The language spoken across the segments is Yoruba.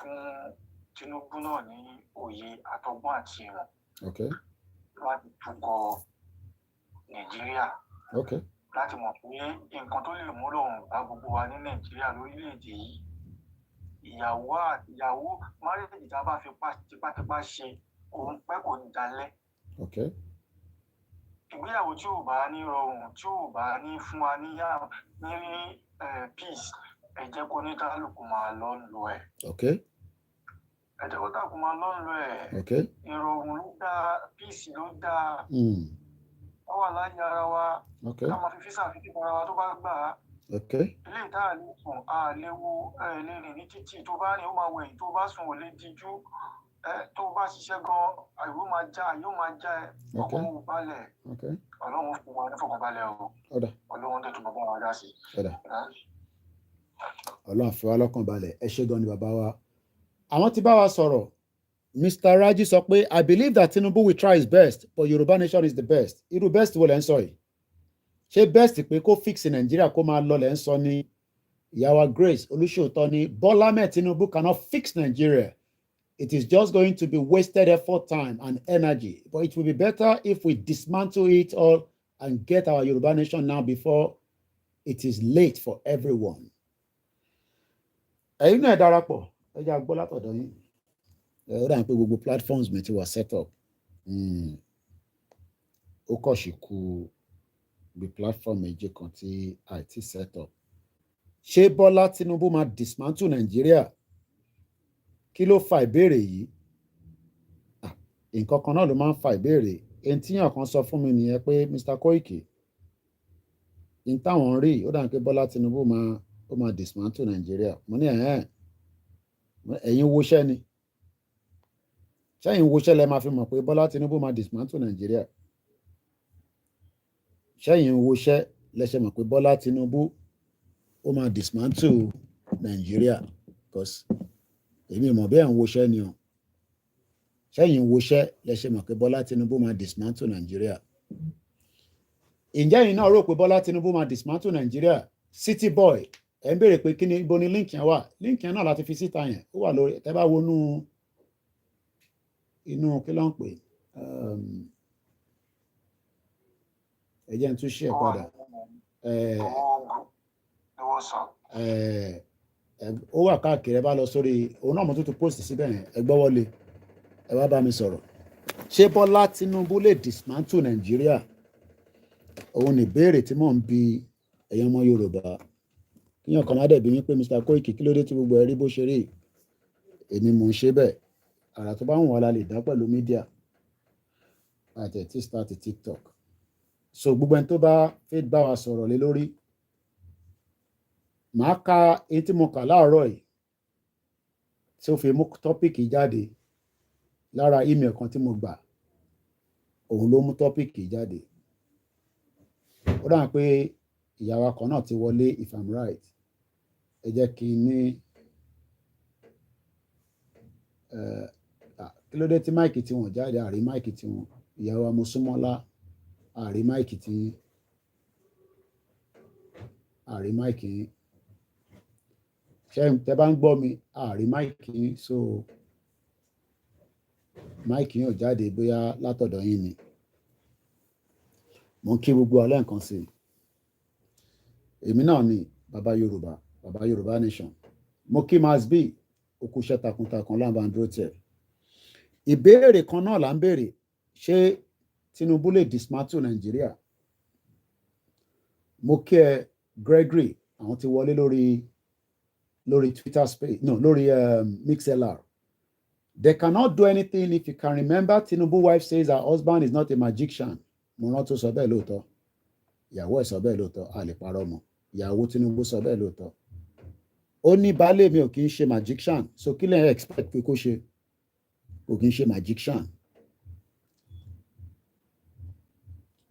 fún Tinubu náà ní òye àtọgbọ́n àti ìmọ̀. Okay. Láti tukọ̀ Nàìjíríà. Okay. Láti mọ̀ pé nǹkan tó lè mú rọrùn bá gbogbo wa ní Nàìjíríà lórílẹ̀-èdè yìí. Ìyàwó márèèjì tá a bá fi tipátipá ṣe òun pẹ́ kò ní dalẹ̀. Okay. Ìgbéyàwó tí ò bá ní rọrùn, tí ò bá ní fún wa ní peace, ẹ jẹ́ kó ní kálukú máa lọ ń lo ẹ̀. Okay. Ẹ jẹ́ kó kálukú máa lọ ń lo ẹ̀. Okay. Ìrọ̀rùn ló dáa, peace ló dáa. Wọ́n wà láyé ara wa. Okay. Ká máa fi físà fi kíkọ ara wa tó bá gbà á. Okay. Ilé ìta àlè sùn, àlè wo lè rìn ní títì tó bá rìn ó máa wẹ̀yìn tó bá sùn ò lè díjú. Tó bá ṣiṣẹ́ gan, àìró máa já, yóò máa já ẹ. Ọkàn ò balẹ̀. Okay. Ọlọ́run fún wa ní fọkànbalẹ̀ o. Ọ̀dà. Ọlọ́run tẹ̀ tún bàbá wa dá sí. Ọ̀dà. Ọlọ́run fi wá lọ́kàn balẹ̀. Ẹ ṣé gan ni bàbá wa. Àwọn tí bá wa sọ̀rọ̀, Mr. Raji sọ pé, I believe that Tinubu will try his best, but Yoruba nation is the best. Irú best wo lẹ́ ń sọ yìí? Ṣé best pé kó fix Nàìjíríà kó máa lọ lẹ́ ń sọ ni? Ìyàwó Grace Olúṣòótọ́ ni Bola Ahmed Tinubu cannot fix Nigeria. It is just going to be wasted effort, time and energy. But it will be better if we dismantle it all and get our Yoruba nation now before it is late for everyone. Ẹ̀yin náà darapọ̀, ẹ jẹ́ agbọ́ látọ̀dọ̀ yín. Ó dà pé gbogbo platforms mi ti wà set up. Ó kọ̀ sí kú bí platform méjì kan tí àìtí set up. Ṣé Bọ́lá Tinubu máa dismantle Nàìjíríà? Kí ló fa ìbéèrè yìí? Nǹkan kan náà ló máa ń fa ìbéèrè. Ẹni tíyàn kan sọ fún mi nìyẹn pé Mr. Koiki, ní táwọn rí, ó dà pé Bọ́lá Tinubu máa dismantle Nàìjíríà. Mo ní ẹ̀yin woṣẹ́ ni. Ṣẹ́yìn woṣẹ́ lẹ máa fi mọ̀ pé Bọ́lá Tinubu máa dismantle Nàìjíríà. Ṣẹ́yìn woṣẹ́ lẹ ṣe mọ̀ pé Bọ́lá Tinubu ó máa dismantle Nàìjíríà. Because èmi mọ̀ bí ẹ̀ ń woṣẹ́ ni o. Ṣẹ́yìn woṣẹ́ lẹ ṣe mọ̀ pé Bọ́lá Tinubu máa dismantle Nàìjíríà. Ǹjẹ́ ẹ̀yin náà rò pé Bọ́lá Tinubu máa dismantle Nàìjíríà? City boy ẹ̀ ń béèrè pé kí ni ibo ni link yẹn wà. Link yẹn náà láti fi síta yẹn. Ó wà lórí tẹ́ bá wo inú kí ló ń pè ẹ jẹ́ n tún ṣe padà. Ó wà káàkiri, ẹ bá lọ sórí òun náà mo tún post síbẹ̀ yẹn, ẹ gbọ́ wọlé, ẹ wá bá mi sọ̀rọ̀. Ṣé Bọ́lá Tinubu lè dismantle Nàìjíríà? Òun ni ìbéèrè tí mò ń bi ẹ̀yin ọmọ Yorùbá. Kíyàn kan má dẹ̀ bí mi pé Mr. Koiki kí ló dé tí gbogbo ẹ rí bó ṣe rí? Èmi mò ń ṣe bẹ́ẹ̀. Àrà tó bá wùn wá la lè dá pẹ̀lú mídíà. Àti ẹ̀ tí start TikTok. So gbogbo ẹni tó bá fẹ́ bá wa sọ̀rọ̀ lé lórí, màá ka èyí tí mo kà láàárọ̀ yìí tí ó fi mú tọ́pìkì jáde lára email kan tí mo gbà. Òun ló mú tọ́pìkì jáde. Ó dà pé ìyàwó kan náà ti wọlé, if I'm right. Ẹ jẹ́ kí n ní kí ló dé tí máìkì tí wọ́n jáde, àrí máìkì tí wọ́n, ìyàwó Mosúnmọ́lá, àrí máìkì tí àrí máìkì ṣé tẹ́ bá ń gbọ́ mi, àrí máìkì, so máìkì yóò jáde bóyá látọ̀dọ̀ yín ni. Mo ń kí gbogbo alẹ́ nǹkan sí i. Èmi náà ni bàbá Yorùbá nation. Mo kí Masbi, ó kú iṣẹ́ takuntakun láǹbàndúró tiẹ̀. Ìbéèrè kan náà là ń béèrè, ṣé Tinubu lè dismantle Nàìjíríà? Mo kí ẹ Gregory, àwọn ti wọlé lórí Twitter space, no, lórí MixLR. They cannot do anything. If you can remember, Tinubu wife says her husband is not a magician. Mo rántí ó sọ bẹ́ẹ̀ lóòótọ́. Ìyàwó ẹ̀ sọ bẹ́ẹ̀ lóòótọ́, a lè parọ́ mọ́. Ìyàwó Tinubu sọ bẹ́ẹ̀ lóòótọ́. Ó ní baálé mi ò kì í ṣe magician, so kí lẹ́yìn expect pé kó ṣe? Kò kì í ṣe magician.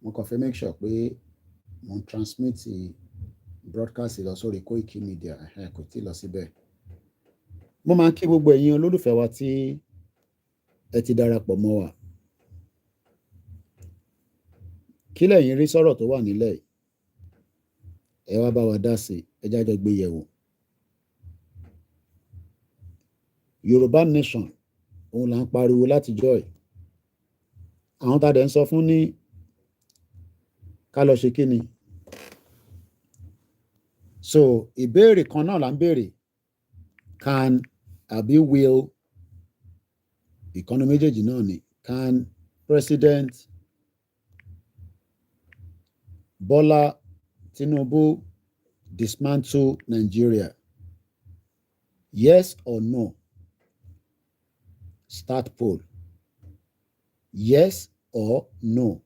Mo kàn fẹ́ make sure pé mo transmit broadcast lọ sórí Koiki Media, kò tí lọ síbẹ̀. Mo máa ń kí gbogbo ẹ̀yin olólùfẹ́ wa tí ẹ ti darapọ̀ mọ́ wa. Kí lẹ̀yin rí sọ̀rọ̀ tó wà nílẹ̀? Ẹ wá bá wa dá sí, ẹ jájọ gbé yẹ̀wò. Yorùbá nation òun là ń pariwo látijọ́ ẹ̀. Àwọn tá a dẹ̀ ń sọ fún ní ká lọ ṣe kíni. So ìbéèrè kan náà là ń béèrè, can àbí will, ìkànnì méjèèjì náà ni, can President Bola Tinubu dismantle Nigeria? Yes or no? Start poll. Yes or no?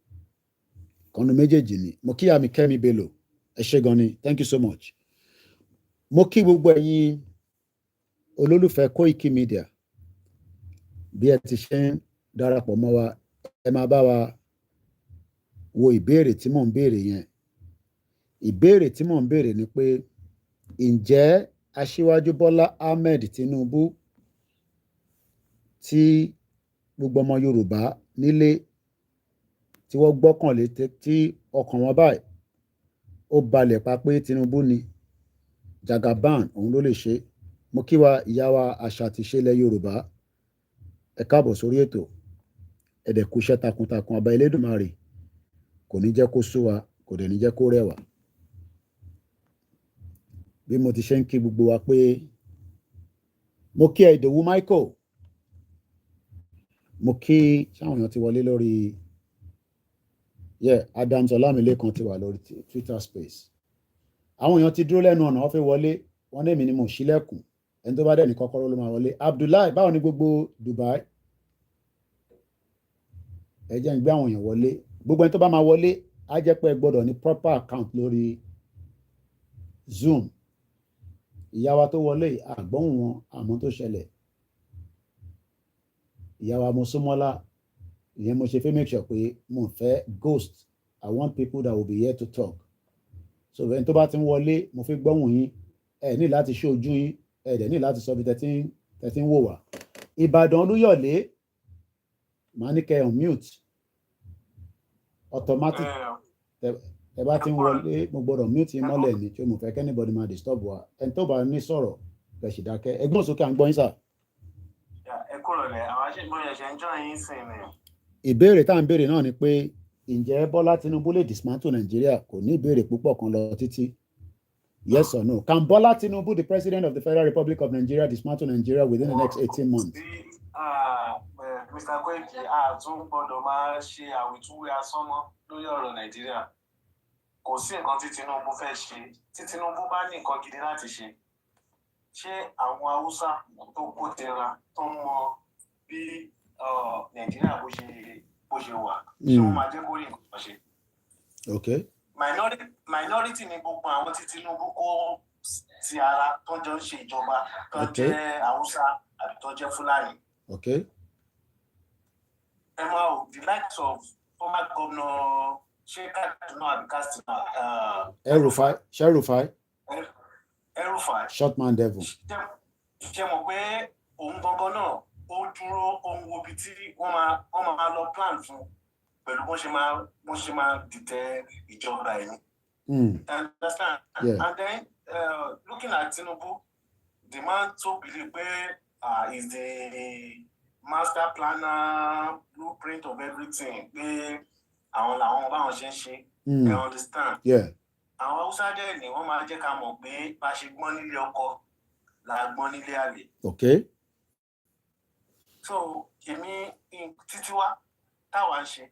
Ìkànnì méjèèjì ni. Mo kí àmì Kẹ́mi Bello. Ẹ ṣé gan ni. Thank you so much. Mo kí gbogbo ẹ̀yin olólùfẹ́ Koiki Media. Bí ẹ ti ṣe ń darapọ̀ mọ́ wa, ẹ máa bá wa wo ìbéèrè tí mò ń béèrè yẹn. Ìbéèrè tí mò ń béèrè ni pé, ǹjẹ́ Aṣíwájú Bọ́lá Ahmed Tinubu tí gbogbo ọmọ Yorùbá nílé tí wọ́n gbọ́kànlé tí ọkàn wọn báyìí ó balẹ̀ pa pé Tinubu ni Jagaban òun ló lè ṣe? Mo kí wa ìyá wa àṣà àti ìṣe ilẹ̀ Yorùbá, ẹ káàbọ̀ sórí ètò, ẹ dẹ̀ kú iṣẹ́ takuntakun. Ọba Elédùmarè kò ní jẹ́ kó sú wa, kò dẹ̀ ní jẹ́ kó rẹ̀ wá. Bí mo ti ṣe ń kí gbogbo wa pé mo kí ẹ Ìdòwú Michael, mo kí sáwọn èèyàn ti wọlé lórí Adams Ọlámilékan ti wà lórí Twitter space. Àwọn èèyàn ti dúró lẹ́nu ọ̀nà wọ́n fẹ́ wọlé, wọ́n ní èmi ni mo ṣílẹ̀kùn, ẹni tó bá dẹ̀ ní kọ́kọ́rọ́ ló máa wọlé. Abdullahi, báwo ni gbogbo Dubai? Ẹ jẹ́ ń gbé àwọn èèyàn wọlé. Gbogbo ẹni tó bá máa wọlé á jẹ́ pé ẹ gbọ́dọ̀ ní proper account lórí Zoom. Ìyá wa tó wọlé àgbọ̀hùn wọn àmọ́ tó ṣẹlẹ̀. Ìyá wa Mosúnmọ́lá, ìyẹn mo ṣe fẹ́ make sure pé mo fẹ́ ghost. I want people that will be here to talk. So ẹni tó bá ti ń wọlé, mo fi gbọ́hùn yín, ẹ ní láti ṣe ojú yín, ẹ dẹ̀ ní láti sọ bí tẹ́tí ń wò wá. Ìbàdàn Olúyọ̀lé, màá ní kẹ́ on mute automatic. Ẹ bá ti ń wọlé, mo gbọ́dọ̀ mute yín mọ́lẹ̀ ní tí mo fẹ́ kẹ́ anybody máa disturb wa. Ẹni tó bá ní sọ̀rọ̀ kẹ́ sì dákẹ́. Ẹgbọ́n sókè à ń gbọ́ yín sà. Ẹ kúrò lẹ̀, àwọn aṣègbọ́n ṣe ń jọ́ yín sìn ni. Ìbéèrè tá à ń béèrè náà ni pé, ǹjẹ́ Bọ́lá Tinubu lè dismantle Nigeria? Kò ní ìbéèrè púpọ̀ kan lọ títí. Yes or no? Can Bola Tinubu, the President of the Federal Republic of Nigeria, dismantle Nigeria within the next 18 months? Mr. Koiki, àtún gbọ́dọ̀ máa ṣe àwítúwé asánmọ́ lórí ọ̀rọ̀ Nàìjíríà. Kò sí nǹkan tí Tinubu fẹ́ ṣe. Tí Tinubu bá ní nǹkan gidi láti ṣe, ṣé àwọn Haúsá tó kó tẹra tó mọ bí Nàìjíríà bó ṣe wà, ṣé wọ́n máa jẹ́ kó rí nǹkan ṣe? Okay. Minority ni gbogbo àwọn tí Tinubu kó ti ara tó jọ ń ṣe ìjọba, tó jẹ́ Haúsá àbí tó jẹ́ Fúlàní. Okay. The likes of former governor Kaduna and Katsina. El-Rufai. Short man devil. Ṣé mọ̀ pé òun gangan náà ó dúró ohun wo bí tí wọ́n máa lọ plan fún pẹ̀lú bó ṣe máa dìtẹ̀ ìjọba ẹ̀yìn. Understand? Yeah. And then looking at Tinubu, the man to believe pé is the master planner, blueprint of everything. Pé àwọn làwọn báwọn ṣe ń ṣe. I understand. Yeah. Àwọn Haúsá dẹ̀ ni wọ́n máa jẹ́ ká mọ̀ pé bá ṣe gbọ́n nílé ọkọ la gbọ́n nílé àlè. Okay. So èmi títí wá táwa ń ṣe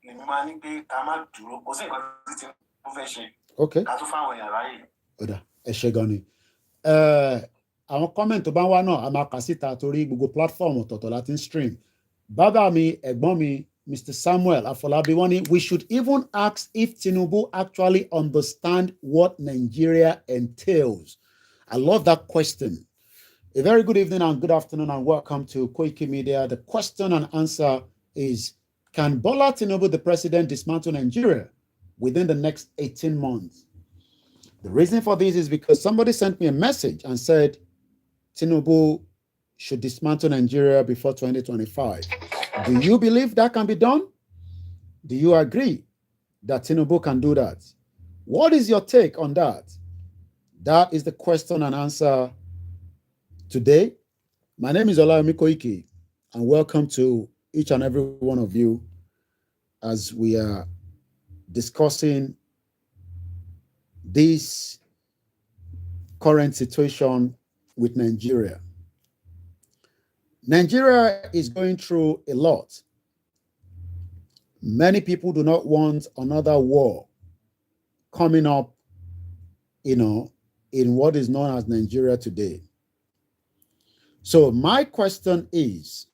lèmi máa ní pé ká má dúró, kò sí nǹkan tí mo fẹ́ ṣe. Okay. Ká tún fáwọn èèyàn ráyè. Ọ̀dà ẹ ṣé gan ni. Àwọn comment tó bá ń wá náà a máa kà síta torí gbogbo platform ọ̀tọ̀ọ̀tọ̀ láti ń stream. Bàbá mi, ẹ̀gbọ́n mi, Mr. Samuel Afolabi, we should even ask if Tinubu actually understand what Nigeria entails. I love that question. A very good evening and good afternoon and welcome to Koiki Media. The question and answer is, can Bola Tinubu, the president, dismantle Nigeria within the next 18 months? The reason for this is because somebody sent me a message and said Tinubu should dismantle Nigeria before 2025. Do you believe that can be done? Do you agree that Tinubu can do that? What is your take on that? That is the question and answer today My name is Olawumi Koiki, and welcome to each and every one of you as we are discussing this current situation with Nigeria. Nigeria is going through a lot. Many people do not want another war coming up, in what is known as Nigeria today. So my question is,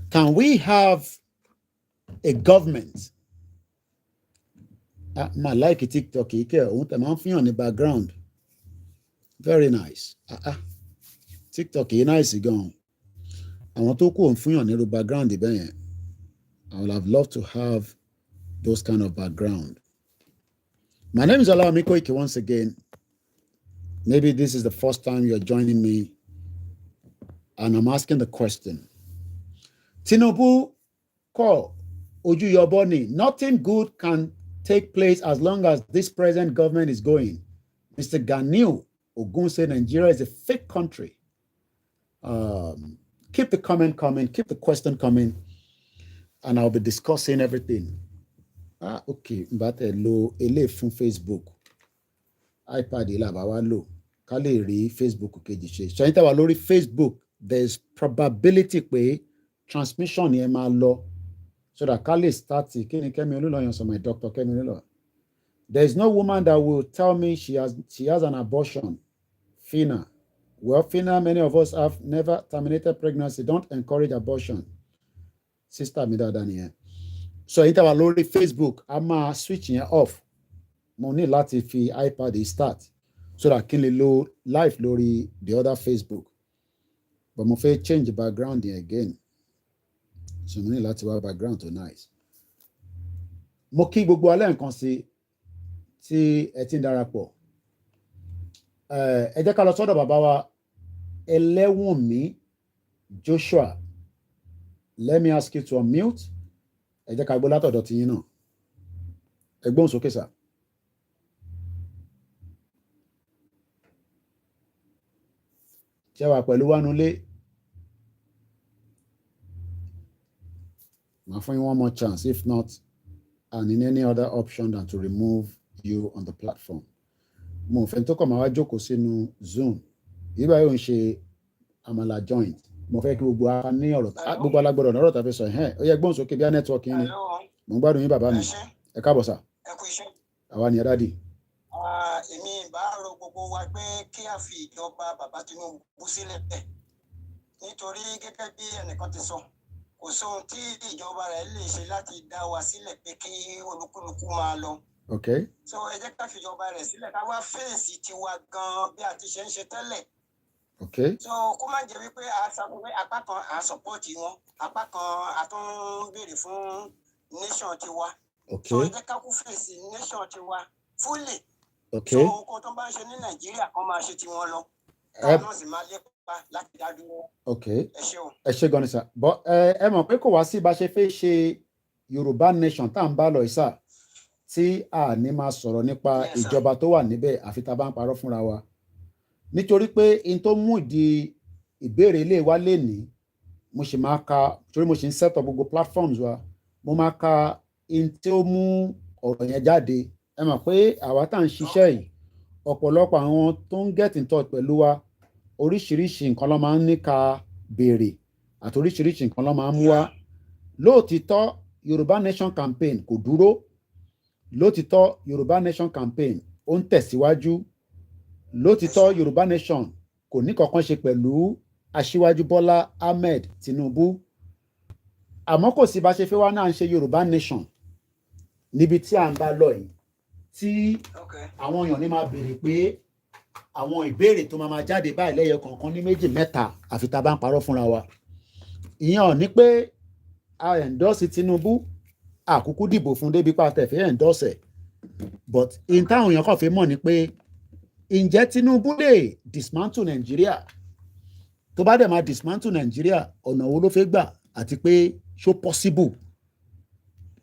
can we have a government? My like TikTok, on the background. Very nice. TikTok is nice again. I want to go on the background. I would have loved to have those kind of background. My name is Olawumi Koiki once again. Maybe this is the first time you're joining me, and I'm asking the question. Tinubu call Oju Yoboni. Nothing good can take place as long as this present government is going. Mr. Ganiu Ogun said Nigeria is a fake country. Keep the comment coming, keep the question coming, and I'll be discussing everything. Okay, but lo ele fún Facebook, iPad ila ba wa lo, ká lè rí Facebook kejì ṣe. So tá wà lórí Facebook, there's probability pé transmission yẹn máa lọ, so that ká lè start kíni Kẹ́mi Olúlọyàn, so my doctor Kẹ́mi Olúlọyàn. There is no woman that will tell me she has an abortion. Fina. Well, Fina, many of us have never terminated pregnancy. Don't encourage abortion. Sister mi dáadáa nìyẹn. So yín tá wà lórí Facebook, a máa switch yẹn off. Mo ní láti fi iPad start so that kí n lè lo live lórí the other Facebook. But mo fẹ́ change the background yẹn again. So mo ní láti wá background tó nice. Mo kí gbogbo alẹ́ nǹkan sí tí ẹ ti ń darapọ̀. Ẹ jẹ́ ká lọ sọ́dọ̀ bàbá wa Ẹlẹ́wùnmí Joshua. Let me ask you to unmute. Ẹ jẹ́ ká gbọ́ látọ̀dọ̀ tí yín náà. Ẹ gbóhùn sókè sà. Ṣé wà pẹ̀lú wa nulẹ̀? Màá fún yín one more chance, if not, and in any other option than to remove you on the platform. Mo fẹ́ tó kọ̀ máa wá jókòó sínú Zoom. Yíba yóò ń ṣe àmàlà joint. Mo fẹ́ kí gbogbo wa ní ọ̀rọ̀, gbogbo alágbọ̀dọ̀ ọ̀rọ̀ tàbí sọ ó yẹ gbóhùn sókè bí a nẹ́tíwọ́ọ̀kì yín ni. Mo ń gbádùn yín bàbá mi. Ẹ káàbọ̀ sà. Ẹ kú iṣẹ́. Àwa ni ẹ dádì. Èmi bá rọ gbogbo wa pé kí a fi ìjọba bàbá Tinubu sílẹ̀ bẹ́ẹ̀. Nítorí gẹ́gẹ́ bí ẹnìkan ti sọ, kò sóhun tí ìjọba rẹ̀ lè ṣe láti dá wa sílẹ̀ pé kí olúkúlùkù máa lọ. Okay. So ẹ jẹ́ ká fi ìjọba rẹ̀ sílẹ̀ ká wá fèsì tiwa gan bí a ti ṣe ń ṣe tẹ́lẹ̀. Okay. So kó má jẹ́ wípé a sọ pé apá kan à ń sọpọ́ọ̀tì wọn, apá kan a tún béèrè fún nation tiwa. Okay. So ẹ jẹ́ ká kú fèsì nation tiwa fully. Okay. So nǹkan tó bá ń ṣe ní Nàìjíríà kan máa ṣe tiwọn lọ. Káwọn sì máa lépa láti dá dúró. Okay. Ẹ ṣé o. Ẹ ṣé gan ni sà. But ẹ mọ̀ pé kò wá sí bá ṣe fẹ́ ṣe Yorùbá nation tá à ń bá lọ ìsà tí a ní máa sọ̀rọ̀ nípa ìjọba tó wà níbẹ̀ àfi tá a bá ń parọ́ fúnra wa. Nítorí pé in tó mú ìdí ìbéèrè ilé wa lénìí, mo sì máa ka, torí mo sì ń set up gbogbo platforms wa, mo máa ka in tí ó mú ọ̀rọ̀ yẹn jáde. Ẹ mọ̀ pé àwa tá à ń ṣiṣẹ́ yìí, ọ̀pọ̀lọpọ̀ àwọn tó ń get in touch pẹ̀lú wa, oríṣiríṣi nǹkan ló máa ń ní ká béèrè àti oríṣiríṣi nǹkan ló máa ń mú wá. Lóòtítọ́ Yorùbá Nation campaign kò dúró. Lóòtítọ́ Yorùbá Nation campaign ó ń tẹ̀síwájú. Lóòtítọ́ Yorùbá Nation kò ní kankan ṣe pẹ̀lú Aṣíwájú Bọ́lá Ahmed Tinubu. Àmọ́ kò sí bá ṣe fẹ́ wá náà ń ṣe Yorùbá Nation níbi tí à ń bá lọ yìí, tí àwọn èèyàn ní máa béèrè pé àwọn ìbéèrè tó máa jáde báyìí lẹ́yọ kọ̀ọ̀kan ní méjì mẹ́ta àfi tá a bá ń parọ́ fúnra wa. Ìyẹn ò ní pé a endorse Tinubu, àkúkú dìbò fún débi pa tẹ̀fẹ́ endorse, but in táwọn èèyàn kàn fi mọ̀ ni pé ǹjẹ́ Tinubu lè dismantle Nàìjíríà? Tó bá dẹ̀ máa dismantle Nàìjíríà, ọ̀nà wo ló fẹ́ gbà àti pé ṣó possible?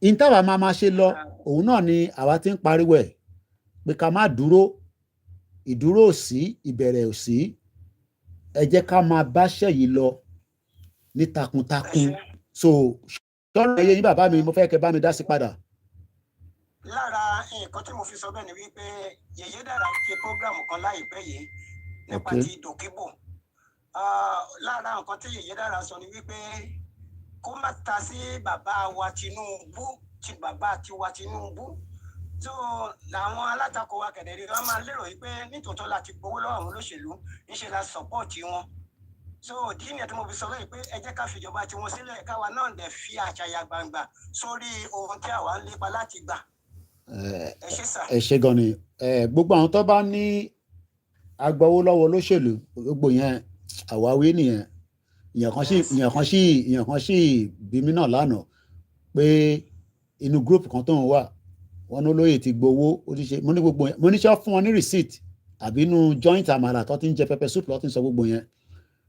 In táwa máa ṣe lọ, òun náà ni àwa ti ń pariwo ẹ̀ pé ká má dúró, ìdúró ò sí, ìbẹ̀rẹ̀ ò sí. ẹ jẹ́ ká máa báṣẹ́ yìí lọ ní takuntakun so sọ̀rọ̀ ẹ̀yẹ yín bàbá mi mo fẹ́ kẹ́ bá mi dá sí padà. lára nǹkan tí mo fi sọ bẹ́ẹ̀ ni wípé Yèyé Dára ṣe prógrámù kan láìpẹ́ yìí nípa ti dòkíbò. Lára nǹkan tí Yèyé Dára sọ ni wípé kó má ta sí bàbá wa Tinubu Tinubu tó làwọn alátakò wa kẹ̀dẹ̀rẹ́ wọn máa lérò wípé nítòótọ́ láti gbowó lọ́wọ́ àwọn olóṣèlú níṣẹ́ la sọ́pọ́ọ̀tì wọn. So ìdí nìyẹn tí mo fi sọ lẹ́yìn pé ẹ jẹ́ ká fìjọba tiwọn sílẹ̀ káwa náà dẹ̀ fi àṣàyà gbangba sórí ohun tí àwa ń lépa láti gbà. Ẹ ṣé gan ni gbogbo àwọn tó bá ní agbowó lọ́wọ́ olóṣèlú gbogbo yẹn àwáwí nìyẹn ìyẹn kan sì bí mi náà lánàá pé inú group kan tó ń wà wọn ní olóyè ti gbowó ó ti ṣe mo ní gbogbo yẹn mo ní sọ fún wọn ní receipt àbí inú joint àmàlà tó ti ń jẹ pepper soup ló ti ń sọ gbogbo yẹn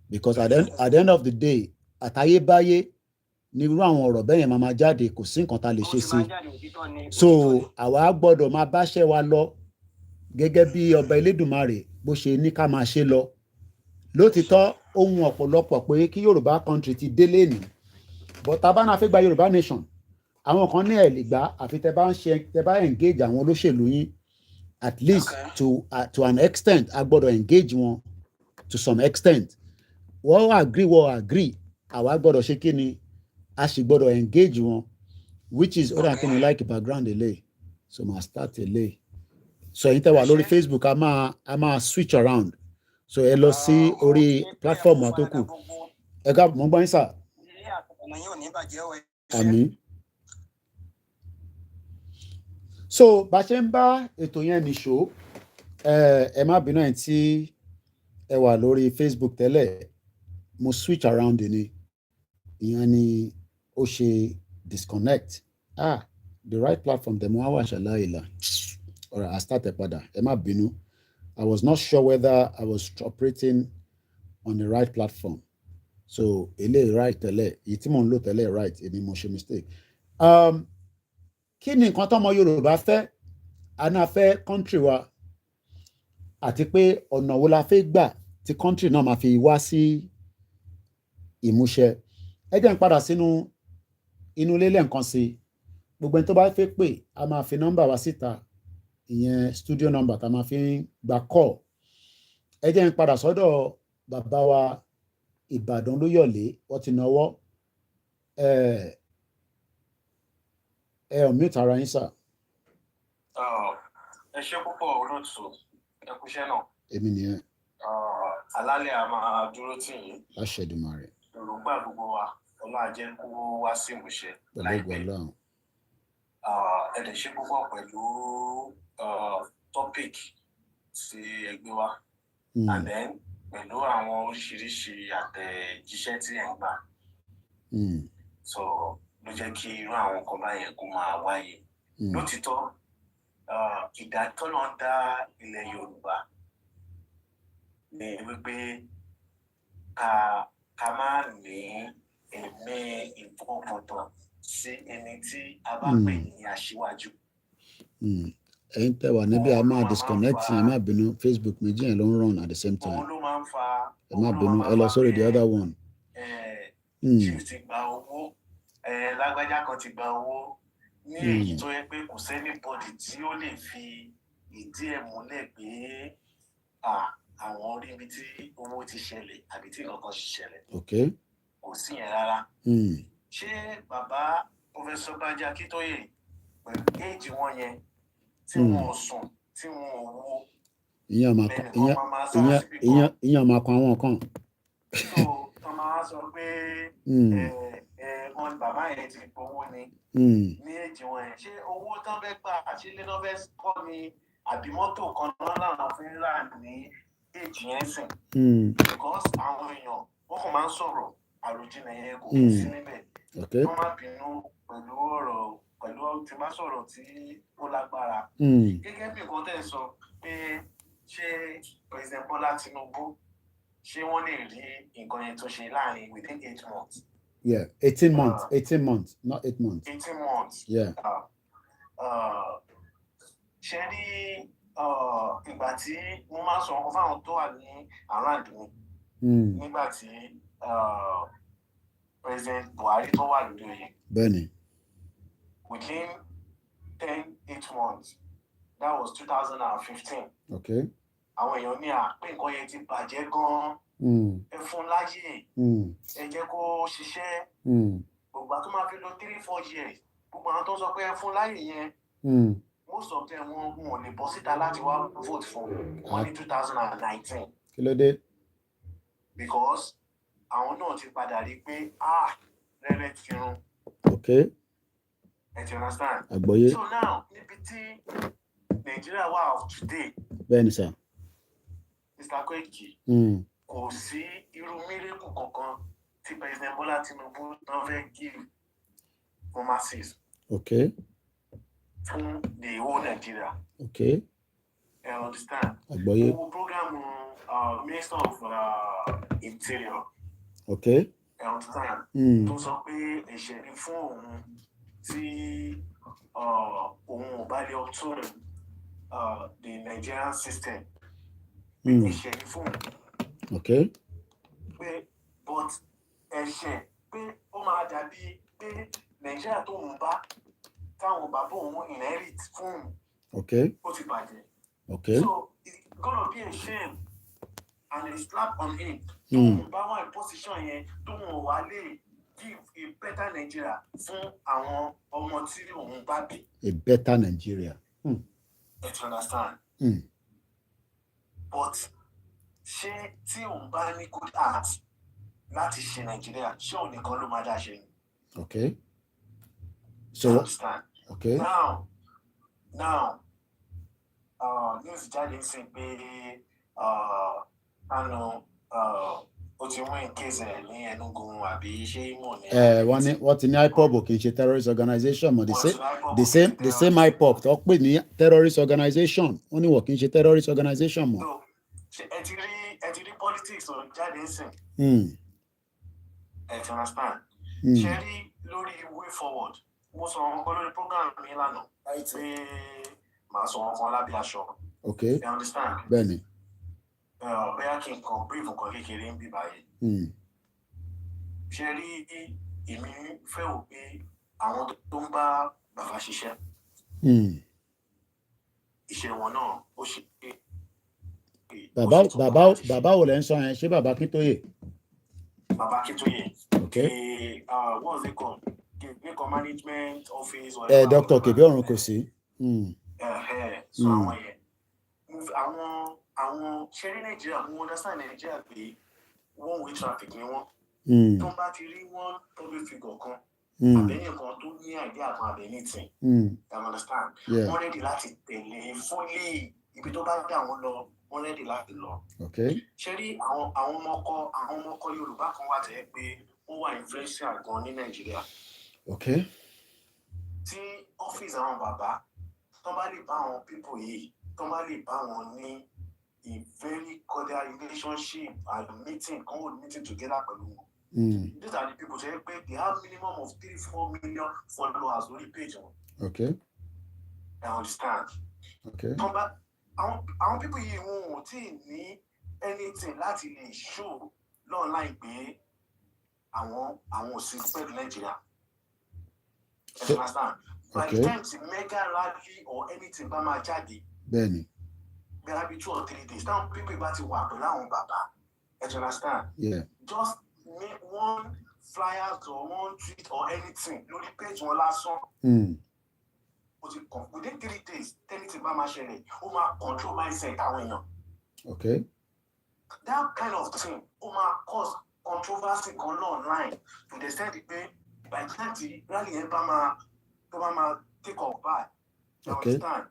because at the end of the day àtayébáyé ní irú àwọn ọ̀rọ̀ bẹ́ẹ̀ yẹn máa jáde kò sí nǹkan tá a lè ṣe sí so àwa gbọ́dọ̀ máa báṣẹ́ wa lọ gẹ́gẹ́ bí ọba Elédùmarè bó ṣe ní ká máa ṣe lọ lótìtọ́ ohun ọ̀pọ̀lọpọ̀ pé kí Yorùbá country ti délé ní but tá a bá náà fẹ́ gba Yorùbá nation àwọn kan ní ẹ̀ lè gbà àfi tẹ́ bá engage àwọn olóṣèlú yín at least to an extent a gbọ́dọ̀ engage wọn to some extent wọ́n agree àwa gbọ́dọ̀ ṣe kí ni a sì gbọ́dọ̀ engage wọn which is other thing like background delay so ma start delay so ẹ̀yin tẹ́ wà lórí Facebook a máa switch around so ẹ lọ sí orí platform wa tó kù ẹ ká mọ́ gbọ́n sà. àmín. so bá ṣe ń bá ètò yẹn nìṣó ẹ má bínú ẹ̀ tí ẹ wà lórí Facebook tẹ́lẹ̀ mo switch around ni ìyẹn ni ó ṣe disconnect the right platform dem wá wà ṣàlàyé alright I start ẹ padà ẹ má bínú I was not sure whether I was operating on the right platform so eléyìí right tẹ́lẹ̀ èyí tí mò ń lò tẹ́lẹ̀ right èmi mo ṣe mistake kí ni nǹkan tọ́mọ Yorùbá fẹ́ àná fẹ́ country wa àti pé ọ̀nà wo la fẹ́ gbà tí country náà máa fi wá sí ìmúṣẹ ẹ jẹ́ n padà sínú inú ilé lẹ́ǹkan sí gbogbo ẹni tó bá fẹ́ pè a máa fi nọ́mbà wa síta ìyẹn studio number tá a máa fi gba call ẹ jẹ́ n padà sọ́dọ̀ bàbá wa Ìbàdàn Olúyọ̀lé wọ́n ti náwó ẹ unmute ara yín sà. ẹ ṣé púpọ̀ olóòtú ẹ kúṣẹ́ náà. èmi nìyẹn. alálẹ̀ a máa dúró tì yín. Aṣèdùmarè. Yorùbá gbogbo wa ọlọ́run á jẹ́ kó wá sí ìmúṣẹ láìpẹ́. ẹ lè ṣe púpọ̀ pẹ̀lú topic tí ẹ gbé wá and then pẹ̀lú àwọn oríṣiríṣi àtẹ̀jíṣẹ́ tí ẹ̀ ń gbà. so ló jẹ́ kí irú àwọn nǹkan báyẹn kó máa wáyé. lótìtọ́ ìdájọ́ náà dá ilẹ̀ Yorùbá ní wípé ká má ní ẹ̀mí ìfọkàntán sí ẹni tí a bá pè ní aṣíwájú. ẹ̀yin tẹ́ wà níbí a máa disconnect ẹ má bínú Facebook méjì yẹn ló ń run at the same time òun ló máa ń fa ẹ má bínú ẹ lọ sórí the other one. chief ti gba owó lágbájá kan ti gba owó ní èyí tó yẹ pé kò sẹ́ni bọ́dì tí ó lè fi ìdí ẹ̀ múlẹ̀ pé àwọn orí ibi tí owó ti ṣẹlẹ̀ àbí tí nǹkan ti ṣẹlẹ̀ kò sí yẹn rárá. ṣé bàbá Professor Banji Akíntóyè pẹ̀lú éèjì wọn yẹn tí wọn ò sùn tí wọn ò wo ìyẹn máa kọ àwọn kan. so tọ́ máa sọ pé wọn bàbá yẹn ti gbowó ni ní èjì wọn yẹn ṣé owó tán fẹ́ gbà ṣé ilé náà fẹ́ kọ́ ni àbí mọ́tò kan náà làwọn fi ń rà ní èjì yẹn sìn. because àwọn èèyàn wọn kàn máa ń sọ̀rọ̀ àròjinlẹ̀ yẹn kò kí sí níbẹ̀. wọ́n má bínú pẹ̀lú ọ̀rọ̀ pẹ̀lú tí má sọ̀rọ̀ tí ó lágbára. gẹ́gẹ́ bí nǹkan tẹ̀ sọ pé ṣé President Bola Tinubu ṣé wọ́n lè rí nǹkan yẹn tó ṣe láàrin within 8 months. Yeah, 18 months, 18 months, not 8 months. 18 months. Yeah. Ṣé rí ìgbà tí mo máa sọ ọkọ fáwọn tó wà ní around mi nígbà tí President Buhari tó wà lórí oyè. Bẹ́ẹ̀ni. Within 8 months, that was 2015. Okay. Àwọn èèyàn ní àpé nǹkan yẹn ti bàjẹ́ gan-an. Ẹ fún láyè. Ẹ jẹ́ kó ṣiṣẹ́. Gbogbo tó máa fi lò 3-4 years. Gbogbo àwọn tó sọ pé ẹ fún láyè yẹn. Most of them wọn ò lè bọ́ síta láti wá vote fún wọn ní 2019. Kí ló dé? Because àwọn náà ti padà rí pé rẹ́rẹ́ ti run. Okay. Ẹ ti understand? Àgbọ́yé. So now níbi tí Nigeria wà of today. Bẹ́ẹ̀ni sir. Mr. Koiki. Kò sí irú miracle kankan tí President Bola Tinubu náà fẹ́ give for masses. Okay. Fún the whole Nigeria. Okay. I understand. Àgbọ́yé. Owó program Minister of Interior. Okay. I understand. Tó sọ pé ẹ̀ṣẹ̀ ni fún òun tí òun ò bá lè upturn the Nigerian system. Ẹ̀ṣẹ̀ ni fún òun. Okay. Pé but ẹ̀ṣẹ̀ pé ó máa dàbí pé Nigeria tó ń bá táwọn bàbá òun inherit fún òun. Okay. Ó ti bàjẹ́. Okay. So it's gonna be a shame and a slap on him. Tóun bá wà ní position yẹn tóun wà lè give a better Nigeria fún àwọn ọmọ tí òun bá bí. A better Nigeria. You understand? But ṣé tí òun bá ní good heart láti ṣe Nigeria ṣé òun nìkan ló máa dá ṣe ni? Okay. So you understand? Okay. Now news jáde sí pé ó ti win case ẹ̀ ní Enugu àbí ṣé Imo ni. Wọ́n ti ní IPOB kì í ṣe terrorist organization mọ̀ the same IPOB tó pè ní terrorist organization wọ́n ní wọ́n kì í ṣe terrorist organization mọ̀. Ẹ ti rí politics tó jáde sìn. Ẹ ti understand. Ṣé rí lórí way forward mo sọ wọn kọ́ lórí program mi lánàá pé màá sọ wọn kan lábẹ́ aṣọ. Okay. You understand? Bẹ́ẹ̀ni. Bóyá kí n kan brief nǹkan kékeré ń bì báyìí. Ṣé rí èmi fẹ́ wò pé àwọn tó ń bá bàbá ṣiṣẹ́. Iṣẹ́ wọn náà ó ṣe pé. Bàbá wo lẹ ń sọ yẹn ṣé bàbá Akíntóyè? Bàbá Akíntóyè. Okay. What's it called? Vehicle management office. Dr. Kebe Ọ̀run kò sí. So àwọn yẹn. Àwọn ṣẹ́rí Nàìjíríà mo understand Nàìjíríà pé one way traffic ni wọ́n. Tó ń bá ti rí one public figure kan. Àbẹ̀yìn kan tó ní àìdíà kan àbẹ̀yìn tì. You understand? Wọ́n rẹ́dì láti tẹ̀lé fúnlé ibi tó bá dà wọ́n lọ wọ́n rẹ́dì láti lọ. Ṣẹ́rí àwọn ọmọ ọkọ Yorùbá kan wà tẹ́ pé wọ́n wà influential gan ní Nàìjíríà. Tí ọ́fíìsì àwọn bàbá tó bá lè bá àwọn people yìí tó bá lè bá wọn ní a very cordial relationship and meeting together pẹ̀lú wọn. These are the people say pé they have minimum of 3-4 million followers lórí page wọn. Okay. I understand. Okay. Tó bá àwọn people yìí wọn ò tí ì ní anything láti lè show online pé àwọn ò sí pẹ̀lú Nàìjíríà. You understand? By the time the mega rally or anything bá máa jáde. Bẹ́ẹ̀ni. Maybe 2 or 3 days. Now people about to wà pẹ̀lú àwọn bàbá. You understand? Yeah. Just make one flyer or one tweet or anything. Lórí page wọn lásán. Within 3 days, anything bá máa ṣẹlẹ̀, ó máa control mindset àwọn èèyàn. Okay. That kind of thing, ó máa cause controversy kan online to the extent pé by the time the rally yẹn bá máa take off by. You understand?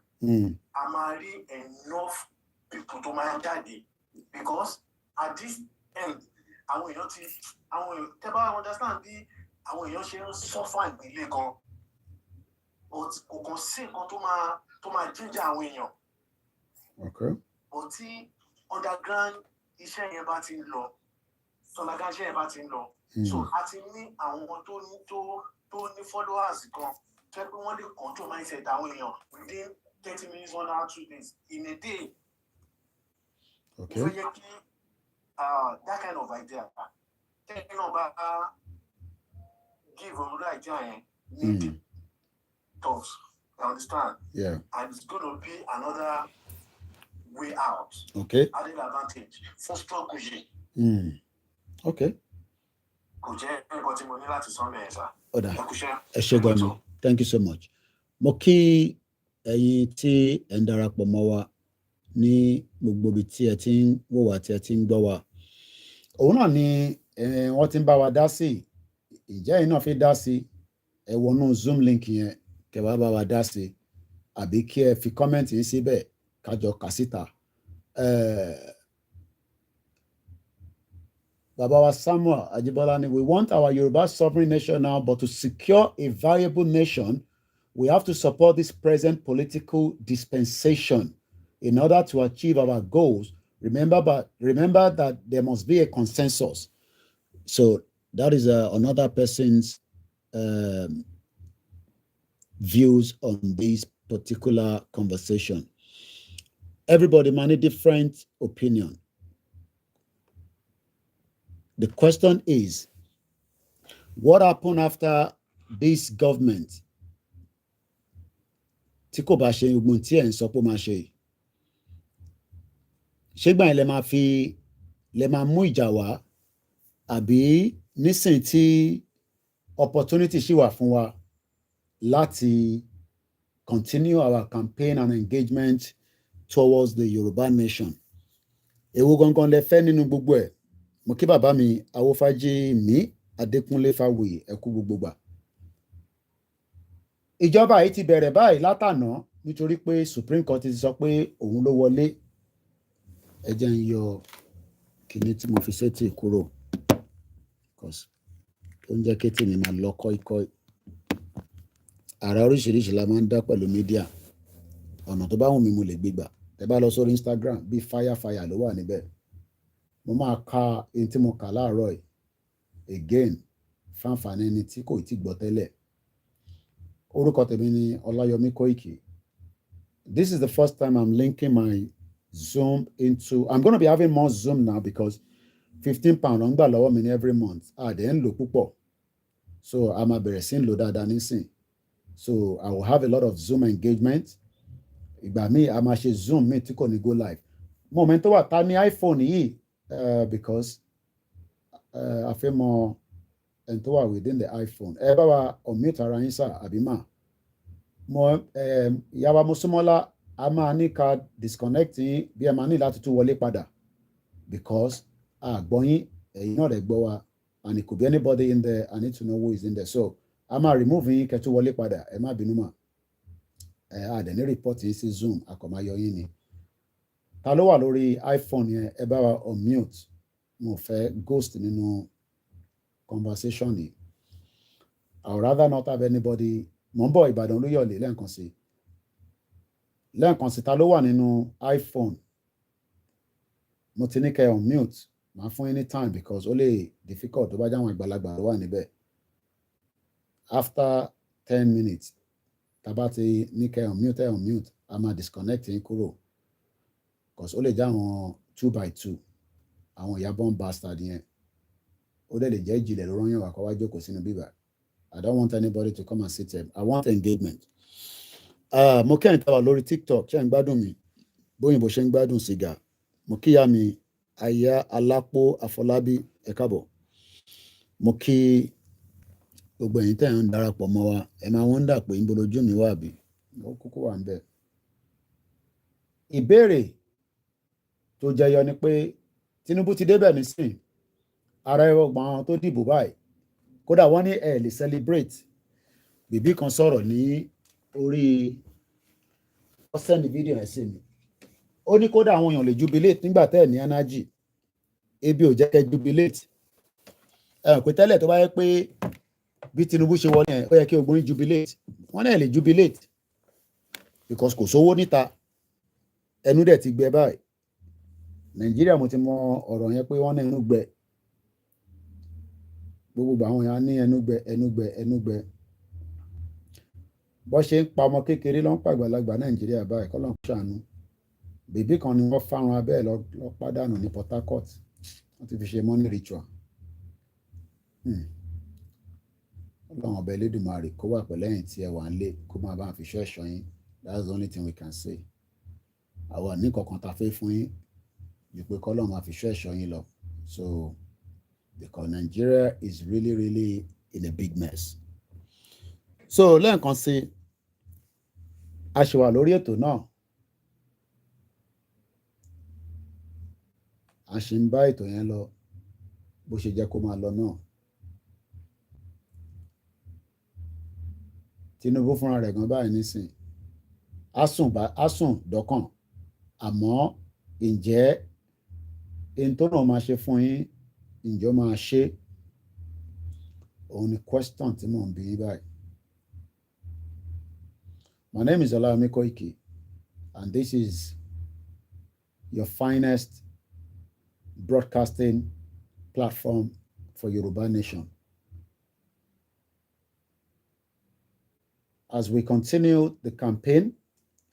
A máa rí enough people tó máa jáde because at this end àwọn èèyàn tẹ́ bá understand bí àwọn èèyàn ṣe ń suffer ìgbélé gan but kò kàn sí nǹkan tó máa jíjà àwọn èèyàn. Okay. But tí underground iṣẹ́ yẹn bá ti ń lọ so a ti ní àwọn tó ní followers kan tó pé wọ́n lè control mindset àwọn èèyàn within 30 minutes, 1 hour, 2 days in a day. Okay. Ó yẹ kí that kind of idea. You know, but give them the idea and talks. You understand? Yeah. And it's going to be another way out. Okay. Added advantage for struggle. Okay. Thank you so much. Mo kí ẹ̀yin tí ẹ ń darapọ̀ mọ́ wa ní gbogbo ibi tí ẹ ti ń wò wá tí ẹ ti ń gbọ́ wa. Òun náà ni wọ́n ti ń bá wa dá sí. Ìjẹ́ yìí náà fi dá sí ẹ wọnú Zoom link yẹn kẹ́ wá bá wa dá sí àbí kí ẹ fi comment yín síbẹ̀ kájọ kà síta. Baba wa Samuel Ajibolani, we want our Yoruba sovereign nation now, but to secure a viable nation, we have to support this present political dispensation in order to achieve our goals. Remember that there must be a consensus. So that is another person's views on this particular conversation. Everybody might have different opinion. The question is, what happened after this government? Tí kò bá ṣe ogun tí ẹ̀ ń sọ pé ó máa ṣe. Ṣé gbà yẹn lẹ máa mú ìjà wá? Àbí nísìn tí opportunity ṣì wà fún wa láti continue our campaign and engagement towards the Yoruba nation? Èwo gangan lẹ fẹ́ nínú gbogbo ẹ̀? Mo kí bàbá mi Awófájí mi Adékúnlé Fáwòyè ẹ kú gbogbo gbà. Ìjọba yìí ti bẹ̀rẹ̀ báyìí látàná nítorí pé Supreme Court ti sọ pé òun ló wọlé. Ẹ jẹ́ ń yọ kíní tí mo fi sétí kúrò because ó ń jẹ́ kí tèmi máa lọ kọ́ikọ́i. Àrà oríṣiríṣi la máa ń dá pẹ̀lú mídíà. Ọ̀nà tó bá wù mí mo lè gbégbà. Ẹ bá lọ sórí Instagram bí fire ló wà níbẹ̀. Mo máa ka ẹni tí mo kà láàárọ̀ yìí again fáǹfààní ẹni tí kò tí gbọ́ tẹ́lẹ̀. Orúkọ tèmi ni Ọláyọmí Kóìkì. This is the first time I'm linking my Zoom into. I'm going to be having more Zoom now because £15 ń gbà lọ́wọ́ mi ní every month. Dẹ̀ ń lò púpọ̀. So a máa bẹ̀rẹ̀ sí ń lò dáadáa nísìn. So I will have a lot of Zoom engagement. Ìgbà míì a máa ṣe Zoom míì tí kò ní go live. Moment tó wà ta ní iPhone yìí. Because a fẹ́ mọ ẹni tó wà within the iPhone. Ẹ bá wa unmute ara yín sá àbí mà. Ìyá wa Mọ́súnmọ́lá a máa ní ká disconnect yín bí ẹ máa ní láti tún wọlé padà. Because gbọ́ yín ẹ̀yin náà rẹ̀ gbọ́ wa and it could be anybody in there. I need to know who is in there. So a máa remove yín kẹ́ tún wọlé padà ẹ má bínú mà. Dẹ̀ ní report yín sí Zoom a kò máa yọ yín ni. Ta ló wà lórí iPhone yẹn ẹ bá wa unmute. Mo fẹ́ ghost nínú conversation yìí. I would rather not have anybody. Mo ń bọ̀ Ìbàdàn Olúyọ̀lé lẹ́ẹ̀kan sí. Lẹ́ẹ̀kan sí ta ló wà nínú iPhone. Mo ti ní kẹ́ unmute. Màá fún yín ní time because ó lè difficult tó bá jẹ́ àwọn àgbàlagbà ló wà níbẹ̀. After 10 minutes tá bá ti ní kẹ́ unmute a máa disconnect yín kúrò. Because ó lè jẹ́ àwọn 2x2 àwọn ìyàbọ̀n bastard yẹn ó lè jẹ́ ìjìnlẹ̀ ló rányàn wá kó wá jókòó sínú bíbá. I don't want anybody to come and sit here. I want engagement. Mo kí ẹ̀yin tá wà lórí TikTok ṣé ń gbádùn mi bóyìnbó ṣe ń gbádùn sìgá. Mo kíyà mi Aya Alápò Àfọlábí ẹ káàbọ̀. Mo kí gbogbo ẹ̀yin tẹ́ ń darapọ̀ mọ́ wa ẹ máa wọ́ndà pé ń bolojú mi wà bí ó kúkú wà ń bẹ̀. Ìbéèrè tó jẹyọ ni pé Tinubu ti débẹ̀ nísìn ara ọgbọ̀n àwọn tó dìbò báyìí kódà wọ́n ní ẹ lè celebrate. Bìbí kan sọ̀rọ̀ ní orí ọ̀sẹ̀ ní fídíò ẹ̀ sí mi. Ó ní kódà àwọn èèyàn lè jubilate nígbà tẹ́ ẹ̀ ní energy. Ebi ò jẹ́ kẹ́ jubilate. Pé tẹ́lẹ̀ tó bá yẹ pé bí Tinubu ṣe wọlé ẹ̀ ó yẹ kí ogun jubilate. Wọ́n náà lè jubilate because kò sówó níta. Ẹnu dẹ̀ ti gbẹ báyìí. Nàìjíríà mo ti mọ ọ̀rọ̀ yẹn pé wọ́n ní ẹnu gbẹ. Gbogbo àwọn èèyàn ní ẹnu gbẹ. Bó ṣe ń pa ọmọ kékeré ló ń pa àgbàlagbà Nàìjíríà báyìí kọ́ ló ń ṣàánú. Bèbí kan ni wọ́n fárun abẹ́ lọ pàdánù ní Port Harcourt. wọ́n ti fi ṣe money ritual. Ọlọ́run ọba Elédùmarè kó wà pẹ̀lú ẹ̀yin tí ẹ wà ń lé kó máa bá fi ṣọ́ ẹ̀ṣọ́ yín. That's the only thing we can say. Àwa ní kankan ta fẹ́ fún yín ju pé kọ́lọ́run máa fi ṣọ́ ẹ̀ṣọ́ yín lọ. So because Nigeria is really, really in a big mess. So lẹ́ẹ̀kan sí a ṣe wà lórí ètò náà. A ṣe ń bá ètò yẹn lọ bó ṣe jẹ́ kó máa lọ náà. Tinubu fúnra rẹ̀ gan báyìí nísìn á sùn dọ́kàn àmọ́ ǹjẹ́ ẹni tó náà máa ṣe fún yín ǹjọ́ máa ṣe òun ni question tí mò ń bi yín báyìí. My name is Olawumi Koiki and this is your finest broadcasting platform for Yoruba Nation. As we continue the campaign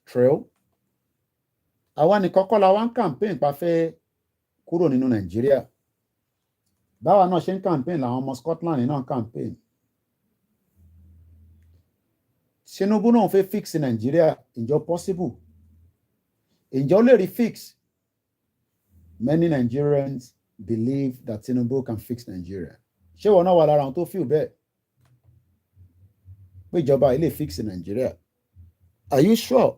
trail, àwa ní kọ́kọ́ la wá ń campaign pa fẹ́ kúrò nínú Nàìjíríà. Báwa náà ṣe ń campaign làwọn ọmọ Scotland náà campaign. Tinubu náà fẹ́ fix Nàìjíríà, ǹjọ́ possible? Ǹjọ́ ó lè rí fix? Many Nigerians believe that Tinubu can fix Nigeria. Ṣé wọn náà wà lára àwọn tó feel bẹ́ẹ̀ pé ìjọba ilé fix Nigeria? Are you sure?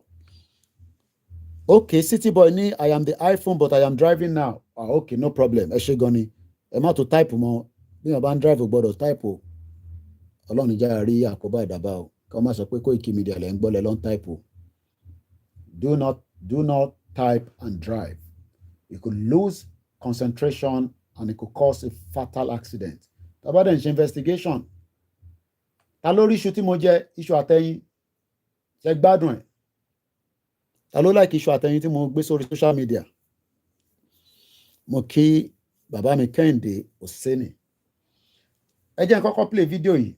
Okay, City Boy ní I am the iPhone but I am driving now. Okay, no problem. Ẹ ṣe gan ni. Ẹ má tó type mọ́. Bí wọ́n bá ń drive gbọ́dọ̀ type o. Ọlọ́run ìjà rí àkóbá ìdàbà o. Kí wọ́n má sọ pé Koiki Media lẹ́ ń gbọ́ lẹ́ lọ́n type o. Do not type and drive. You could lose concentration and it could cause a fatal accident. Tàbá dẹ̀ ń ṣe investigation. Ta ló rí iṣu tí mo jẹ iṣu àtẹ̀yìn? Ṣé gbádùn ẹ̀? Ta ló like iṣu àtẹ̀yìn tí mo gbé sórí social media? Mo kí bàbá mi Kẹ́hìndé Òsénì. Ẹ jẹ́ n kọ́kọ́ play video yìí.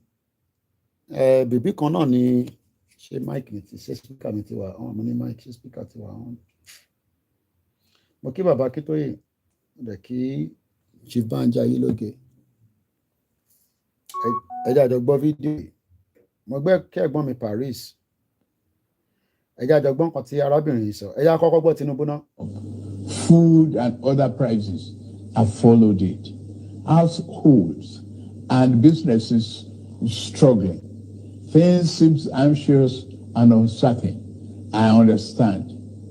Bèbí kan náà ni ṣé mic mi ti ṣe speaker mi ti wà on, mo ní mic ṣe speaker ti wà on. Mo kí bàbá Kítóyè dẹ̀ kí Chief Banja yìí lóge. Ẹ jẹ́ àjọ gbọ́ fídíò yìí. Mo gbẹ́ kẹ́gbọ́n mi Paris. Ẹ jẹ́ àjọ gbọ́ nǹkan tí arábìnrin yìí sọ. Ẹ jẹ́ àkọ́kọ́ gbọ́ Tinubu náà. Food and other prices have followed it. Households and businesses struggling. Things seem anxious and uncertain. I understand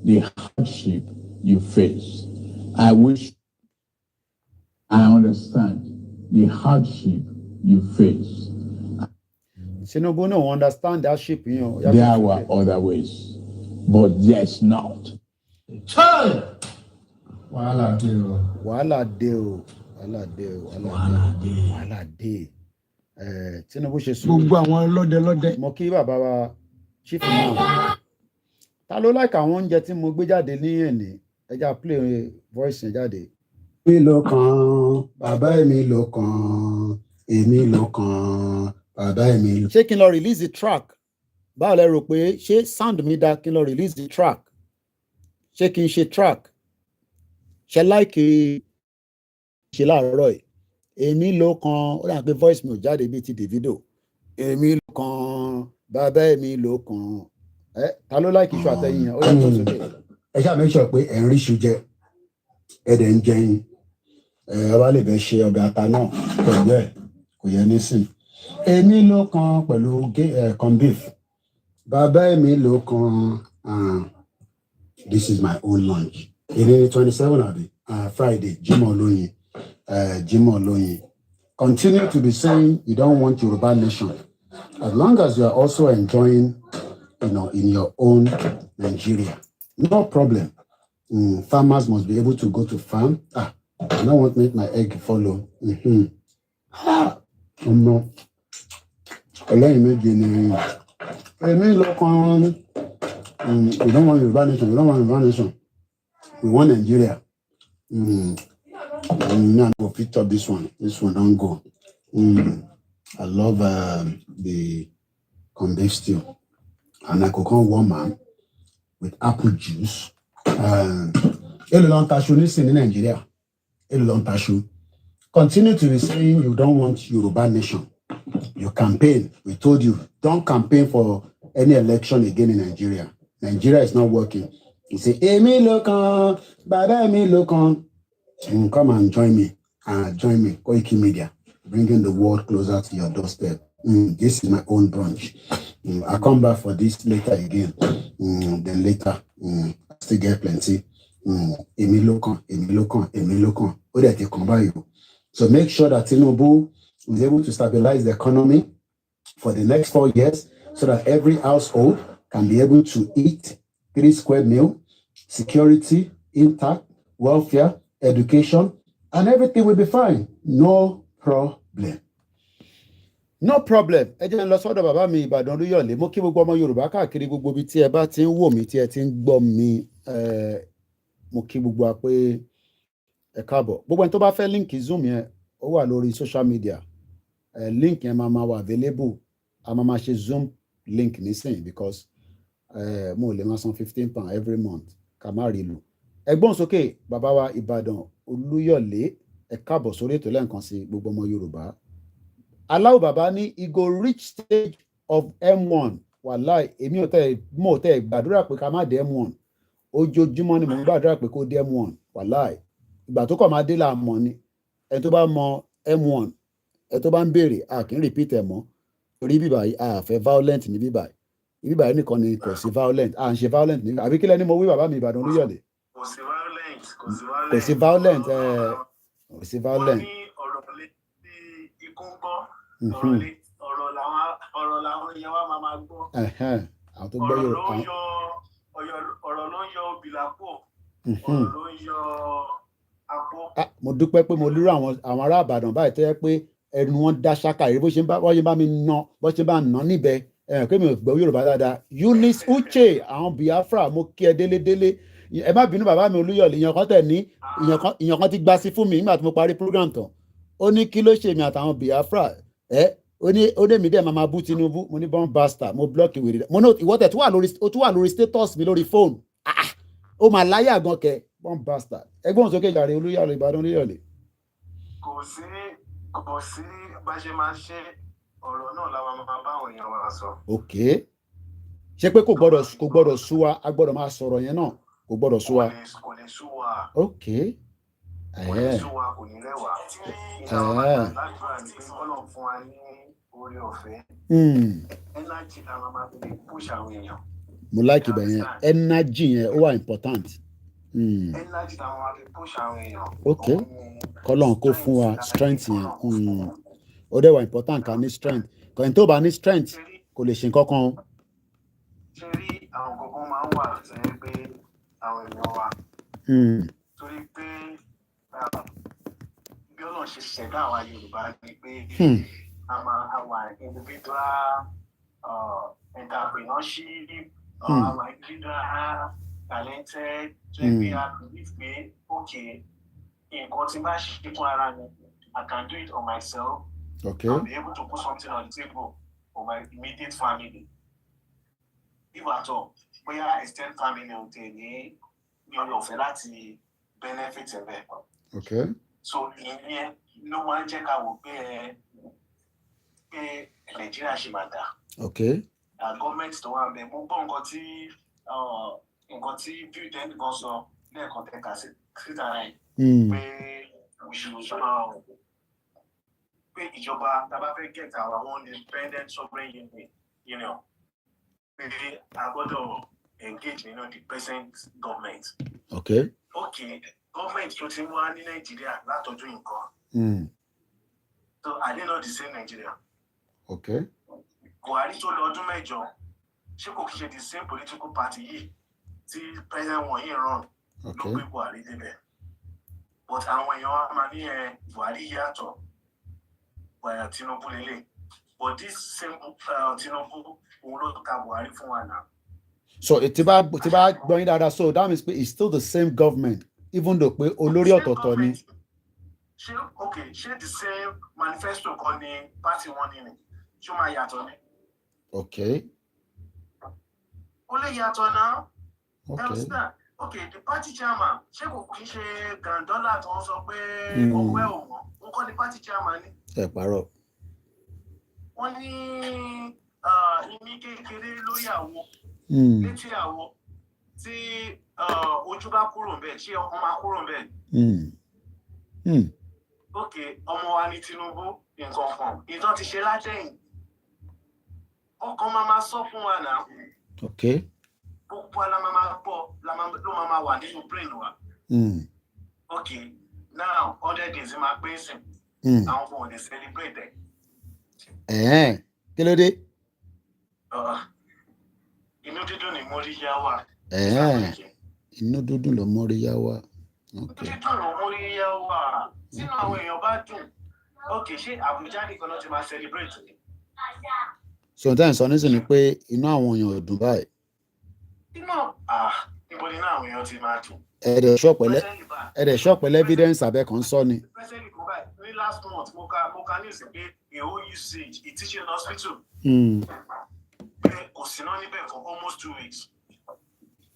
the hardship you face. I understand the hardship you face. Tinubu no understand that ship, you know. There were other ways, but there's not. Wàhálà dé o. Tinubu ṣe sùn. Gbogbo àwọn lọ́dẹ. Mo kí bàbá wa chief náà. Ta ló like àwọn oúnjẹ tí mo gbé jáde ní ẹ̀ní? Ẹ já play voice yẹn jáde. Mi ló kàn, bàbá mi ló kàn, èmi ló kàn, bàbá mi ló. Ṣé kí n lọ release the track? Báwo lẹ rò pé ṣé sound mi dá kí n lọ release the track? Ṣé kí n ṣe track? Ṣé like ṣe láàárọ̀ yìí? Èmi ló kàn, ó dà pé voice mi ò jáde bíi ti Davido. Èmi ló kàn, bàbá mi ló kàn. Ta ló like iṣu àtẹ̀yìn yẹn? Ó yàtọ̀ sókè. Ẹ ṣáà make sure pé ẹ̀ ń rí iṣu jẹ, ẹ̀ dẹ̀ ń jẹyin. Ẹ bá lè bẹ ṣe ọbẹ̀ ata náà pẹ̀lú ẹ̀ kò yẹ nísìn. Èmi ló kàn pẹ̀lú corn beef. Bàbá mi ló kàn. This is my own lunch. Èdè 27 àbí Friday, Jimoh Olóyin. Jimoh Olóyin. Continue to be saying you don't want Yoruba nation. As long as you are also enjoying, in your own Nigeria, no problem. Farmers must be able to go to farm. I don't want to make my egg follow. No. Olóyin méjì ni. Èmi ló kàn. We don't want Yoruba nation. We don't want Yoruba nation. We want Nigeria. I'm going to pick up this one. This one don't go. I love the corn beef stew. And I could come warm man with apple juice. Èló ló ń ta iṣu nísìn ní Nàìjíríà. Continue to be saying you don't want Yoruba nation. You campaign. We told you, don't campaign for any election again in Nigeria. Nigeria is not working. You say, Emi Lokan, Baba Emi Lokan. Come and join me. Join me, Koiki Media, bringing the world closer to your doorstep. This is my own branch. I'll come back for this later again. Then later, I still get plenty. Emi Lokan. So make sure that Tinubu is able to stabilize the economy for the next 4 years so that every household can be able to eat 3 square meal, security, intact, welfare, education, and everything will be fine. No problem. No problem. Ẹ jẹ́ n lọ sọ́dọ̀ bàbá mi Ìbàdàn Olúyọ̀lé. Mo kí gbogbo ọmọ Yorùbá káàkiri gbogbo ibi tí ẹ bá ti ń wò mí tí ẹ ti ń gbọ́ mi. Mo kí gbogbo wa pé ẹ káàbọ̀. Gbogbo ẹni tó bá fẹ́ líǹkì Zoom yẹn, ó wà lórí social media. Link yẹn máa wà available. A máa ṣe Zoom link nísìnyí because mo lè máa san £15 every month ká má rí lò. Ẹgbọ́n sókè bàbá wa Ìbàdàn Olúyọ̀lé, ẹ káàbọ̀ sórí ètò lẹ́ẹ̀kan sí gbogbo ọmọ Yorùbá. Aláwọ̀ bàbá ní e go reach stage of M1. Wàláì èmi ò tẹ́ gbàdúrà pé ká má dé M1. Ojoojúmọ́ ni mo ń gbàdúrà pé kó dé M1. Wàláì ìgbà tó kọ̀ máa dé là mọ̀ ni. Ẹni tó bá mọ M1, ẹni tó bá ń béèrè a kì í repeat ẹ̀ mọ́. Torí bíbà yìí a fẹ́ violent ní bíbà yìí. Bíbà yìí nìkan ni kò sí violent. À ń ṣe violent ní àbí kílẹ̀ ni mo wí bàbá mi Ìbàdàn Olúyọ̀lé. Kò sí violent. Kò sí violent. Kò sí violent. Wọ́n ní ọ̀rọ̀ létí ikú ń gbọ́. Ọ̀rọ̀ làwọn èèyàn wa máa gbọ́. Àwọn tó gbọ́ Yorùbá. Ọ̀rọ̀ ló ń yọ bìlàpò. Ọ̀rọ̀ ló ń yọ àpò. Mo dúpẹ́ pé mo lérò àwọn ará Ìbàdàn báyìí tó yẹ pé ẹnu wọn dá ṣáká rí bó ṣe bá mi ná bó ṣe bá ná níbẹ̀ pé mi ò gbọ́ Yorùbá dáadáa. Eunice Uche àwọn Biafra mo kí ẹ délédélé. Ẹ má bínú bàbá mi Olúyọ̀lé, ìyàn kan ti gbá sí fún mi nígbà tí mo parí program tán. Ó ní kí ló ṣe mi àtàwọn Biafra ó ní mi dẹ̀ máa bú Tinubu. Mo ní born bastard, mo block ìwé rẹ̀. Mo ní ìwọ́tẹ̀ tó wà lórí status mi lórí fóònù. Ó máa láyà gan kẹ born bastard. Ẹgbọ́n sókè jàre Olúyọ̀lé Ìbàdàn Olúyọ̀lé. Kò sí bá ṣe máa ṣe ọ̀rọ̀ náà làwọn máa bá àwọn èèyàn wa sọ. Ok. Ṣé pé kò gbọ́dọ̀ sú wa, a gbọ́dọ̀ máa sọ̀rọ̀ yẹn náà kò gbọ́dọ̀ sú wa. Kò lè sú wa. Ok. Kò lè sú wa, kò ní rẹwà. Ìjọba lágbára ní pé kọ́lọ̀ fún wa ní orí ọ̀fẹ́. Energy làwọn máa fi push àwọn èèyàn. Mo like ibẹ̀ yẹn, energy yẹn ó wà important. Energy làwọn máa fi push àwọn èèyàn. Ok. Kọ́lọ̀ kó fún wa strength yẹn. Ó dẹ̀ wà important ká ní strength. Kọ́ni tó bá ní strength kò lè ṣe nǹkan kan. Ṣé rí àwọn kankan máa ń wà tó yẹ pé àwọn èèyàn wa. Torí pé bí Ọlọ́run ṣe ṣẹ̀dá àwa Yorùbá ni pé àwa individual entrepreneurship, àwa individual talented, tó yẹ pé a believe pé okay, nǹkan tí bá ṣe fún ara mi, I can do it on myself. Okay. I'll be able to put something on the table for my immediate family. If at all, bóyá extend family ò tẹ̀ ní orí ọ̀fẹ́ láti benefit ẹ̀. Okay. So ìyẹn ló máa ń jẹ́ ká wò pé Nàìjíríà ṣì máa dà. Okay. Gọ́ọ̀mẹ̀ntì tó wà bẹ́ẹ̀ mo gbọ́ nǹkan tí bill ten kan sọ lẹ́ẹ̀kan tẹ̀ka síta rẹ̀ pé pé ìjọba tá a bá fẹ́ get our own independent sovereign union pé a gbọ́dọ̀ engage nínú the present government. Okay. Okay, government tó ti wá ní Nàìjíríà látọdún nǹkan. So are they not the same Nigeria? Okay. Buhari tó lọ ọdún mẹ́jọ ṣé kò ṣe the same political party yìí tí president wọn yìí run ló gbé Buhari débẹ̀. But àwọn èèyàn wa máa ní Buhari yàtọ̀ Tinubu lélẹ̀. But this same Tinubu òun ló ka Buhari fún wa náà. So tí bá gbọ́ yín dáadáa, so that means pé it's still the same government even though pé olórí ọ̀tọ̀ọ̀tọ̀ ni. Ṣé the same manifesto kan ni party wọn ní ni ṣé ó máa yàtọ̀ ni. Okay. Ó lè yàtọ̀ náà. Okay. Okay, the party chairman, ṣé kò kí ṣe Gandolá tó ń sọ pé owó ẹ̀ ò mọ̀? Wọ́n kọ́ ni party chairman ni. Ẹ parọ́. Wọ́n ní ìmí kékeré lórí àwo, létí àwo, tí ojú bá kúrò ń bẹ̀, ṣé ọkàn máa kúrò ń bẹ̀? Okay, ọmọ wa ní Tinubu nǹkan kan, ìtàn ti ṣe látẹ̀yìn. Ọkàn máa sọ fún wa náà. Okay. Gbogbo alamama gbọ́ ló máa wà nínú brain wa. Okay, now 100 days máa pé sìn. Àwọn ọmọ òde celebrate ẹ̀. Kí ló dé? Inú dídùn ni móríyá wà. Inú dídùn ló móríyá wà. Inú dídùn ló móríyá wà. Sínú àwọn èèyàn bá dùn. Okay, ṣé Àbújá nìkan náà ti máa celebrate ni? Sọ̀tẹ́ ìsọ nísìnyí pé inú àwọn èèyàn ò dùn báyìí. Níbo ni àwọn èèyàn ti máa dùn? Ẹ̀rẹ̀ ṣọ́pẹ̀lẹ̀ evidence abẹ́kan sọ ni. President Kubai, ní last month, mo ka news pé a whole usage, a teaching hospital. Pé kò sí náà níbẹ̀ for almost 2 weeks.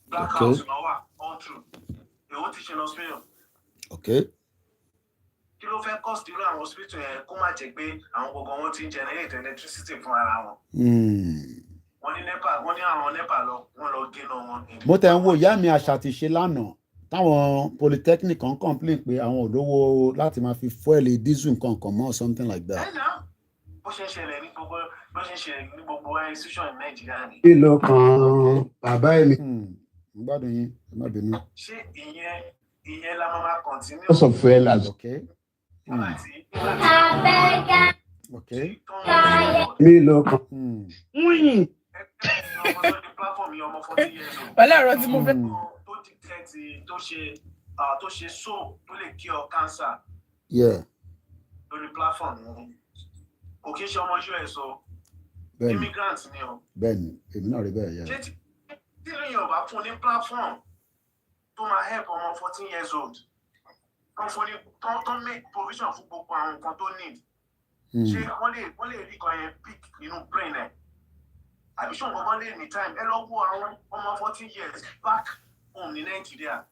Blackout náà wà all through. A whole teaching hospital. Okay. Kí ló fẹ́ cost irú àwọn hospital yẹn kó má jẹ́ pé àwọn gbogbo wọn ti ń generate electricity fún ara wọn? Wọ́n ní àwọn NEPA wọ́n lọ gé náà wọn. Mo tẹ̀ ń wo ìyá mi àṣà ti ṣe lánàá táwọn polytechnic kan complain pé àwọn olówó láti máa fi fuel diesel nǹkan mọ́ something like that. Bó ṣe ń ṣẹlẹ̀ ní gbogbo institution ní Nàìjíríà ni. Kí ló kan bàbá mi? Mo gbádùn yín, ẹ má bínú. Ṣé ìyẹn la máa continue? Lots of failures. Okay. Okay. Mi ló kan. Pẹ̀lú ẹ̀rọ tí mo fẹ́. Tó dictate tó ṣe soap tó lè cure cancer. Lórí platform yẹn. Kò kí ń ṣe ọmọ US o. Immigrant ni o. Bẹ́ẹ̀ni, èmi náà rí bẹ́ẹ̀ yá. Ṣé tí lóyún ọba fún ní platform tó máa help ọmọ 14 years old? Tó make provision fún gbogbo àwọn nǹkan tó need. Ṣé wọ́n lè rí kan yẹn pick nínú brain ẹ̀? Àbí ṣé nǹkan lè ní time? Ẹ lọ wo àwọn ọmọ 14 years back home ní Nàìjíríà.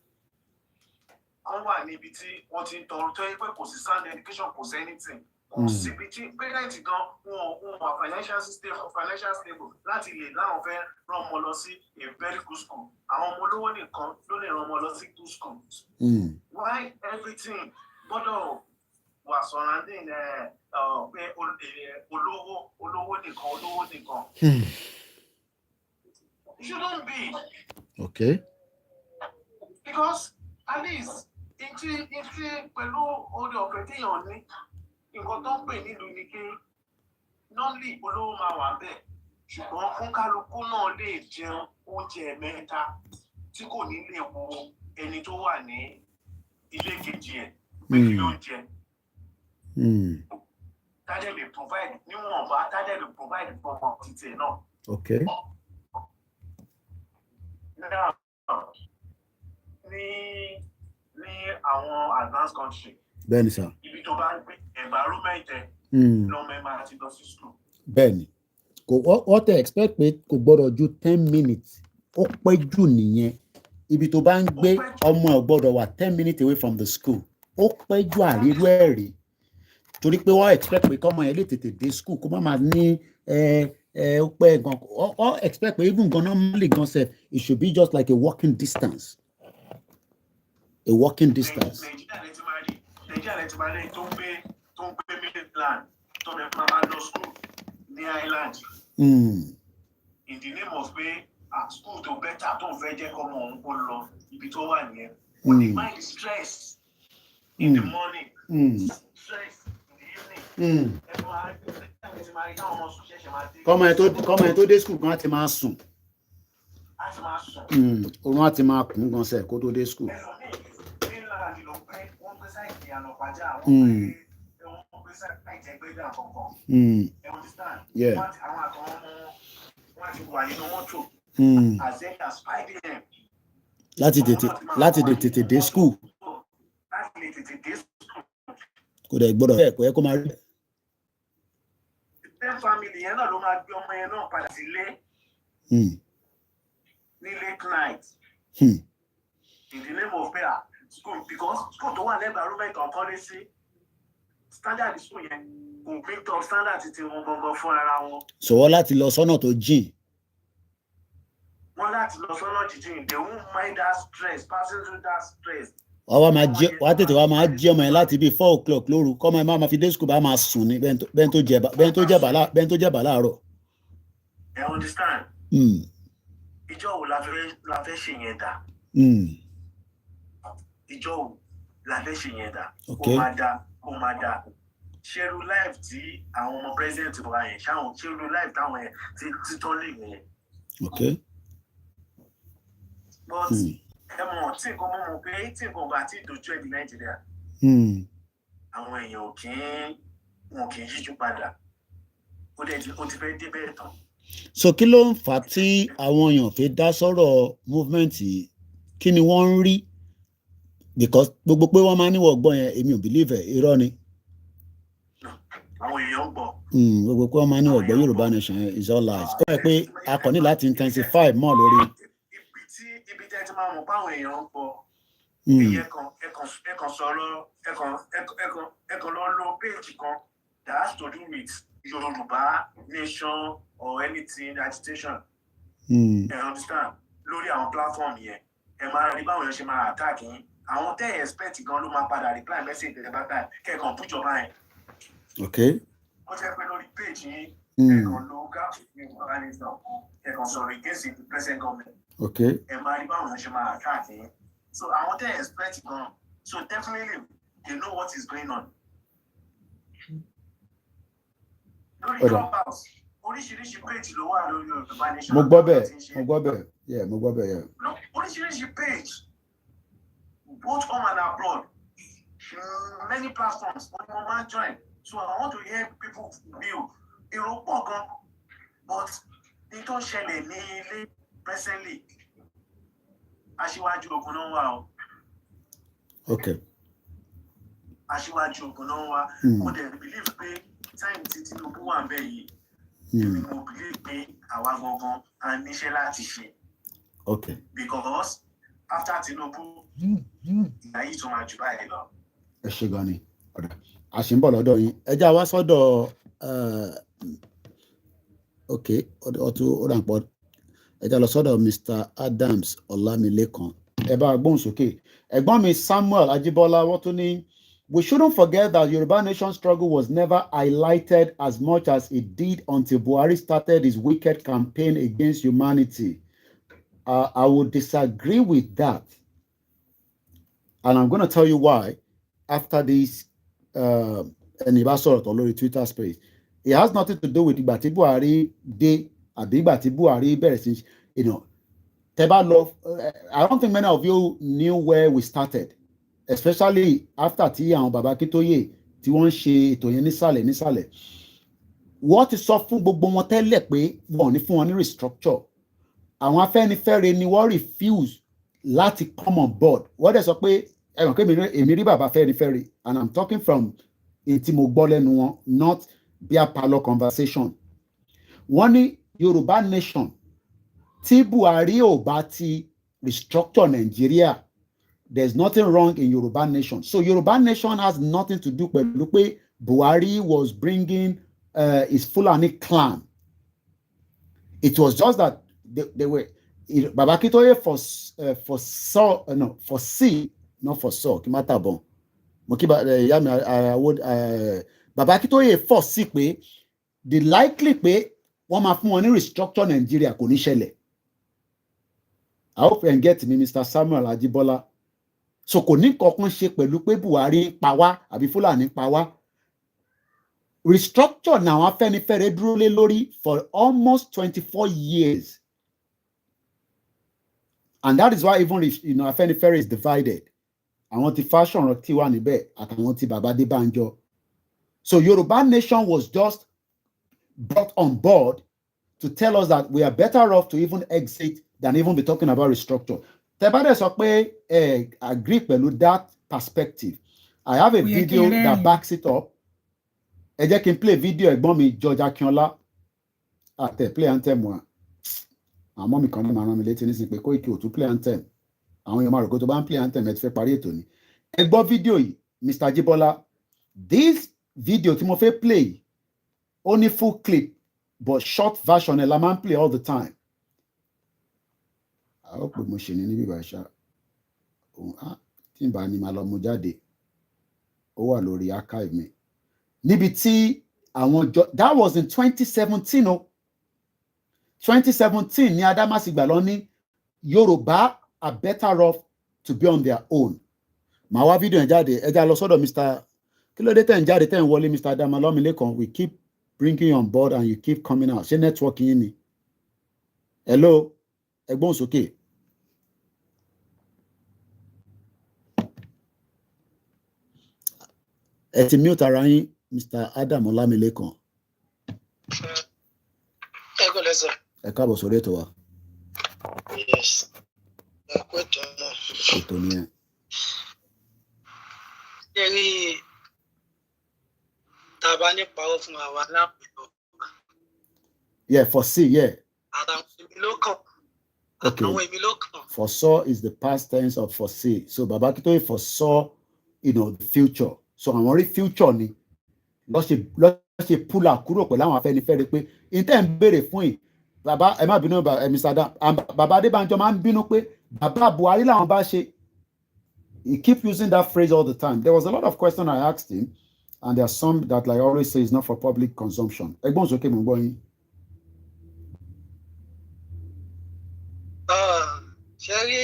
Wọ́n wà níbi tí wọ́n ti ń tọrọ tó yẹ pé kò sí sound education, kò sí anything. Kò síbi tí parent gan wọn wà financial stable láti lè láwọn fẹ́ rán ọmọ lọ sí a very good school. Àwọn ọmọ olówó nìkan ló lè rán ọmọ lọ sí good school. Why everything gbọ́dọ̀ wà surrounding pé olówó nìkan. It shouldn't be. Okay. Because at least ìtì pẹ̀lú orí ọ̀fẹ́ téèyàn ní nǹkan tó ń pè nílùú ni pé normally olówó máa wà bẹ́ẹ̀ ṣùgbọ́n fún kálukú náà lè jẹun oúnjẹ mẹ́ta tí kò ní lè wo ẹni tó wà ní ilé kejì ẹ̀ pé kí ló ń jẹ. Tádé lè provide níwọ̀nba Tádé lè provide fún ọmọ títẹ̀ náà. Okay. Now, ní àwọn advanced country. Bẹ́ẹ̀ni sir. Ibi tó bá ń gbé environment ẹ̀ lọ́mọ ẹ̀ máa ti lọ sí school. Bẹ́ẹ̀ni. Wọ́n tẹ̀ expect pé kò gbọ́dọ̀ ju 10 minutes. Ó pẹ́ jù nìyẹn. Ibi tó bá ń gbé ọmọ ẹ̀ gbọ́dọ̀ wà 10 minutes away from the school. Ó pẹ́ jù àrírú ẹ̀ rí. Torí pé wọ́n expect pé kọ́mọ yẹn lè tètè dé school kó má máa ní ó pẹ́ gan. Wọ́n expect pé even gan normally gan sef it should be just like a walking distance. A walking distance. Nàìjíríà lè ti máa rí tó ń gbé Midland tó lè máa lọ school ní Island. In the name of pé school tó better tó ń fẹ́ jẹ́ kọ́ ọmọ òun kó lọ ibi tó wà nìyẹn. When the mind is stressed in the morning, stress in the evening. Kọ́mọ ẹ̀ tó dé school kan á ti máa sùn. Oorun á ti máa kún gan sẹ̀ kó tó dé school. Yeah. Láti tètè dé school. Kò dẹ̀ gbọ́dọ̀ bẹ́ẹ̀ kò yẹ kó máa rí. Family yẹn náà ló máa gbé ọmọ yẹn náà padà sílé ní late night. in the name of pay school because school tó wà lẹ́gbàá rúbẹ̀tì ọ̀kọ́ lé sí standard school yẹn kò gbé top standard ti wọn gangan fún ara wọn. So wọ́n láti lọ sọ́nà tó jìn. Wọ́n láti lọ sọ́nà jíjìn, they won't mind that stress, passing through that stress. wàá tètè wá máa jí ọmọ yẹn láti bíi 4 o'clock lóru kọ́mọ yẹn máa fi dé school bá máa sùn ní bẹ́ẹ̀ tó jẹ̀bà láàárọ̀. I understand. Ìjọ wo la fẹ́ ṣe yẹn dà? Ìjọ wo la fẹ́ ṣe yẹn dà? Ó máa dá. Ṣerú life tí àwọn ọmọ president wa yẹn ṣerú life táwọn yẹn ti tọ́ lè yẹn. Okay. But ẹ mọ̀ tí nǹkan mọ̀ pé tí nǹkan bá ti dojú ẹ̀ ní Nàìjíríà. Àwọn èèyàn wọn kì í yíjú padà. Ó ti fẹ́ dé bẹ́ẹ̀ tán. So kí ló ń fà á tí àwọn èèyàn fi dá sọ̀rọ̀ movement yìí? Kí ni wọ́n ń rí? Because gbogbo pé wọ́n máa ní wọ́n gbọ́ yẹn èmi ò believe ẹ̀ irọ́ ni. Àwọn èèyàn gbọ́. Gbogbo pé wọ́n máa ní wọ́n gbọ́ Yorùbá nation is all lies. Ó yẹ pé a kàn ní láti intensify mọ́ lórí. Ibi tẹ́ ti máa mọ̀ páwọn èèyàn ń gbọ́. Ẹ̀kan sọ̀rọ̀ ẹ̀kan lọ lo page kan that has to do with Yorùbá nation or anything agitation. Understand? Lórí àwọn platform yẹn ẹ máa rí báwọn èèyàn ṣe máa attack yín. Àwọn tẹ́ expect gan ló máa padà reply message tẹ́lẹ̀ bá báyìí kẹ́ẹ̀kan pújọba yẹn. Okay. Ó jẹ́ pé lórí page yín kẹ́ẹ̀kan lo gáàsì ní Yorùbá kẹ́ẹ̀kan sọ̀rọ̀ against the present government. Okay. Ẹ máa rí báwọn èèyàn ṣe máa attack yín. So àwọn tẹ́ expect gan. So definitely they know what is going on. Lórí Clubhouse oríṣiríṣi page ló wà lórí Yorùbá nation. Mo gbọ́ bẹ́ẹ̀. Oríṣiríṣi page both home and abroad. Many platforms when one man join. So I want to hear people view. Èrò pọ̀ gan, but ní tó ṣẹlẹ̀ ní ilé presently aṣíwájú ogun náà wà o. Okay. Aṣíwájú ogun náà wà. Mo dẹ̀ believe pé time tí Tinubu wà ń bẹ̀ yìí. Mo believe pé àwa gangan a níṣẹ́ láti ṣe. Okay. Because after Tinubu, ìyá yìí tó máa jù báyìí lọ. Ẹ ṣe gan ni. A ṣì ń bọ̀ lọ́dọ̀ yín. Ẹ já wá sọ́dọ̀ okay ó dà pọ̀. Ẹ já lọ sọ́dọ̀ Mr. Adams Ọlámilékan. Ẹ bá gbóhùn sókè. Ẹ̀gbọ́n mi Samuel Ajibola wọ́n tún ní we shouldn't forget that Yoruba nation struggle was never highlighted as much as it did until Buhari started his wicked campaign against humanity. I would disagree with that. And I'm going to tell you why after this anniversary on Twitter space. It has nothing to do with ìgbà tí Buhari dé àbí ìgbà tí Buhari bẹ̀rẹ̀ sí, you know, Teba love. I don't think many of you knew where we started, especially after tí àwọn bàbá Akíntóyè tí wọ́n ṣe ètò yẹn nísàlẹ̀. Wọ́n ti sọ fún gbogbo wọn tẹ́lẹ̀ pé wọ́n ní fún wọn ní restructure. Àwọn Afẹ́nifẹ́re ni wọ́n refuse láti come on board. Wọ́n dẹ̀ sọ pé ẹ̀rọ pé èmi rí bàbá Afẹ́nifẹ́re, and I'm talking from ètí mo gbọ́ lẹ́nu wọn, not beer parlour conversation. Wọ́n ní Yorùbá nation tí Buhari ò bá ti restructure Nigeria, there's nothing wrong in Yoruba nation. So Yoruba nation has nothing to do pẹ̀lú pé Buhari was bringing his Fulani clan. It was just that they were Baba Akíntóyè foresee, not foresaw, kí má tàbọn. Mo kí Baba Akíntóyè foresee pé the likely pé wọ́n máa fún wọn ní restructure Nigeria kò ní ṣẹlẹ̀. I hope you get me, Mr. Samuel Ajibola. So kò ní kankan ṣe pẹ̀lú pé Buhari pa wá àbí Fúlàní pa wá. Restructure na àwọn Afẹ́nifẹ́re dúró lé lórí for almost 24 years. And that is why even if Afẹ́nifẹ́re is divided. Àwọn ti fashion tí wà níbẹ̀ àtàwọn ti Baba Adébánjọ. So Yoruba nation was just brought on board to tell us that we are better off to even exit than even be talking about restructure. Tebade sọ pé agree pẹ̀lú that perspective. I have a video that backs it up. Ẹ jẹ́ kí n play video ẹ̀gbọ́n mi George Akínọlá àtẹ play anthem wa. Àmọ́ mi kàn ní màá rán mi létí nísìnyí pé Koiki ò tún play anthem. àwọn èèyàn máa rò pé tó bá ń play anthem ẹ ti fẹ́ parí ètò ni ẹ gbọ́ fídíò yìí Mr. Jibola this video tí mo fẹ́ play only full clip but short version ẹ la máa ń play all the time àwọn pé mo ṣe ní níbí ìbáṣà tí n bá ní máa lọ mú jáde ó wà lórí archive mi níbi tí àwọn that was in 2017 o 2017 ní Adamasingba lọ ní Yorùbá are better off to be on their own màá wá fídíò yẹn jáde ẹ já lọ sọ́dọ̀ Mr. kí ló dé tẹ̀ ń jáde tẹ̀ ń wọlé Mr. Adamalomilekan we keep bringing you on board and you keep coming out ṣé network yín ni hello ẹgbọ́n sókè. ẹ ti mute ara yín Mr. Adamalomilekan. ẹ kò lẹ́sẹ̀. ẹ káàbọ̀ sórí ètò wa. yes ẹ kò tó náà. ètò nìyẹn. ṣé rí tàbá ní pàrọ̀ fún àwa lápẹ̀lọ. yeah foresee yeah. àtàwọn èmi ló kàn. okay àwọn èmi ló kàn. foresaw is the past tense of foresee so Baba Akintoye foresaw the future so àwọn rí future ni lọ́ ṣe pull out kúrò pẹ̀lú àwọn Afẹ́nifẹ́re pé intẹ́ ń béèrè fún yìí bàbá ẹ má bínú Mr. Adam bàbá Adébánjọ máa ń bínú pé bàbá Buhari làwọn bá ṣe he keep using that phrase all the time there was a lot of questions I asked him and there are some that like I always say is not for public consumption ẹgbọ́n sókè mò ń gbọ́ yín. ṣe rí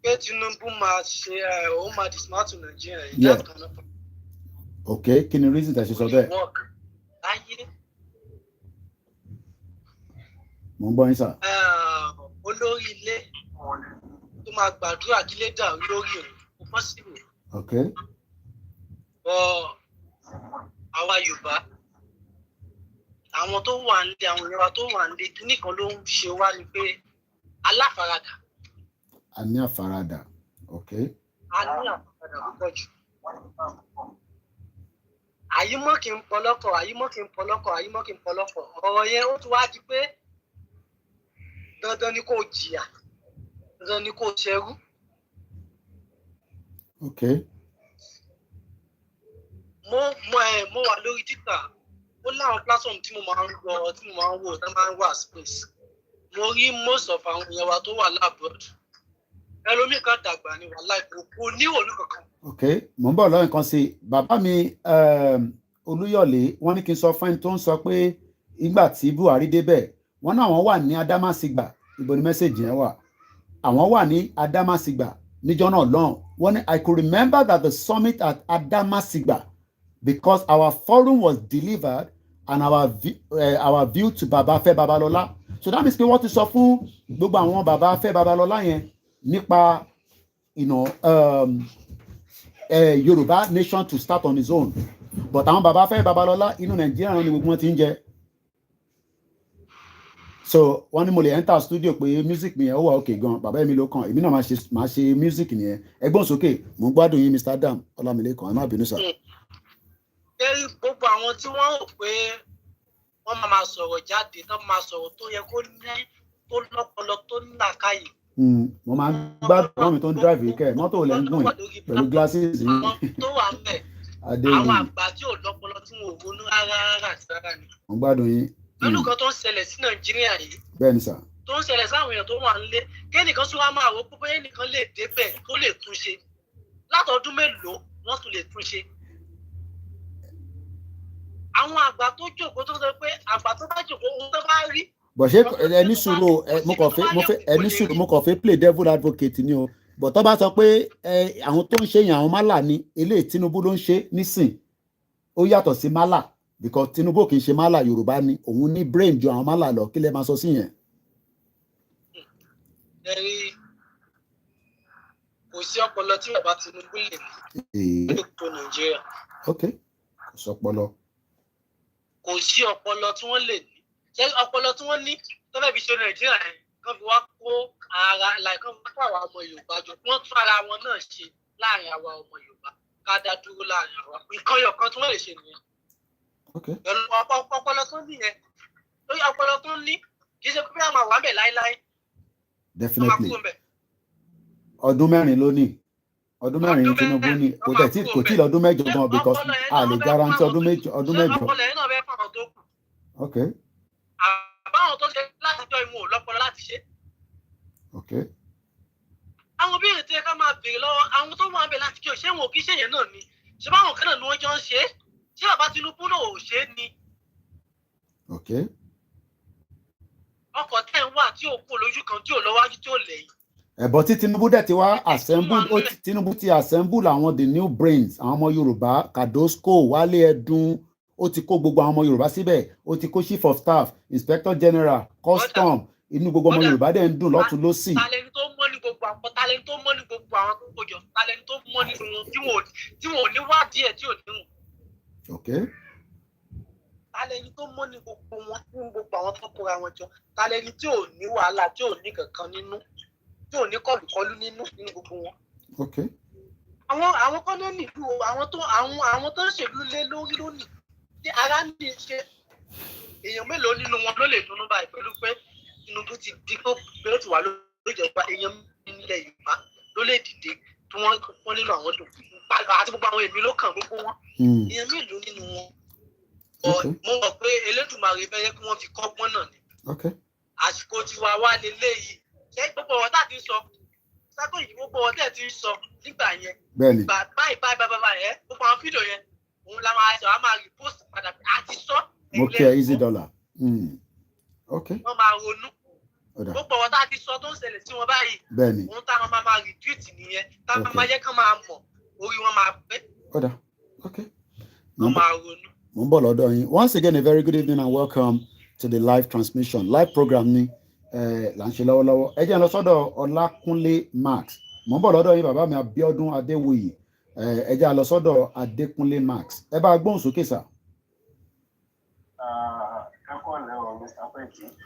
pé Tinubu máa ṣe ó máa dismantle Nigeria yìí Yeah. that cannot happen. okay kí ni reason tẹ̀ ṣe sọ bẹ́ẹ̀ Work. Láyé mò ń gbọ́ yín sà. olórí ilé tó máa gbàdúrà kí lè dà lórí òun kò possible. okay àwa Yorùbá àwọn tó wà nílé àwọn Yorùbá tó wà nílé nìkan ló ń ṣe wá ni pé aláfaradà. a ní àfaradà okay a ní àfaradà púpọ̀ jù. àyímọ́ kì í pọlọ́kọ̀ àyímọ́ kì í pọlọ́kọ̀ àyímọ́ kì í pọlọ́kọ̀ ọ̀rọ̀ yẹn ó tún wá di pé dandan ni kò jìyà dandan ni kò ṣẹrú. okay mo wà lórí Twitter ó láwọn platform tí mo máa ń gbọ́ tí mo máa ń wò tí wọ́n máa ń wà space mo rí most of àwọn èèyàn wa tó wà labroad ẹlòmíì kan dàgbà ní wàhálà kò ní òòlù kankan. okay mò ń bọ̀ lọ́yìn kan sí bàbá mi Olúyọ̀lé wọ́n ní kí n sọ fún ẹni tó ń sọ pé ìgbà tí Buhari débẹ̀ wọ́n náà wọ́n wà ní Adamasingba ibo ni mẹ́sẹ̀jì yẹn wà àwọn wà ní Adamasingba níjọ́ náà lọ́hùn wọ́n ní I could remember that the summit at Adamasingba because our forum was delivered and our view to Baba Fẹ́ Babalọ́lá so that means pé wọ́n ti sọ fún gbogbo àwọn Baba Fẹ́ Babalọ́lá yẹn nípa Yorùbá nation to start on his own but àwọn Baba Fẹ́ Babalọ́lá inú Nàìjíríà ni gbogbo wọn ti ń jẹ so wọ́n ní mo lè enter studio pé music mi yẹn ó wà òkè gan bàbá mi ló kàn èmi náà máa ṣe music nìyẹn ẹgbọ́n sókè mò ń gbádùn yín Mr. Adam Ọlámilékan ẹ má bínú sá. gbogbo àwọn tí wọ́n rò pé wọ́n máa sọ̀rọ̀ jáde tó máa sọ̀rọ̀ tó yẹ kó ní tó lọ́pọlọ tó ní làákàyè. mo máa ń gbádùn mi tó ń drive yìí kẹ́ mọ́tò lẹ́ ń gùn pẹ̀lú glasses yìí. àwọn tó wà ń bẹ̀ àwọn àgbà tí ò lọ́pọlọ tí wọn ò ronú rárá ni. mo gbádùn yín. lọ́nà kan tó ń ṣẹlẹ̀ sí Nàìjíríà yìí. bẹ́ẹ̀ ni sà. tó ń ṣẹlẹ̀ sáwọn èèyàn tó wà nílé kẹ́nìkan tún wá máa wò pé ẹnìkan lè débẹ̀ tó lè túnṣe látọdún mélòó wọ́n tún lè túnṣe. àwọn àgbà tó jókòó tó sọ pé àgbà tó bá jókòó ohun tó bá rí. bọ̀ ṣé ẹni sùúrù mo kàn fẹ́ play devil advocate ni o bọ̀ tó bá sọ pé àwọn tó ń ṣe yẹn àwọn málà ni eléyìí Tinubu ló ń ṣe nísìn ó yàtọ̀ sí málà because Tinubu kì í ṣe málà Yorùbá ni òun ní brain ju àwọn málà lọ kí lẹ máa sọ sí yẹn. ẹ̀rí kò sí ọpọlọ tí bàbá Tinubu lè ní lóko Nàìjíríà. ok kò sí ọpọlọ. kò sí ọpọlọ tí wọ́n lè ní ṣé ọpọlọ tí wọ́n ní tó fẹ́ fi ṣe Nàìjíríà yẹn kán fi wá kó ara kán fi kó àwa ọmọ Yorùbá jọ wọ́n tún ara wọn náà ṣe láàrin àwa ọmọ Yorùbá ká dá dúró láàrin àwa nǹkan yọ̀kan tí wọ́n lè ṣe nìyẹn. pẹ̀lú ọpọlọ tó ní yẹn lórí ọpọlọ tó ní kì í ṣe pé àwọn àwọn àbẹ̀ láéláé. definitely ọdún mẹ́rin ló ní ọdún mẹ́rin ní Tinubu ní kò tí lọ́dún mẹ́jọ gan because a lè guarantee ọdún mẹ́jọ. ọpọlọ yẹn náà fẹ́ fún àwọn tó kù. ok. àbáwọn tó ṣe látijọ́ ìmú ò lọ́pọlọ láti ṣe. ok. àwọn béèrè tí ẹ ká máa béèrè lọ́wọ́ àwọn tó wà ń bẹ láti kí o ṣé wọn ò kí ṣe yẹn náà ni ṣé báwọn kan náà ni wọ́n jọ ń ṣe é ṣé bàbá Tinubu náà ò ṣe é ni. ok. ọkọ̀ tẹ̀ ń wà tí ò kú lójú kan tí ò lọ́wájú tí ò lẹ́yìn. ẹ̀bọ̀ tí Tinubu dẹ̀ ti wá Tinubu ti assemble àwọn the new brains àwọn ọmọ Yorùbá Kadosco Wálé Ẹdùn ó ti kó gbogbo àwọn ọmọ Yorùbá síbẹ̀ ó ti kó chief of staff inspector general custom inú gbogbo ọmọ Yorùbá dẹ̀ ń dùn lọ́tún lọ́sì. talẹ́ni tó mọ́ ní gbogbo àwọn talẹ́ni tó mọ́ ní gbogbo àwọn tó kojọ talẹ́ni tó mọ́ nínú wọn tí wọn ò ní wá díẹ̀ tí ò ní wọn. ok. talẹ́ni tó mọ́ ní gbogbo wọn nínú gbogbo àwọn tó kóra wọn jọ talẹ́ni tí ò ní wàhálà tí ò ní kankan nínú tí ò ní kọlùkọlù nínú gbogbo wọn. ok. àwọn kọ́nẹ́ nílùú àwọn tó ń ṣèlú lé lórí lónìí tí ara ní ṣe èèyàn mélòó nínú wọn ló lè dùnnú báyìí pẹ̀lú pé Tinubu ti di tó pé ó ti wà lójọba èèyàn nílẹ̀ Yorùbá ló lè dìde tí wọ́n nílò àwọn dùn àti gbogbo àwọn èmi ló kàn gbogbo wọn èèyàn mélòó nínú wọn mo mọ̀ pé Elédùmarè fẹ́ yẹ kí wọ́n fi kọ́gbọ́n náà ni àsìkò tiwa wá lélẹ́yìí ṣé gbogbo ọ̀tá ti sọ sákò yìí gbogbo ọ̀tá ti sọ nígbà yẹn báyìí gbogbo àwọn fídíò yẹn òun la máa sọ a máa repost padà àti sọ. mo kí ẹ easy dollar. ok. wọ́n máa ronú gbogbo ọ̀tá ti sọ tó ń ṣẹlẹ̀ sí wọn báyìí òun táwọn máa retweet nìyẹn táwọn máa jẹ́ kán máa mọ̀ orí wọn máa pẹ́. ọ̀dà ok. wọ́n máa ronú. mo ń bọ̀ lọ́dọ̀ yín once again a very good evening and welcome to the live transmission live program ni là ń ṣe lọ́wọ́lọ́wọ́ ẹ jẹ́ lọ sọ́dọ̀ Ọlákúnlé Max mo ń bọ̀ lọ́dọ̀ yín bàbá mi Abíọ́dún Adéwòyè ẹ jẹ́ lọ sọ́dọ̀ Adékúnlé Max ẹ bá gbóhùn sókè sà.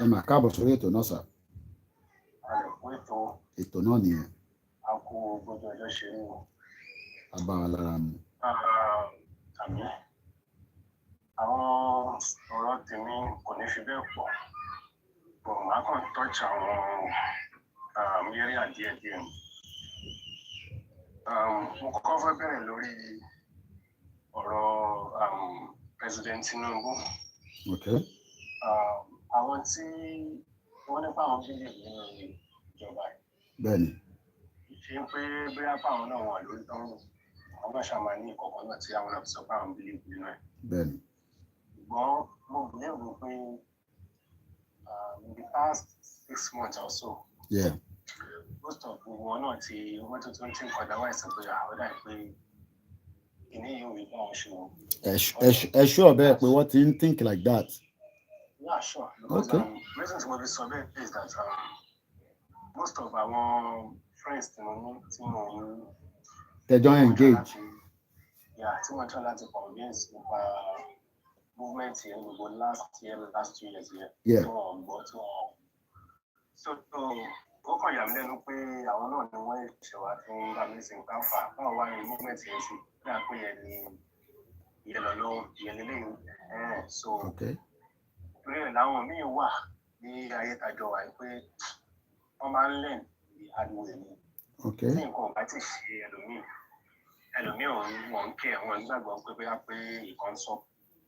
ẹ mà káàbọ̀ sórí ètò náà sà. ètò náà nìyẹn. a kú gbogbo ọjọ́ ṣe ní o. a bá wa lára mu. àmì àwọn ọ̀rọ̀ tèmi kò ní fi bẹ́ẹ̀ pọ̀ bọ̀ máa kàn tọ́jú àwọn eré díẹ̀díẹ̀ mi. mo kọ́kọ́ fẹ́ bẹ̀rẹ̀ lórí ọ̀rọ̀ President Tinubu. Okay. Àwọn tí wọ́n nípa àwọn bílíọ̀nù nínú ìjọba yìí. Bẹ́ẹ̀ni. Ṣé pé bóyá fáwọn náà wà lórí tọ́rùn àwọn náà ṣàmà ní ìkọ̀kọ̀ náà tí àwọn náà fi sọ pé àwọn bílíọ̀nù nínú ẹ̀. Bẹ́ẹ̀ni. Ṣùgbọ́n mo believe pé in the past 6 months or so. Yeah. Most of wọn náà ti wọ́n tó ń tí nǹkan dáwọ́ ìsìn pé àwọn dà pé ìní yóò rí báwọn ṣe wọ́n. Ẹ ṣọ́ bẹ́ẹ̀ pé wọ́n ti ń think like that. Yeah, sure. Because reasons why we saw that is that most of our friends they don't engage. Yeah, tí wọ́n try láti convince nípa movement here we go last 2 years here. Yeah. So ó kàn yà mí lẹ́nu pé àwọn náà ni wọ́n ṣe wá fún amazing káfà báwo wá ní movement yẹn sí bí àpò yẹn ni ìyẹn lọ́lọ́ ìyẹn lélẹ́yìn so. Okay. Torí ẹ̀ láwọn míì wà ní ayé tàjọ wà pé wọ́n máa ń lẹ́n ní ariwo ẹ̀mí. Okay. Tí nǹkan ò bá ti ṣe ẹlòmíì wọn ń kẹ́ wọn gbàgbọ́ pé bóyá pé ìkan sọ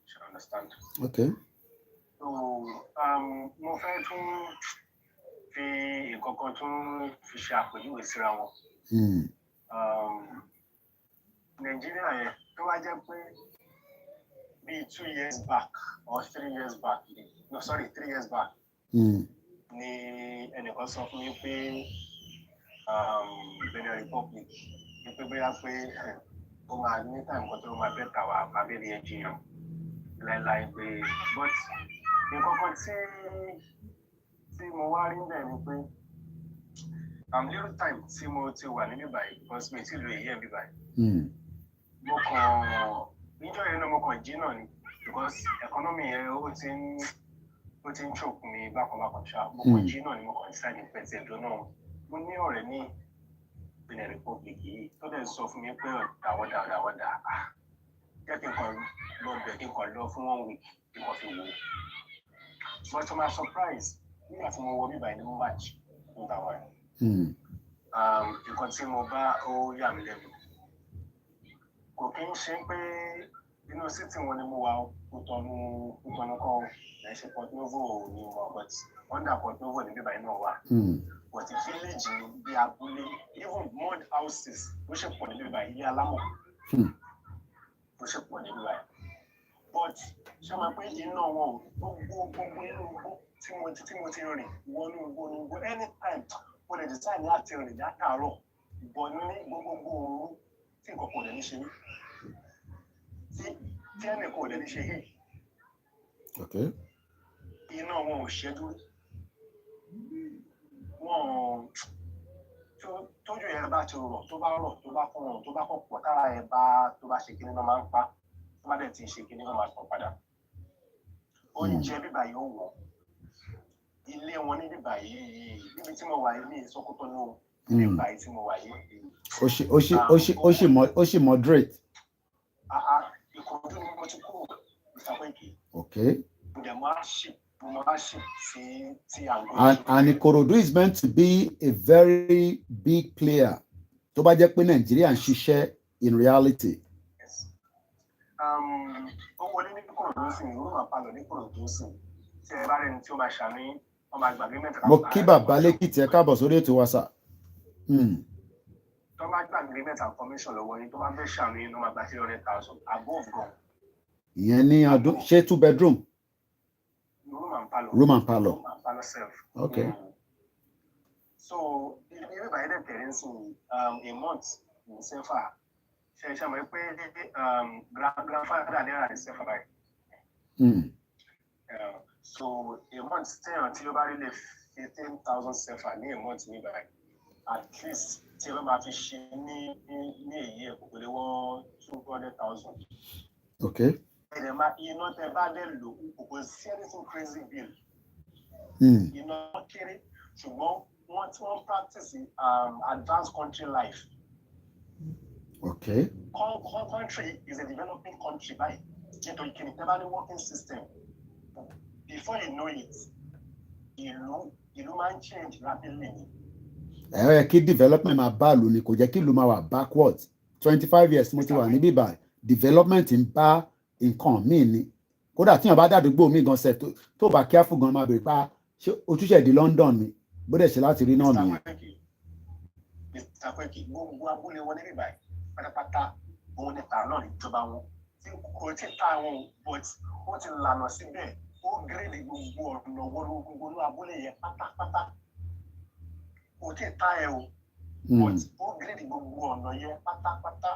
ṣe understand. Okay. So mo fẹ́ tún fi nǹkan kan tún fi ṣe àpèjúwe síra wọn. Nàìjíríà yẹn tó wá jẹ́ pé bíi 2 years back or 3 years back no sorry 3 years back ni ẹnìkan sọ fún mi pé Benin Republic ní pé bóyá pé ó máa ní time kan tó máa bẹ́ẹ̀ tàwa abẹ́rẹ́ ẹ̀jìyàn láìláì pé but nǹkan kan tí mo wá rí bẹ́ẹ̀ ni pé little time tí mo ti wà níbí báyìí because mi ti lo èyí ẹ̀ bí báyìí mo kàn níjọ́ yẹn náà mo kàn jí náà ni because economy yẹn ó ti ń choke mi bákan ṣá mo kàn jí náà ni mo kàn decide pẹ̀tì ẹ̀dọ́ náà mo ní ọ̀rẹ́ ní Benin Republic yìí tó dẹ̀ sọ fún mi pé ọ̀dàwọ̀dà jẹ́ kí n kàn lọ bẹ̀ kí n kàn lọ fún 1 week kí n kàn fi wò ó but to my surprise nígbà tí mo wọ bíbá ní March 2000 nǹkan tí mo bá ó yà mí lẹ́nu kò kí ń ṣe pé inú city wọn ni mo wà Kútọ̀nù kan ẹ̀ ṣe Port Novo ni mo but under Port Novo ní bíbá iná wa but village ni bí abúlé even mud houses ló ṣe pọ̀ ní bíbá ilé alámọ̀ ló ṣe pọ̀ ní bíbá but ṣé máa pé iná wọn gbogbo inú igbó tí mo ti rìn wọnú igbó anytime mo lè decide láti rìn látàárọ̀ bọ̀ ní gbogbo òru tí nǹkan kò lè ní ṣe mí tí ẹnì kò lè ní ṣe yìí iná wọn ò ṣẹ́jú wọn tójú yẹn bá ti rọ̀ tó bá kún tó bá kọ̀ pọ̀ tára ẹ̀ tó bá ṣe kíní náà máa ń pa tó bá dẹ̀ ti ṣe kíní náà máa tàn padà oúnjẹ bíbà yìí ó wọ̀ ilé wọn ní bíbà yìí níbi tí mo wà yìí ní Sókótó ní bíbà yìí tí mo wà yìí. ó ṣì moderate. Ìkòròdú ni mo ti kúrò ìsàpẹ́kì. Okay. Mo máa ṣì sí ti àgọ́. And Ìkòròdú is meant to be a very big player tó bá jẹ́ pé Nàìjíríà ń ṣiṣẹ́ in reality. Ó wọlé ní Ìkòròdú sí ìlú Màpalọ̀ ní Ìkòròdú sí tí ẹ bá rẹni tí ó máa ṣàmì ọmọ àgbàgbé mẹ́ta. Mo kí bàbá lẹ́kìtì ẹ káàbọ̀ sórí ètò wa sà. Tó bá gbàgbé mẹ́ta commission lọ́wọ́ yín tó bá fẹ́ ṣàmì inú máa gba 300,000 above gan. Ìyẹn ní ọdún ṣé 2 bedroom? Room and parlour. Room and parlour. Room and parlour self. Okay. So even by the parents a month in Sefa, ṣe mọ̀ pé grandfather there is Sefa by. So a month stay until you really 15,000 Sefa ní a month ní by. At least tí ẹ bá fi ṣe ní èyí kò lè wọ́n 200,000. Okay. Iná tẹ bá dé lò kò sí anything crazy bill. Iná kéré ṣùgbọ́n wọ́n practice advanced country life. Okay. Country is a developing country báyìí. Nítorí kìíní tẹ bá ní working system. Before you know it, ìlú máa ń change rapidly. Kí development máa bá lò ní kò jẹ́ kí ìlú máa wà backward. 25 years mo ti wà níbí báyìí. Development ń bá nǹkan míì ni kódà tíyàn bá dàdúgbò míì gan ṣe tó bá careful gan máa bèrè pa ṣé ojúṣe di London ni bó dẹ̀ ṣe láti rí náà nìyẹn. Mr. Kweki gbogbo abúlé wọn níbí báyìí pátápátá òun ní tàà náà níjọba wọn tí kò tí ta wọn but ó ti lànà síbẹ̀ ó gírèdì gbogbo ọ̀nà wọlé gbogbo abúlé yẹn pátápátá kò tí ta ẹ o but ó gírèdì gbogbo ọ̀nà yẹn pátápátá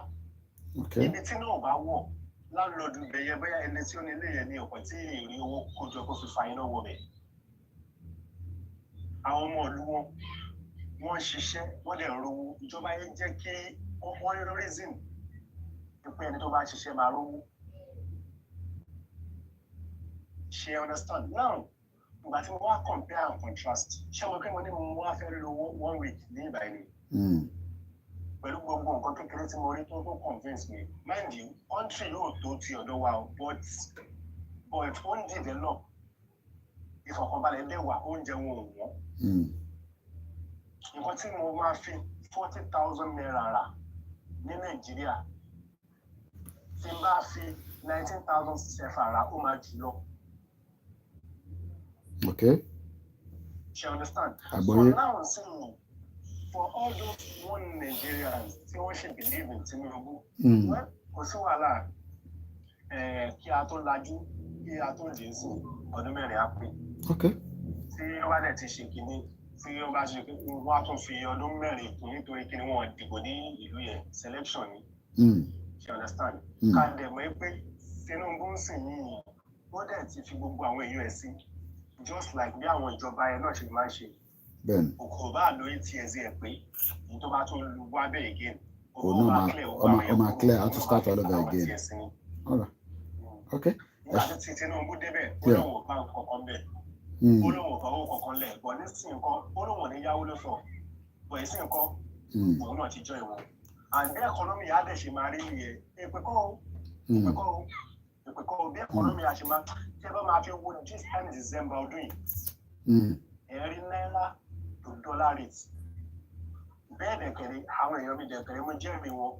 ibi tí náà bá wọ̀ láńlọ́ọ̀dù bẹ̀yẹ bóyá ẹni tí ó ní ilé yẹn ní ọ̀pọ̀ tí èrè owó kójọ kó fi fa iná wọ bẹ̀. Àwọn ọmọ ìlú wọ́n ṣiṣẹ́ wọ́n dẹ̀ rówó ìjọba yẹn jẹ́ kí wọ́n rí reason pé ẹni tó bá ṣiṣẹ́ máa rówó. Ṣé understand? Now ìgbà tí mo wá compare and contrast ṣé mo kí mo ní mo wá fẹ́ lo 1 week ní ìbàyẹn ni. Pẹ̀lú gbogbo nǹkan kékeré tí mo rí tó convince me mind you country yóò tó ti ọ̀dọ̀ wa o but ó ń develop ìfọ̀kànbalẹ̀ lè wà oúnjẹ wọn ò wọ́n. Nǹkan tí mo máa fi 40,000 naira rà ní Nàìjíríà tí n bá fi 19,000 Sefa rà ó máa jù lọ. Okay. She understand? Àgbọ́yé. So now I'm saying for all those one Nigerians tí wọ́n ṣe believe in Tinubu, kò sí wàhálà kí a tó lajú kí a tó dé sí ọdún mẹ́rin á pé. Okay. Tí wọ́n bá dẹ̀ ti ṣe kínní tí wọ́n bá ṣe wọ́n á tún fi ọdún mẹ́rin kún nítorí kí ni wọ́n dìbò ní ìlú yẹn selection ni. She understand? Ká dẹ̀ mọ̀ pé Tinubu ń sìn yìí ó dẹ̀ ti fi gbogbo àwọn èèyàn ẹ̀ sí just like bí àwọn ìjọba ẹ̀ náà ṣe máa ń ṣe. Kò bá lórí TSA ẹ̀ pé ní tó bá tún lu wá bẹ́ẹ̀ again. Ó máa clear how to start all over again. All right. Okay. Nígbà tí Tinubu débẹ̀ ó lóun ò bá nǹkan kan bẹ̀. Ó lóun ò bá owó kankan lẹ̀ bọ̀ ní sí nǹkan ó lóun ò ní yáwó ló sọ bọ̀ èsì nǹkan òun náà ti jọ ìwọ̀n. And bí economy á dẹ̀ ṣe máa rí nìyẹn èpè kọ́ bí economy á ṣe máa tí ẹ bá máa fi wo this time December ọdún yìí ẹ̀rí náírà to dollar rate bẹ́ẹ̀ dẹ̀kẹ̀rẹ̀ àwọn èèyàn mi dẹ̀kẹ̀rẹ̀ mo jẹ́ mi wọn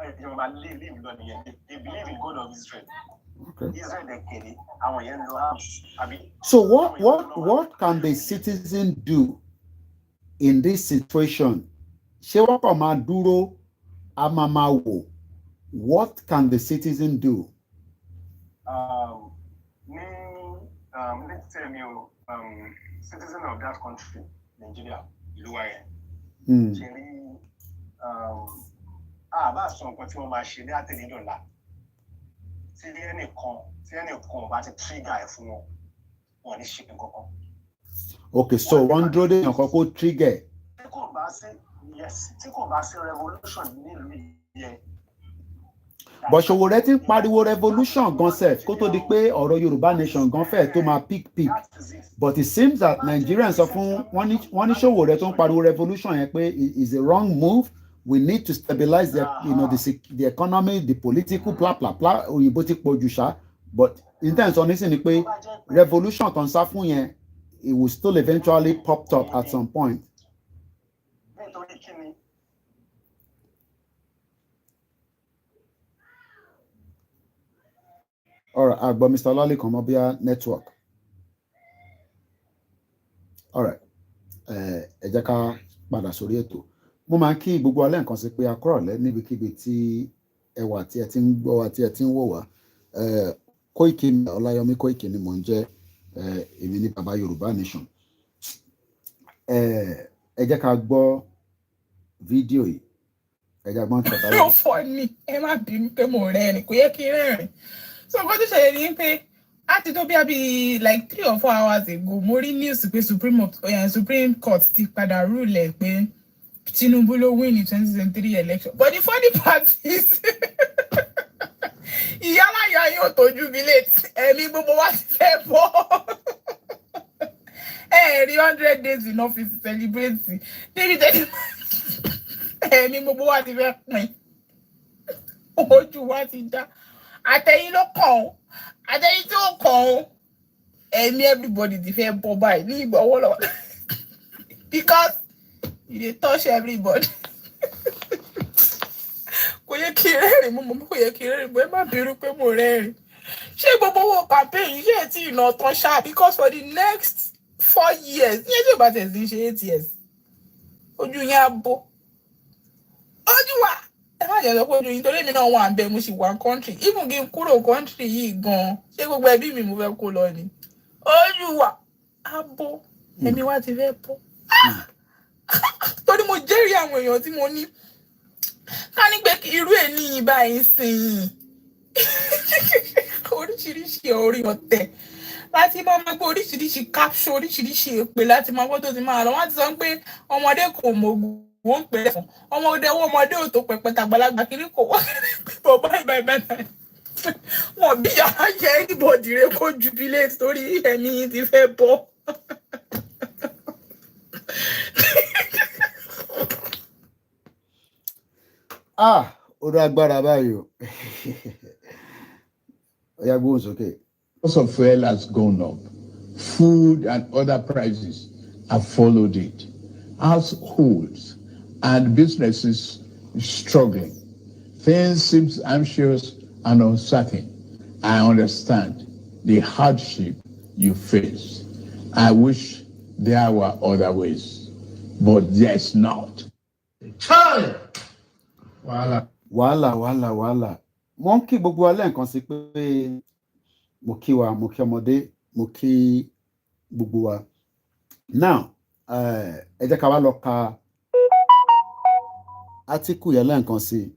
èèyàn máa live lọ nìyẹn they believe in God of Israel. Okay. Israel dẹ̀kẹ̀rẹ̀ àwọn èèyàn lọ àbí. So what can the citizen do in this situation? Ṣé wọ́n kàn máa dúró a máa máa wò? What can the citizen do? Ní tẹ̀mí o citizen of that country Nigeria ìlú wa yẹn ṣe rí àbá sọ nǹkan tí wọ́n máa ṣe ní àtẹ̀lédọ́là tí ẹnìkan bá ti trigger ẹ̀ fún wọn wọn ní ṣe nǹkan kan. Okay, so one dúró de nǹkan kó trigger. Tí kò bá sí revolution nílùú yẹn. But Sowore ti ń pariwo revolution gan sef kó tó di pé ọ̀rọ̀ Yorùbá nation gan fẹ́ tó máa pick. But it seems that Nigerians sọ fún wọ́n ní Sowore tó ń pariwo revolution yẹn pé is a wrong move. We need to stabilize the economy, the political blah blah blah. Òyìnbó ti pọ̀ jù ṣá. But in terms of nísìn ni pé revolution tó ń sá fún yẹn it will still eventually pop up at some point. All right, but Mr. Lally Komobia network. All right. Ẹ jẹ́ ká padà sórí ètò. Mo máa ń kí gbogbo alẹ́ nǹkan sí pé a kúrọ̀lẹ́ níbikíbi tí ẹ wà tí ẹ ti ń gbọ́ wa tí ẹ ti ń wò wá. Koiki Ọláyọmí Koiki ni mò ń jẹ́ èmi ní bàbá Yorùbá Nation. Ẹ jẹ́ ká gbọ́ fídíò yìí. Ẹ jẹ́ gbọ́n tọ́ta lọ. Ó fọ́ ni ẹ má bínú pé mo rẹ́rìn kò yẹ kí n rẹ́rìn. So nǹkan tó ṣẹlẹ̀ ni pé àti tó bí like 3 or 4 hours ago mo rí news pé Supreme Court ti padà rule pé Tinubu ló win in 2023 election. But the funny part is ìyálàyà yóò tó jubilate ẹ̀mí gbogbo wa ti fẹ́ bọ́. Rí 100 days in office celebrate débi tẹ́lẹ̀ ẹ̀mí gbogbo wa ti fẹ́ pin ojú wa ti dá. Àtẹ̀yìn ló kàn ó àtẹ̀yìn tí ó kàn ó ẹ̀mí everybody ti fẹ́ bọ́ báyìí ní ìgbà owó lọ́wọ́ because you dey touch everybody. Kò yẹ kí rẹ́rìn mo mọ̀ kò yẹ kí rẹ́rìn mo ẹ má bínú pé mo rẹ́rìn. Ṣé gbogbo owó campaign yìí ṣe tí ìnà tán ṣá because for the next 4 years ní ẹjọ́ ìbá tẹ̀sí ṣe 8 years ojú yẹn á bó ojú wa. Ẹ má jẹ́ lọ pé ojú yín torí èmi náà wà ń bẹ mo sì wà country even kí n kúrò country yìí gan ṣé gbogbo ẹbí mi mo fẹ́ kó lọ ni ojú wa á bó ẹ̀mí wa ti fẹ́ bó torí mo jẹ́rìí àwọn èèyàn tí mo ní ká ní pé irú ènìyàn báyìí sìn oríṣiríṣi orí ọ̀tẹ̀ láti máa gbọ́ oríṣiríṣi caption oríṣiríṣi èpè láti máa gbọ́ tó ti máa lọ wọ́n ti sọ pé ọmọdé kò mọ̀ wọ́n ń pè é fún ọmọdé ò tó pẹpẹ tàgbàlagbà kiri kò wọ́n bọ̀ báyìí wọ́n bí yàrá jẹ́ anybody rẹ kó jubilate torí ẹ̀mí ti fẹ́ bọ́. Orí agbára báyìí o. Oya gbóhùn sókè. Cost of fuel has gone up. Food and other prices have followed it. Households and businesses struggling. Things seem anxious and uncertain. I understand the hardship you face. I wish there were other ways, but there's not. Wàhálà. Mo ń kí gbogbo alẹ́ nǹkan sí pé mo kí wa, mo kí ọmọdé, mo kí gbogbo wa. Now, ẹ jẹ́ ká wá lọ ka átíkù yẹn lẹ́ǹkan sí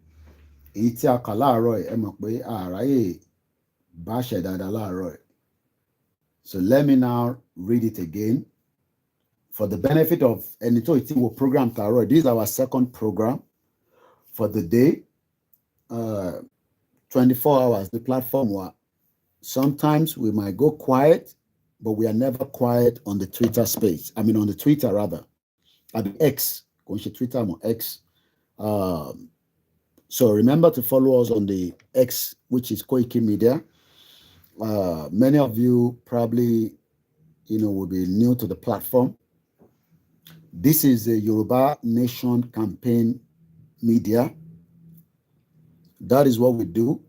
èyí tí a kà láàárọ̀ ẹ mọ̀ pé àráyè bá ṣẹ̀ dáadáa láàárọ̀ ẹ̀. So let me now read it again for the benefit of ẹni tó ti wo program tààrọ̀. This is our second program for the day. 24 hours the platform wa. Sometimes we might go quiet, but we are never quiet on the Twitter space. I mean on the Twitter rather. At the X. Twitter on X. So remember to follow us on the X, which is Koiki Media. Many of you probably, will be new to the platform. This is a Yoruba Nation campaign media. That is what we do.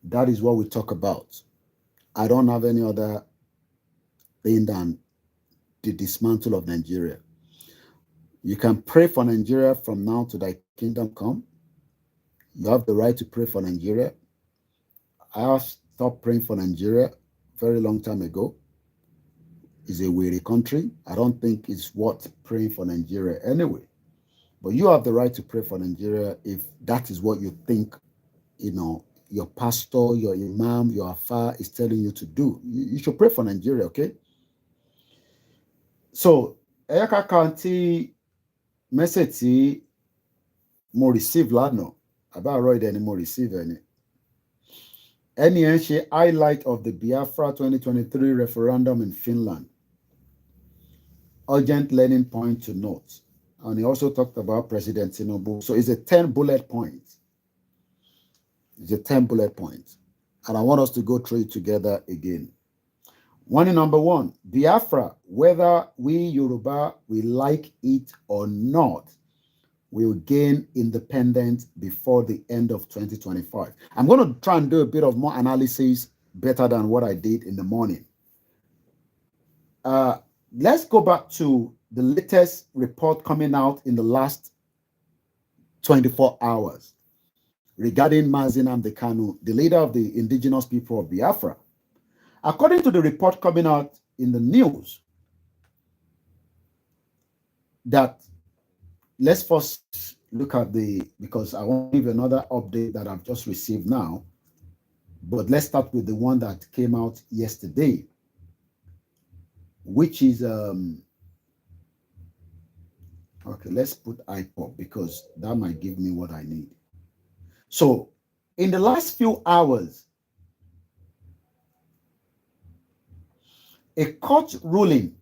That is what we talk about. I don't have any other thing than the dismantle of Nigeria. You can pray for Nigeria from now to thy kingdom come. You have the right to pray for Nigeria. I have stopped praying for Nigeria very long time ago. It's a weary country. I don't think it's worth praying for Nigeria anyway. But you have the right to pray for Nigeria if that is what you think, your pastor, your imam, your afar is telling you to do. You should pray for Nigeria, okay? So, Eka County message mo receive lano. About right any more receive any. Any highlight of the Biafra 2023 referendum in Finland. Urgent learning point to note. And he also talked about President Tinubu. So it's a 10 bullet points. It's a 10 bullet points. And I want us to go through it together again. Number one, Biafra, whether we Yoruba, we like it or not, will gain independence before the end of 2025. I'm going to try and do a bit of more analysis better than what I did in the morning. Let's go back to the latest report coming out in the last 24 hours regarding Mazi Nnamdi Kanu, the leader of the indigenous people of Biafra. According to the report coming out in the news, that let's first look at because I want to give another update that I've just received now, but let's start with the one that came out yesterday, which is, okay, let's put IPOP because that might give me what I need. So in the last few hours, a court ruling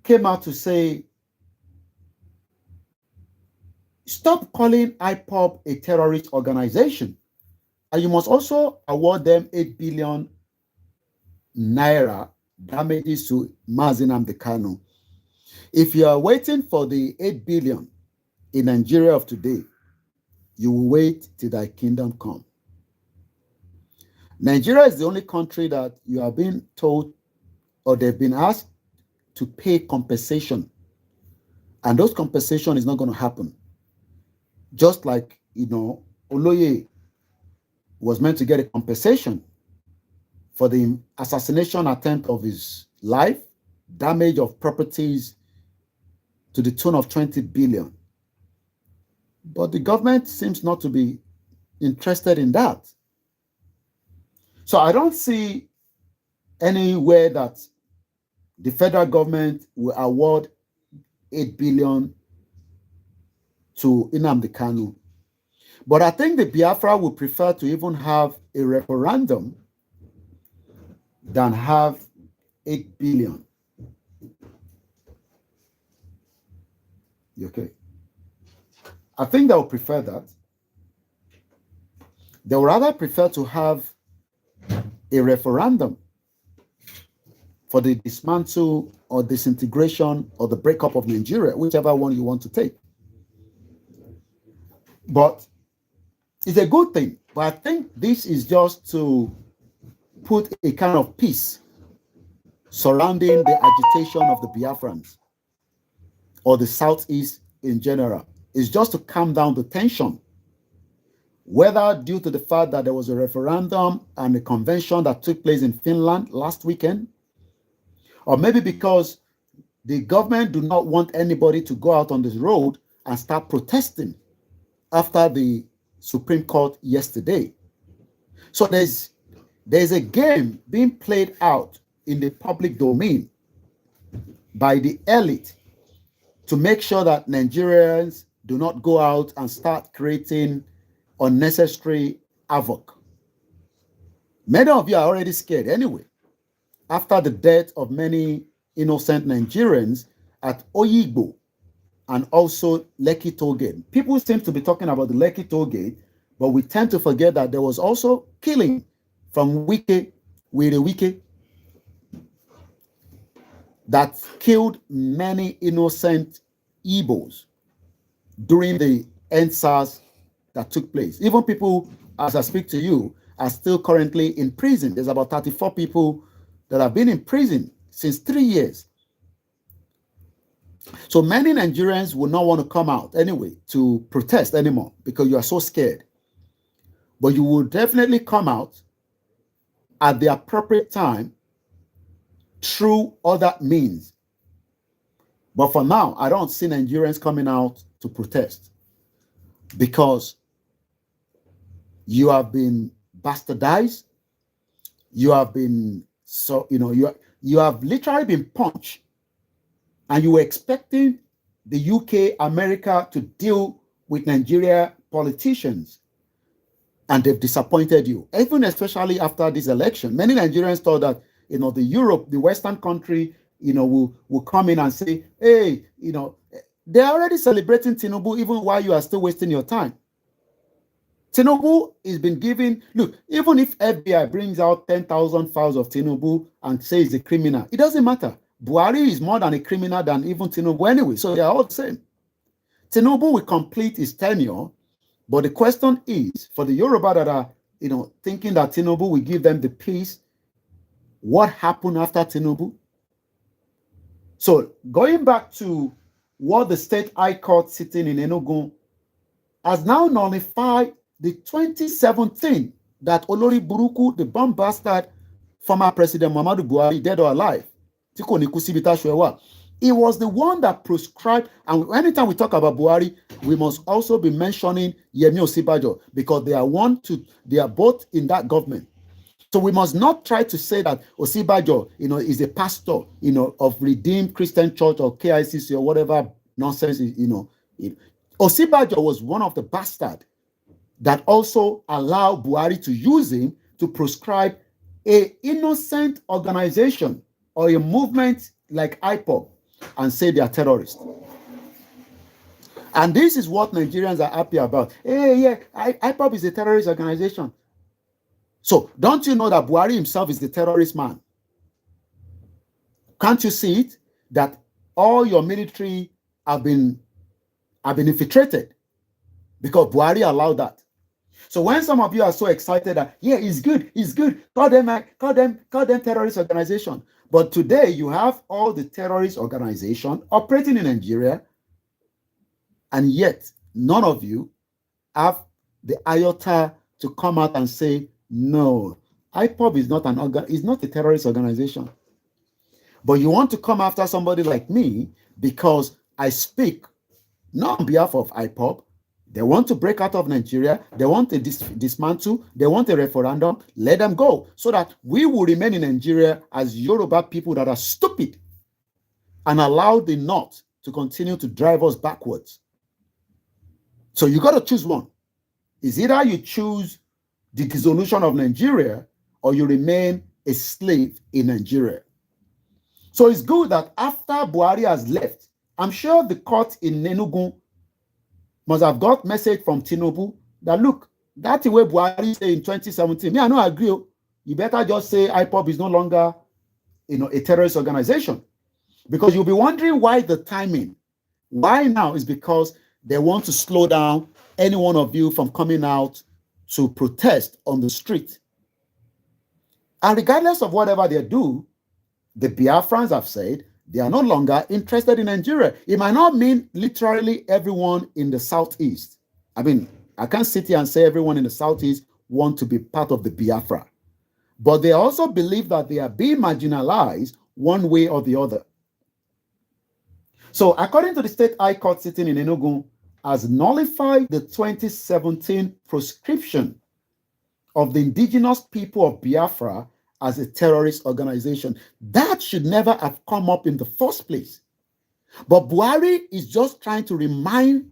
came out to say, stop calling IPOP a terrorist organization. And you must also award them 8 billion naira damages to Mazi Nnamdi Kanu. If you are waiting for the 8 billion in Nigeria of today, you will wait till thy kingdom come. Nigeria is the only country that you have been told or they've been asked to pay compensation. And those compensation is not going to happen. Just like, Oloye was meant to get a compensation for the assassination attempt of his life, damage of properties to the tune of 20 billion. But the government seems not to be interested in that. So I don't see anywhere that the federal government will award 8 billion to Nnamdi Kanu. But I think the Biafra would prefer to even have a referendum than have 8 billion. Okay. I think they would prefer that. They would rather prefer to have a referendum for the dismantle or disintegration or the breakup of Nigeria, whichever one you want to take. But it's a good thing. But I think this is just to put a kind of peace surrounding the agitation of the Biafrans or the Southeast in general. It's just to calm down the tension, whether due to the fact that there was a referendum and a convention that took place in Finland last weekend, or maybe because the government do not want anybody to go out on this road and start protesting after the Supreme Court yesterday. So there's a game being played out in the public domain by the elite to make sure that Nigerians do not go out and start creating unnecessary havoc. Many of you are already scared anyway, after the death of many innocent Nigerians at Oyigbo and also Lekki Tollgate. People seem to be talking about the Lekki Tollgate, but we tend to forget that there was also killing from Wike. that killed many innocent Igbos during the NSAS that took place. Even people, as I speak to you, are still currently in prison. There's about 34 people that have been in prison since 3 years. So many Nigerians will not want to come out anyway to protest anymore because you are so scared. But you will definitely come out at the appropriate time through other means. But for now, I don't see Nigerians coming out to protest because you have been bastardized. You have been, you have literally been punched, and you were expecting the UK, America to deal with Nigeria politicians, and they've disappointed you. Even especially after this election, many Nigerians thought that, the Europe, the Western country, will come in and say, hey, they're already celebrating Tinubu even while you are still wasting your time. Tinubu has been given, look, even if FBI brings out 10,000 files of Tinubu and says he's a criminal, it doesn't matter. Buhari is more than a criminal than even Tinubu anyway, so they are all the same. Tinubu will complete his tenure, but the question is, for the Yoruba that are, thinking that Tinubu will give them the peace, what happened after Tinubu? So going back to what the State High Court sitting in Enugu has now nullified the 2017 that Olori Buruku, the bomb bastard, former President Muhammadu Buhari, dead or alive, he was the one that prescribed, and anytime we talk about Buhari, we must also be mentioning Yemi Osinbajo because they are both in that government. So we must not try to say that Osinbajo, is a pastor, of Redeemed Christian Church or KICC or whatever nonsense, Osinbajo was one of the bastards that also allowed Buhari to use him to proscribe an innocent organization or a movement like IPOB and say they are terrorists. And this is what Nigerians are happy about. Hey, yeah, IPOB is a terrorist organization. So don't you know that Buhari himself is the terrorist man? Can't you see it? That all your military have been infiltrated because Buhari allowed that. So when some of you are so excited that, yeah, it's good, call them terrorist organization. But today you have all the terrorist organization operating in Nigeria, and yet none of you have the iota to come out and say, no, IPOB is not a terrorist organization. But you want to come after somebody like me because I speak not on behalf of IPOB. They want to break out of Nigeria. They want a dismantle. They want a referendum. Let them go so that we will remain in Nigeria as Yoruba people that are stupid and allow the North to continue to drive us backwards. So you got to choose one. It's either you choose the dissolution of Nigeria or you remain a slave in Nigeria. So it's good that after Buhari has left, I'm sure the court in Enugu must have got message from Tinubu that, look, that's the way Buhari said in 2017. Me, I don't agree. You better just say IPOB is no longer, a terrorist organization. Because you'll be wondering why the timing. Why now is because they want to slow down any one of you from coming out to protest on the street. And regardless of whatever they do, the Biafrans have said they are no longer interested in Nigeria. It might not mean literally everyone in the Southeast. I mean, I can't sit here and say everyone in the Southeast want to be part of the Biafra. But they also believe that they are being marginalized one way or the other. So according to the State High Court sitting in Enugu, has nullified the 2017 proscription of the indigenous people of Biafra as a terrorist organization. That should never have come up in the first place. But Buhari is just trying to remind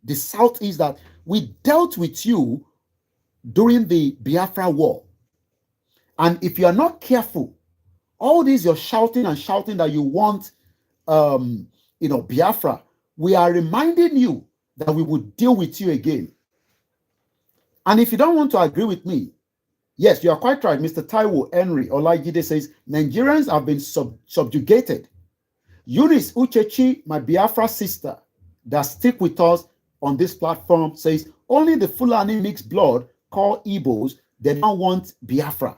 the Southeast that we dealt with you during the Biafra war. And if you are not careful, all this you're shouting and shouting that you want, Biafra, we are reminding you that we would deal with you again. And if you don't want to agree with me, yes, you are quite right. Mr. Taiwo Henry Olajide says Nigerians have been subjugated Eunice Uchechi, my Biafra sister, that stick with us on this platform, says only the Fulani mixed blood called Igbos, they don't want Biafra.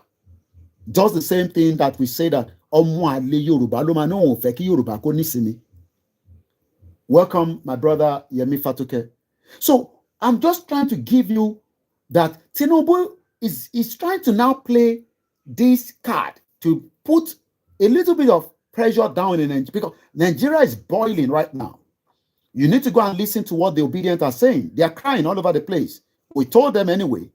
Just the same thing that we say that welcome, my brother Yemi Fatuke. So I'm just trying to give you that Tinubu is trying to now play this card to put a little bit of pressure down in Nigeria, because Nigeria is boiling right now. You need to go and listen to what the obedient are saying. They are crying all over the place. We told them anyway.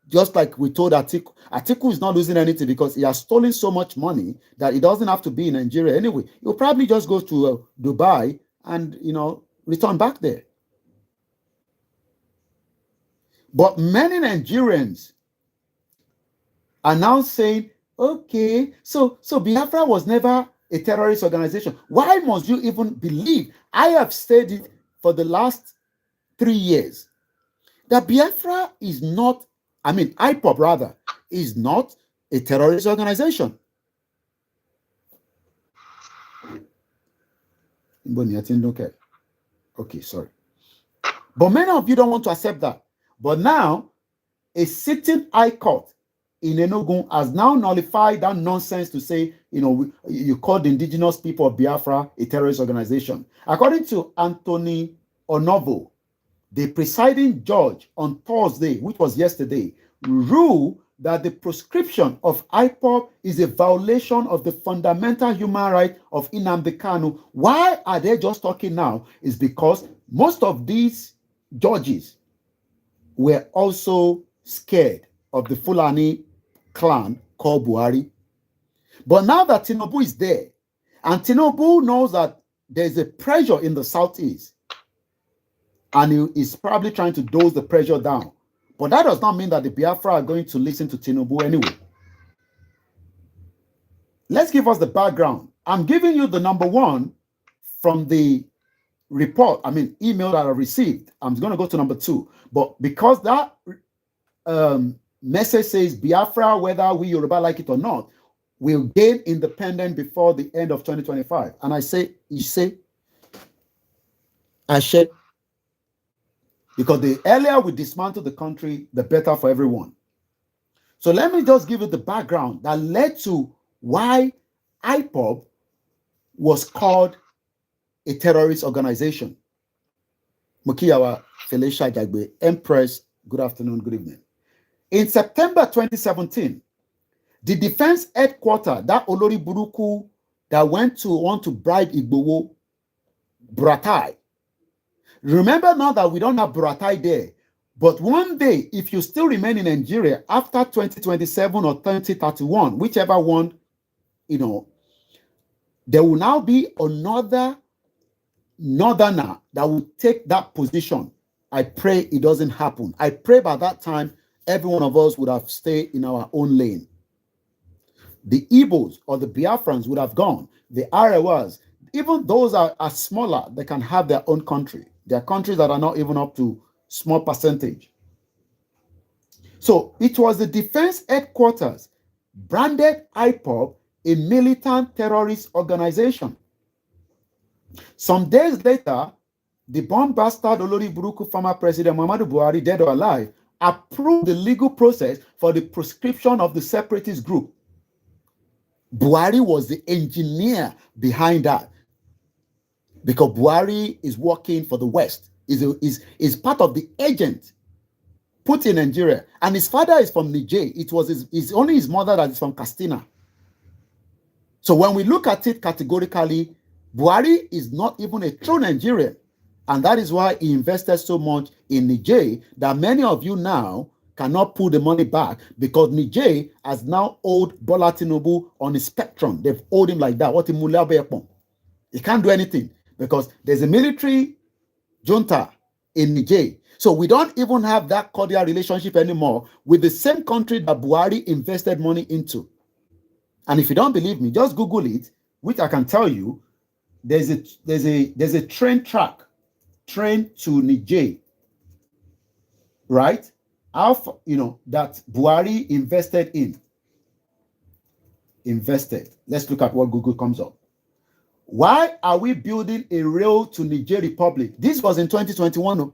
Just like we told Atiku. Atiku is not losing anything because he has stolen so much money that he doesn't have to be in Nigeria anyway. He'll probably just go to Dubai and, return back there. But many Nigerians are now saying, okay, so Biafra was never a terrorist organization. Why must you even believe? I have said it for the last 3 years that Biafra is not, IPOB rather, is not a terrorist organization. Okay, sorry. But many of you don't want to accept that. But now, a sitting high court in Enugu has now nullified that nonsense to say, you call the indigenous people of Biafra a terrorist organization. According to Anthony Onovo, the presiding judge on Thursday, which was yesterday, ruled that the proscription of IPOB is a violation of the fundamental human right of Nnamdi Kanu. Why are they just talking now? Is because most of these judges were also scared of the Fulani clan called Buhari. But now that Tinubu is there, and Tinubu knows that there's a pressure in the southeast, and he is probably trying to dose the pressure down. But that does not mean that the Biafra are going to listen to Tinubu anyway. Let's give us the background. I'm giving you the number one from the report, email that I received. I'm going to go to number two. But because that message says Biafra, whether we Yoruba like it or not, will gain independence before the end of 2025. And I say, because the earlier we dismantle the country, the better for everyone. So let me just give you the background that led to why IPOB was called a terrorist organization. Mukiyawa Felicia Jagbe, Empress, good afternoon, good evening. In September 2017, the defense headquarters, that Olori Buruku that want to bribe Igbowo, Buratai. Remember now that we don't have Buratai there, but one day, if you still remain in Nigeria after 2027 or 2031, whichever one, there will now be another northerner that will take that position. I pray it doesn't happen. I pray by that time, every one of us would have stayed in our own lane. The Igbos or the Biafrans would have gone. The Arewas, even those are smaller, they can have their own country. There are countries that are not even up to small percentage. So it was the defense headquarters branded IPOB a militant terrorist organization. Some days later, the bomb bastard Olori Buruku former President Muhammadu Buhari, dead or alive, approved the legal process for the proscription of the separatist group. Buhari was the engineer behind that, because Buhari is working for the West, is part of the agent put in Nigeria, and his father is from Niger. It was only his mother that is from Castina. So when we look at it categorically, Buhari is not even a true Nigerian, and that is why he invested so much in Niger that many of you now cannot pull the money back, because Niger has now owed Bola Tinubu on the spectrum. They've owed him like that. What he can't do anything because there's a military junta in Niger. So we don't even have that cordial relationship anymore with the same country that Buhari invested money into. And if you don't believe me, just Google it, which I can tell you, there's a train to Niger, right? That Buhari invested. Let's look at what Google comes up. Why are we building a rail to Niger Republic? This was in 2021.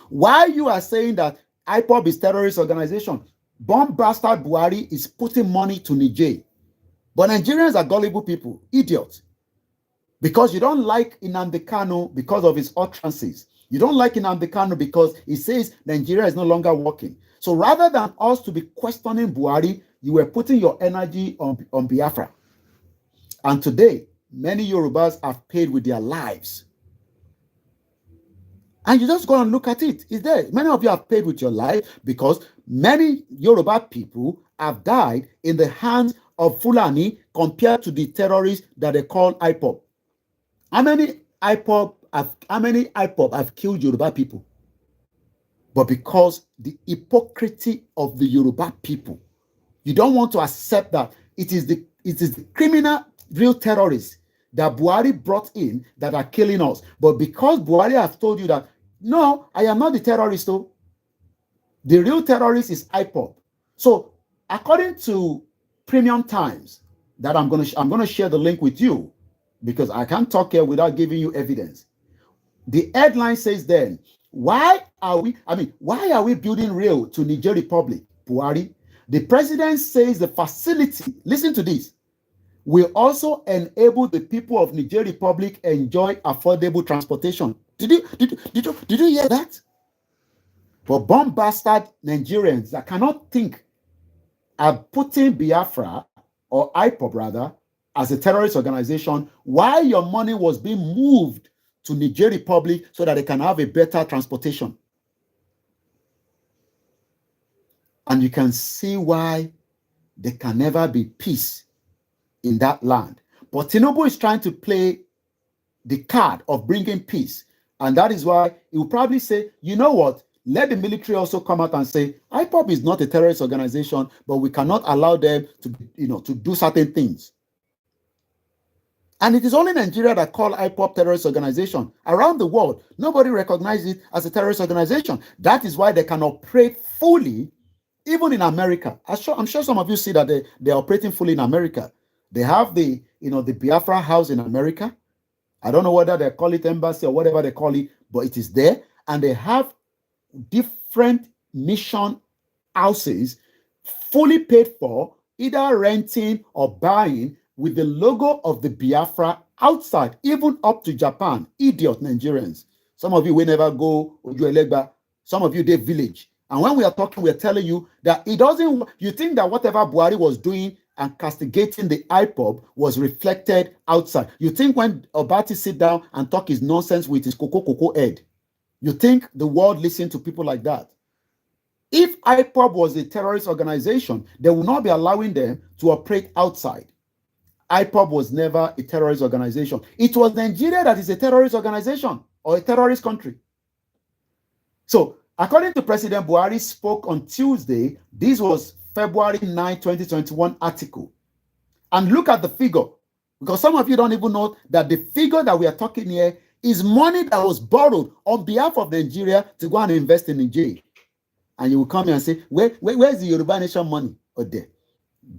Why you are saying that IPOB is terrorist organization? Bomb bastard Buhari is putting money to Niger. But Nigerians are gullible people, idiots. Because you don't like Nnamdi Kanu because of his utterances. You don't like Nnamdi Kanu because he says Nigeria is no longer working. So rather than us to be questioning Buhari, you were putting your energy on Biafra. And today, many Yorubas have paid with their lives. And you just go and look at it. It's there. Many of you have paid with your life because many Yoruba people have died in the hands of Fulani compared to the terrorists that they call IPOB. How many IPOB have killed Yoruba people? But because the hypocrisy of the Yoruba people, you don't want to accept that it is the criminal real terrorists that Buhari brought in that are killing us. But because Buhari has told you that, no, I am not the terrorist, though. The real terrorist is IPOB. So according to Premium Times, that I'm gonna share the link with you because I can't talk here without giving you evidence. The headline says then, why are we building rail to Niger Republic, Buhari? The president says the facility, listen to this, will also enable the people of Niger Republic enjoy affordable transportation. Did you hear that? For bomb bastard Nigerians that cannot think of putting Biafra, or IPOB rather, as a terrorist organization, why your money was being moved to Niger Republic so that they can have a better transportation. And you can see why there can never be peace in that land. But Tinubu is trying to play the card of bringing peace. And that is why he will probably say, you know what? Let the military also come out and say, IPOB is not a terrorist organization, but we cannot allow them to do certain things. And it is only Nigeria that call IPOB terrorist organization. Around the world, nobody recognizes it as a terrorist organization. That is why they can operate fully, even in America. I'm sure some of you see that they're operating fully in America. They have the Biafra house in America. I don't know whether they call it embassy or whatever they call it, but it is there. And they have different mission houses fully paid for, either renting or buying, with the logo of the Biafra outside, even up to Japan. Idiot Nigerians. Some of you will never go Ojuelegba. Some of you did village. And when we are talking, we are telling you that it doesn't, you think that whatever Buhari was doing and castigating the IPOB was reflected outside. You think when Obati sit down and talk his nonsense with his cocoa head, you think the world listened to people like that? If IPOB was a terrorist organization, they would not be allowing them to operate outside. IPOB was never a terrorist organization. It was Nigeria that is a terrorist organization or a terrorist country. So, according to President Buhari spoke on Tuesday, this was February 9, 2021 article. And look at the figure, because some of you don't even know that the figure that we are talking here is money that was borrowed on behalf of Nigeria to go and invest in Nigeria. And you will come here and say, where's the Yoruba Nation money? Or there.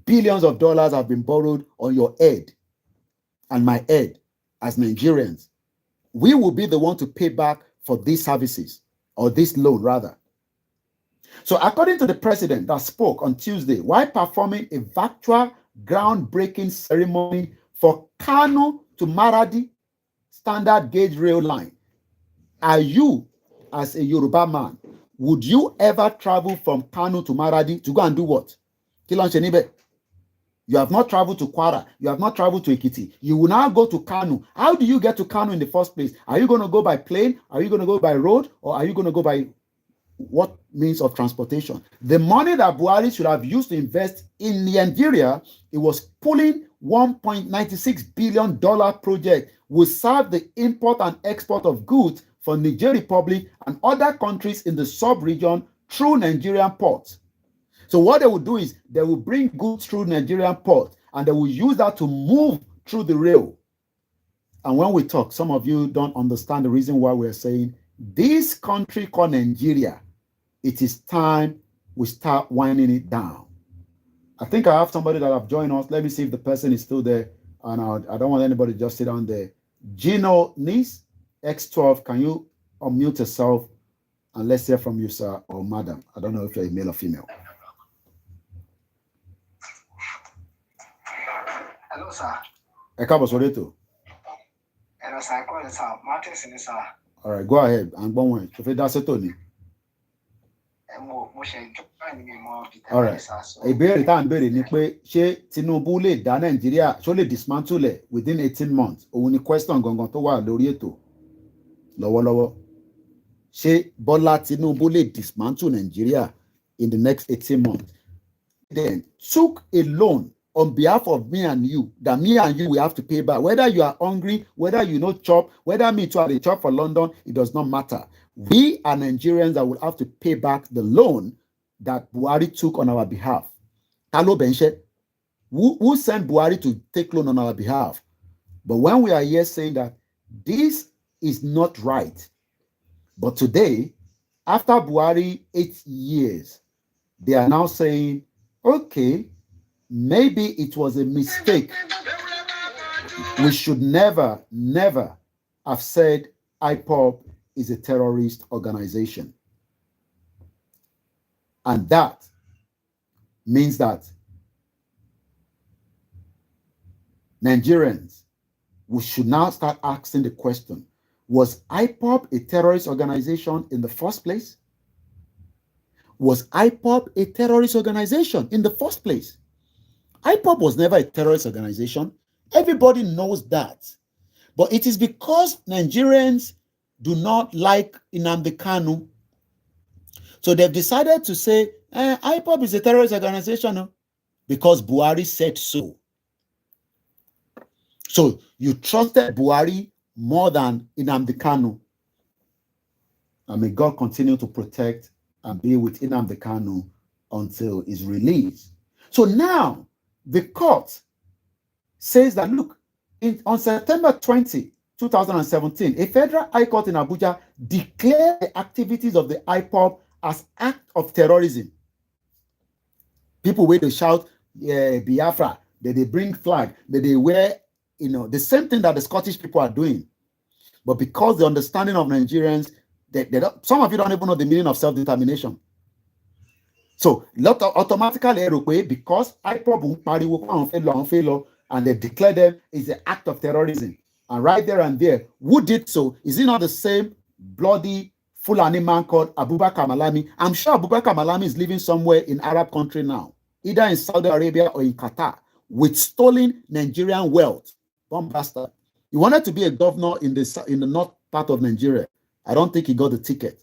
Billions of dollars have been borrowed on your head and my head as Nigerians. We will be the one to pay back for these services, or this loan rather. So according to the president that spoke on Tuesday, while performing a virtual groundbreaking ceremony for Kano to Maradi standard gauge rail line, are you, as a Yoruba man, would you ever travel from Kano to Maradi to go and do what? You have not traveled to Kwara. You have not traveled to Ekiti. You will now go to Kano. How do you get to Kano in the first place? Are you going to go by plane? Are you going to go by road? Or are you going to go by what means of transportation? The money that Buhari should have used to invest in Nigeria, it was pulling $1.96 billion project will serve the import and export of goods for Niger Republic and other countries in the sub-region through Nigerian ports. So what they will do is they will bring goods through Nigerian port and they will use that to move through the rail. And when we talk, some of you don't understand the reason why we're saying this country called Nigeria, it is time we start winding it down. I think I have somebody that have joined us. Let me see if the person is still there. And I don't want anybody to just sit down there. Gino Nice, X12, can you unmute yourself and let's hear from you, sir or madam? I don't know if you're a male or female. Hello, sir. Hello, sir. Martin, sir. All right, go ahead. I'm going. If it does it, Tony. All right. Ìbéèrè tá à ń béèrè ni pé ṣé Tinubu lè dá Nàìjíríà ṣó lè dismantle ẹ̀ within 18 months? Òun ni question gangan tó wà lórí ètò lọ́wọ́lọ́wọ́. Ṣé Bọ́lá Tinubu lè dismantle Nigeria in the next 18 months? Then took a loan on behalf of me and you, that me and you will have to pay back. Whether you are hungry, whether you know chop, whether me too are the chop for London, it does not matter. We are Nigerians that will have to pay back the loan that Buhari took on our behalf. Hello, Benche. Who sent Buhari to take loan on our behalf? But when we are here saying that this is not right, but today, after Buhari 8 years, they are now saying, okay, maybe it was a mistake. We should never, never have said IPOB is a terrorist organization. And that means that Nigerians, we should now start asking the question, was IPOB a terrorist organization in the first place? Was IPOB a terrorist organization in the first place? IPOB was never a terrorist organization. Everybody knows that. But it is because Nigerians do not like Nnamdi Kanu. So they've decided to say, IPOB is a terrorist organization because Buhari said so. So you trusted Buhari more than Nnamdi Kanu. And may God continue to protect and be with Nnamdi Kanu until his release. So now, the court says that, look, on September 20, 2017, a federal high court in Abuja declared the activities of the IPOB as act of terrorism. People where they shout, Biafra, that they bring flag, that they wear, the same thing that the Scottish people are doing. But because the understanding of Nigerians, some of you don't even know the meaning of self-determination. So, automatically, because IPOB and they declare them is an act of terrorism. And right there and there, who did so? Is it not the same bloody Fulani man called Abubakar Malami? I'm sure Abubakar Malami is living somewhere in Arab country now, either in Saudi Arabia or in Qatar, with stolen Nigerian wealth. Bomb bastard. He wanted to be a governor in the north part of Nigeria. I don't think he got the ticket.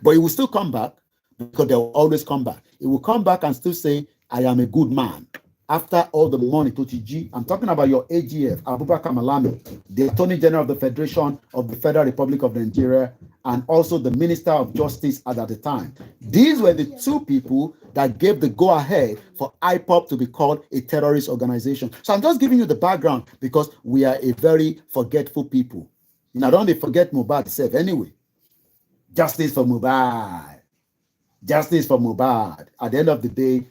But he will still come back, because they will always come back. He will come back and still say, I am a good man. After all the money to TG, I'm talking about your AGF, Abubakar Malami, the Attorney General of the Federation of the Federal Republic of Nigeria, and also the Minister of Justice at the time. These were the two people that gave the go-ahead for IPOB to be called a terrorist organization. So I'm just giving you the background because we are a very forgetful people. Now, don't they forget Mohbad itself anyway. Justice for Mohbad. Justice for Mohbad. At the end of the day,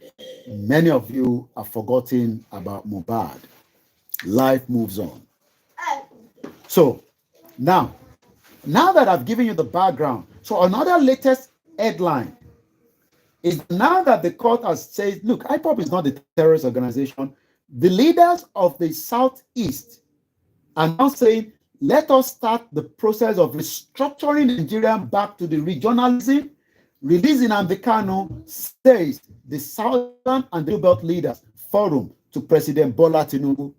many of you are forgotten about Mohbad. Life moves on. So, now that I've given you the background, so another latest headline is now that the court has said, look, IPOB is not a terrorist organization. The leaders of the Southeast are now saying, let us start the process of restructuring Nigeria back to the regionalism. Releasing Nnamdi Kanu, says the Southern and the New Belt Leaders Forum to President Bola Tinubu.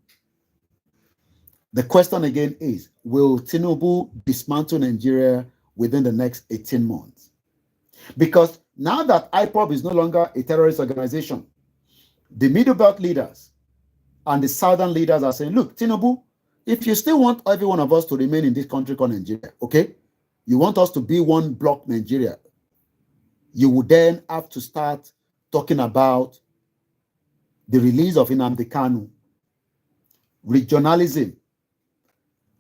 The question again is, will Tinubu dismantle Nigeria within the next 18 months? Because now that IPOB is no longer a terrorist organization, the Middle Belt leaders and the Southern leaders are saying, look, Tinubu, if you still want every one of us to remain in this country called Nigeria, okay? You want us to be one block Nigeria, you would then have to start talking about the release of Nnamdi Kanu, regionalism,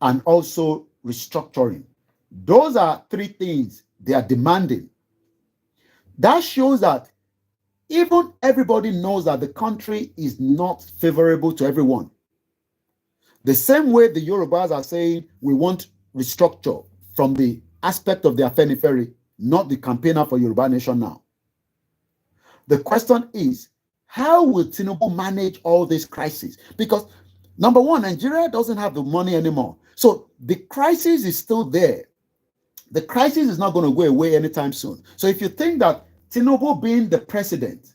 and also restructuring. Those are three things they are demanding. That shows that even everybody knows that the country is not favorable to everyone. The same way the Yorubas are saying we want restructure from the aspect of the Afenifere, not the campaigner for Yoruba Nation now. The question is, how will Tinubu manage all this crisis? Because number one, Nigeria doesn't have the money anymore. So the crisis is still there. The crisis is not going to go away anytime soon. So if you think that Tinubu being the president,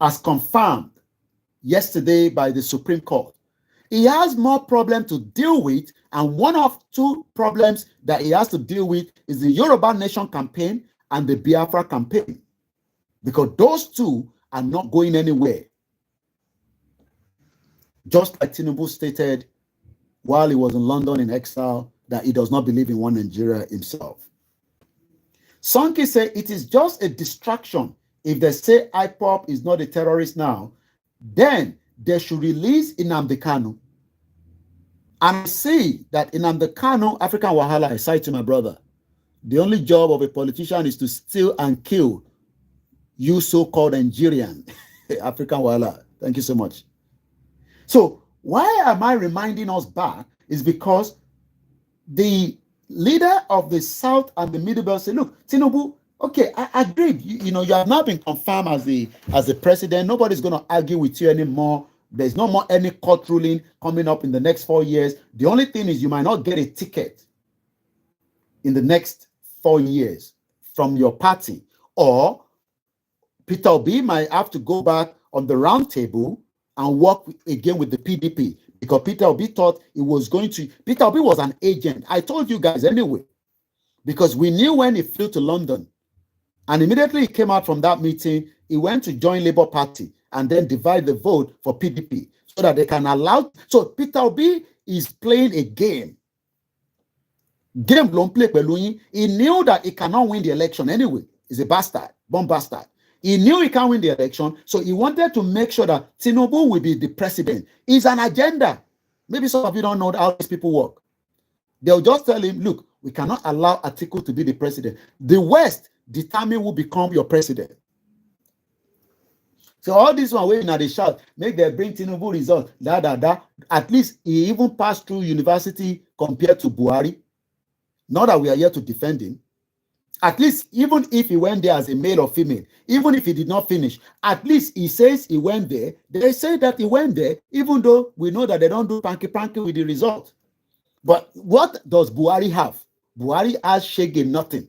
as confirmed yesterday by the Supreme Court, he has more problems to deal with, and one of two problems that he has to deal with is the Yoruba Nation campaign and the Biafra campaign, because those two are not going anywhere. Just like Tinubu stated while he was in London in exile that he does not believe in one Nigeria himself. Sonke said it is just a distraction. If they say IPOP is not a terrorist now, then they should release Nnamdi Kanu. And I see that Nnamdi Kanu, African Wahala, I say to my brother, the only job of a politician is to steal and kill you so-called Nigerian. African Wahala. Thank you so much. So why am I reminding us back is because the leader of the South and the Middle Belt said, look, Tinubu, okay, I agreed. You know, you have now been confirmed as the president. Nobody's going to argue with you anymore. There's no more any court ruling coming up in the next 4 years. The only thing is you might not get a ticket in the next 4 years from your party. Or Peter Obi might have to go back on the round table and work again with the PDP. Because Peter Obi thought it was going to... Peter Obi was an agent. I told you guys anyway. Because we knew when he flew to London. And immediately he came out from that meeting, he went to join Labour Party and then divide the vote for PDP so that they can allow... So Peter Obi is playing a game. Game don't play Peluyi. He knew that he cannot win the election anyway. He's a bastard, bomb bastard. He knew he can't win the election, so he wanted to make sure that Tinubu will be the president. It's an agenda. Maybe some of you don't know how these people work. They'll just tell him, look, we cannot allow Atiku to be the president. The West determine who will become your president. So all this one waiting at the shout, make them bring Tinubu results, At least he even passed through university compared to Buhari. Not that we are here to defend him. At least, even if he went there as a male or female, even if he did not finish, at least he says he went there. They say that he went there, even though we know that they don't do panky with the result. But what does Buhari have? Buhari has shaggy nothing.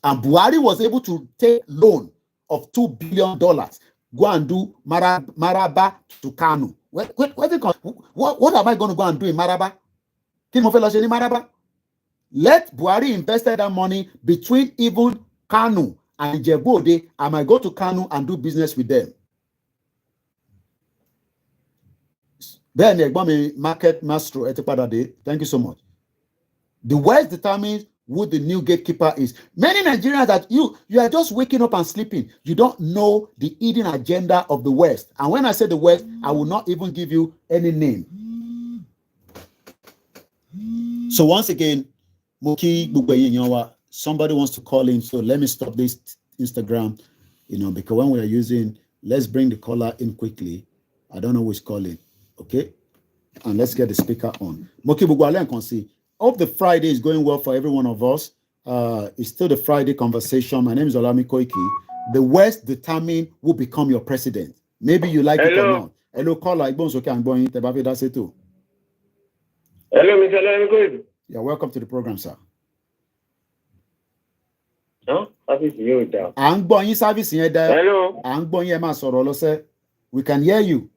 And Buhari was able to take loan of $2 billion, go and do Maraba to Kanu. What am I going to go and do in Maraba? Maraba? Let Buhari invest that money between even Kanu and Ijebu-Ode. I might go to Kanu and do business with them. Then market master. Thank you so much. The West determines who the new gatekeeper is. Many Nigerians that you are just waking up and sleeping. You don't know the hidden agenda of the West. And when I say the West, I will not even give you any name. So once again, somebody wants to call in, so let me stop this Instagram, because when we are using, let's bring the caller in quickly. I don't know who's calling, okay? And let's get the speaker on. Hope the Friday is going well for every one of us. It's still the Friday conversation. My name is Olami Koiki. The West determine who become your president. Maybe you like it or not. Hello, caller. Hello, Mr. Olami. You're welcome to the program, sir. No, service you down. Hello. We can hear you.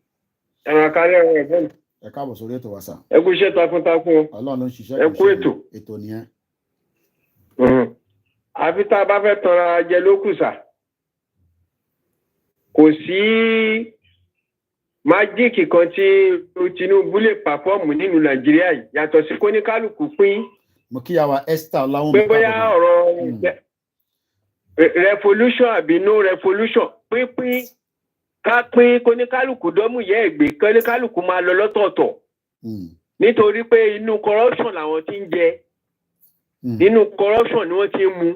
Májíìkì kan tí Tinubu lè pàfọ́ọ̀mù nínú Nàìjíríà yìí yàtọ̀ sí kóníkálùkù pín. Mo kí yàwá Esther láwọn mi. Bóyá ọ̀rọ̀ revolution àbí no revolution pínpín ká pín kóníkálùkù dọ́mù yẹ́ ẹ̀gbẹ́ kóníkálùkù máa lọ lọ́tọ̀ọ̀tọ̀. Nítorí pé inú corruption làwọn ti ń jẹ. Nínú corruption ni wọ́n ti ń mu.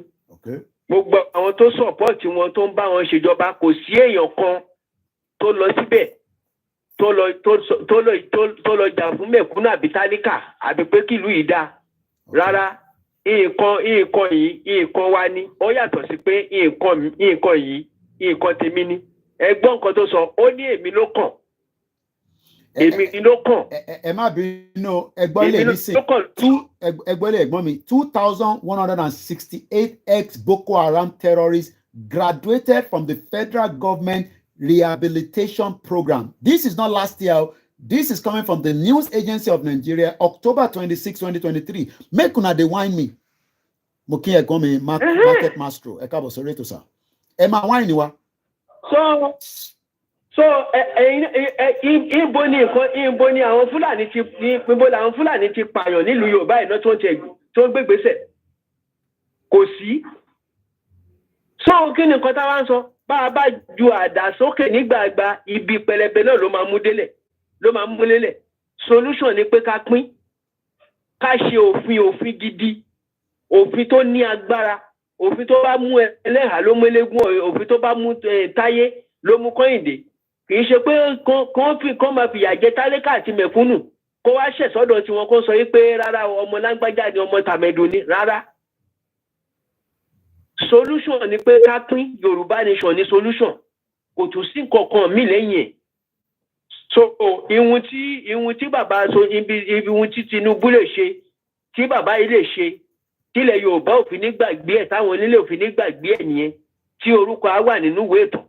Gbogbo àwọn tó support wọn tó ń bá wọn ṣèjọba kò sí èèyàn kan tó lọ síbẹ̀. tó lọ jà fún mẹ̀kúnnù àbí tálíkà àbí pé kìlú yìí dá rárá nǹkan wa ni ó yàtọ̀ sí pé nǹkan yìí nǹkan tèmi ni ẹgbọ́n nǹkan tó sọ ó ní èmi ló kàn èmi ló kàn. ẹ má bínú ẹgbọ́n lè ní sìn ẹgbọ́n lè ẹ̀gbọ́n mi 2,168 ex-Boko Haram terrorists graduated from the federal government rehabilitation program. This is not last year. This is coming from the News Agency of Nigeria, October 26, 2023. Make una dey whine me. Mokin Egomi, Market Mastro, Ekabo Soreto, sir. Emma whine wa. So, ibo ni àwọn Fúlàní ti pààyàn nílùú Yorùbá iná tó ń gbégbèsè. Kò sí. So, kí ni nǹkan tá wá ń sọ? Bá a bá ju àdá sókè nígbàgbà ibi pẹlẹbẹ náà ló máa mú lélẹ̀. Solution ni pé ká pín. Ká ṣe òfin gidi. Òfin tó ní agbára. Òfin tó bá mú ẹlẹ́hà ló mú elégún. Òfin tó bá mú táyé ló mú kọ́hìndé. Kì í ṣe pé kán máa fìyà jẹ tálákà àti mẹ̀kúnnù. Kó wá ṣẹ̀sọ́dọ̀ tiwọn kó sọ pé rárá ọmọ lágbájá ni ọmọ tàmẹ̀dù ni rárá. Solution ni pé ká pín Yorùbá nation ní solution. Kò tún sí nǹkan mí lẹ́yìn ẹ̀. So ìhun tí bàbá so ìhun tí Tinubu lè ṣe, tí bàbá yìí lè ṣe, tílẹ̀ Yorùbá òfin nígbàgbé ẹ̀ táwọn onílé òfin nígbàgbé ẹ̀ nìyẹn, tí orúkọ á wà nínú ìwé ìtàn.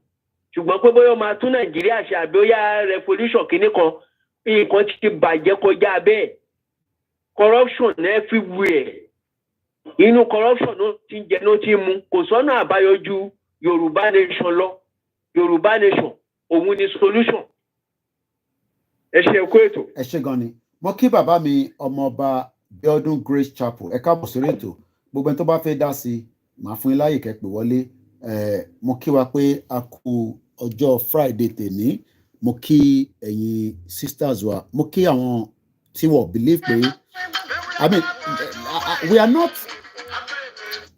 Ṣùgbọ́n pé bóyá máa tún Nàìjíríà ṣe àbí ó yá revolution kìíní kan, nǹkan ti bàjẹ́ kọjá bẹ́ẹ̀. Corruption everywhere. Inú corruption ló ti ń jẹ ló ti ń mu. Kò sọ́nà àbáyọ ju Yorùbá nation lọ. Yorùbá nation òun ni solution. Ẹ ṣe kú ètò. Ẹ ṣe gan ni. Mo kí bàbá mi ọmọọba Bíọ́dún Grace Chapel. Ẹ káàbọ̀ sórí ètò. Gbogbo ẹni tó bá fẹ́ dá sí, màá fún yín láyè kẹ́ pè wọlé. Mo kí wa pé a kú ọjọ́ Friday tèní. Mo kí ẹ̀yin sisters wa. Mo kí àwọn tí wọ́n believe pé I mean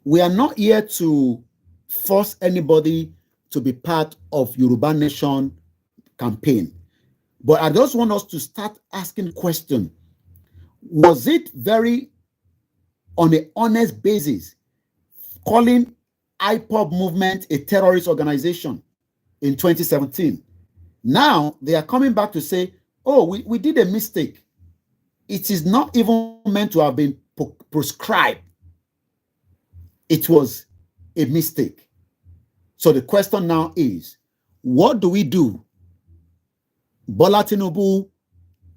we are not here to force anybody to be part of Yoruba Nation campaign. But I just want us to start asking questions. Was it very on an honest basis calling IPOB movement a terrorist organization in 2017? Now they are coming back to say, oh, we did a mistake. It is not even meant to have been prescribed. It was a mistake. So the question now is, what do we do? Bola Tinubu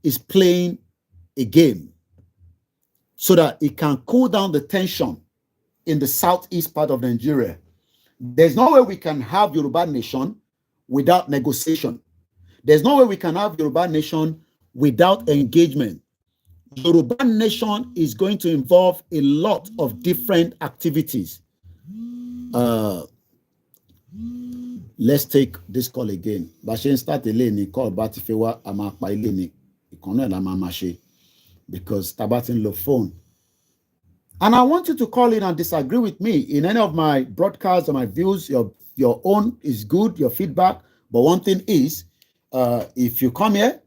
is playing a game so that it can cool down the tension in the southeast part of Nigeria. There's no way we can have Yoruba nation without negotiation. There's no way we can have Yoruba nation without engagement. Yoruba nation is going to involve a lot of different activities. Let's take this call again. Bashin start a lane call Batifewa ama pa ile ni ikono la ma she because tabatin lo phone. And I want you to call in and disagree with me in any of my broadcasts or my views. Your own is good, your feedback. But one thing is, if you come here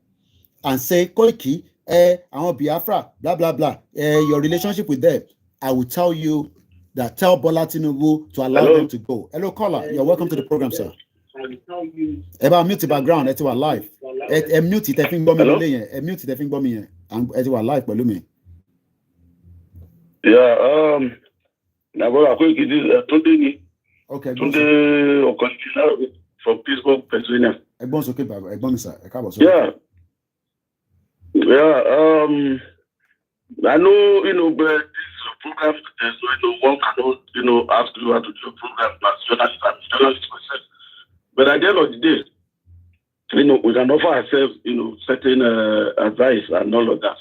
and say Koiki, I want Biafra, blah blah blah, your relationship with them, I will tell you that tell Bola Tinubu to allow them to go. Hello, caller. You're welcome to the program, sir. About mute the background, it's our live. Mute it, I think bomb mute it, I think bomb and it's our live, Balumi. Yeah, okay, from Pittsburgh, Pennsylvania. Yeah, I know, but this program, one cannot, ask you how to do a program as journalist myself. But at the end of the day, we can offer ourselves, certain advice and all of that.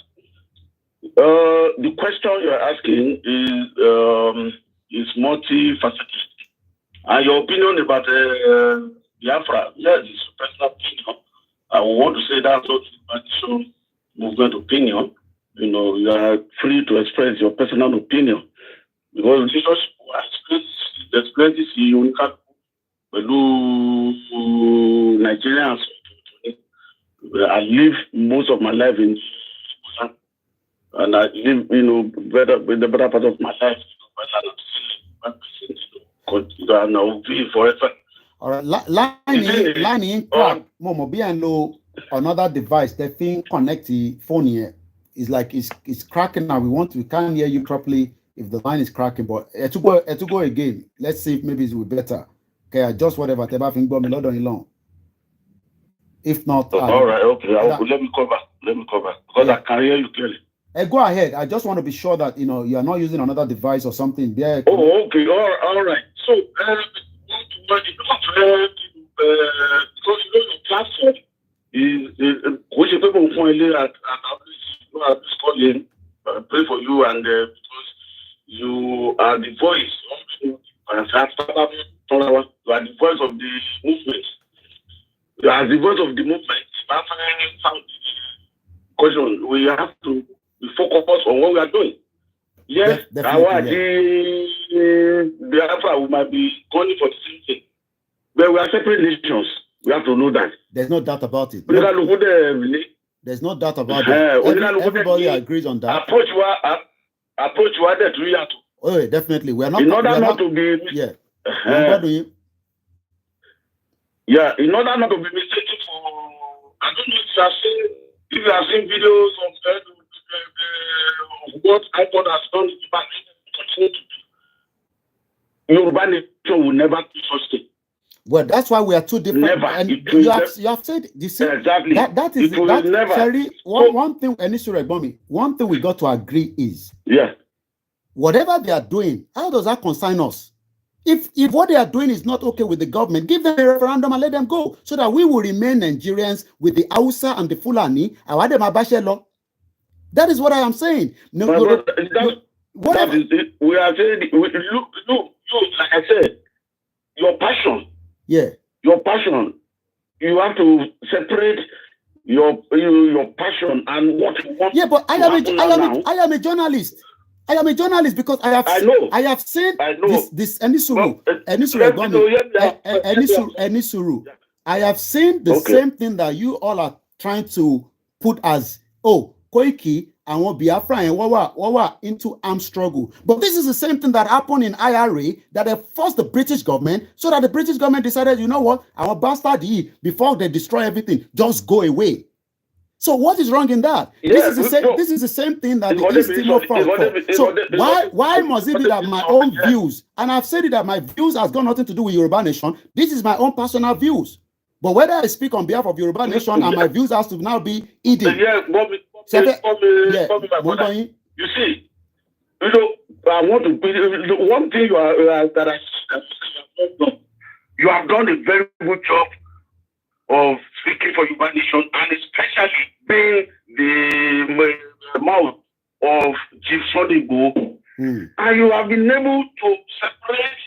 The question you're asking is multifaceted. And your opinion about Biafra, yes, it's personal opinion. I want to say that's not the movement opinion. You are free to express your personal opinion. Because Jesus explains this unique Nigerians. I live most of my life in Busan, and I live, the better part of my life, and I will be forever. All right, line crack. Momo be and no another device. The thing connect the phone here is like it's cracking now. We can't hear you properly if the line is cracking. But to go again. Let's see if maybe it will be better. Okay, adjust whatever. If not, all right, okay. Let me cover because I can hear you clearly. Go ahead. I just want to be sure that you are not using another device or something. There. Oh, okay. All right. So, because your platform is which people finally at calling, pray for you, and because you are the voice of you are the voice of the movement. You are the voice of the movement. Question: we have to focus on what we are doing. Yes, Biafra we might be going for the same thing, but we are separate nations. We have to know that. There's no doubt about it. There's no doubt about it. Everybody agrees on that. Approach that we have to. Oh, definitely. We are not. In order not to be. Yeah. Yeah. In order not to be mistaken for. I don't know if you have seen videos of what I thought has done in the past. Yoruba nation will never do such thing. Well, that's why we are two different. Never. And you have said the same. Exactly. That is never. Sherry, one thing. One thing we got to agree is. Yeah. Whatever they are doing, how does that concern us? If what they are doing is not okay with the government, give them a referendum and let them go, so that we will remain Nigerians with the Hausa and the Fulani. That is what I am saying. No, that is it. We are saying, look, like I said, your passion. Yeah. Your passion. You have to separate your passion and what you want. Yeah, but I am a journalist. I am a journalist because I have seen this Enisuru. I have seen the same thing that you all are trying to put as Koiki and what Biafra and Wawa into armed struggle. But this is the same thing that happened in IRA, that they forced the British government, so that the British government decided, you know what, our bastard before they destroy everything, just go away. So what is wrong in that? Yeah, this is the same thing that the East Timor fought for. So why must it be that my own views, and I've said it that my views has got nothing to do with Yoruba Nation, this is my own personal views. But whether I speak on behalf of Yoruba Nation and my views has to now be hidden. You see, I want to be the one thing you have done a very good job of speaking for Yoruba Nation, and especially being the mouth of Chief Sodibo, and you have been able to separate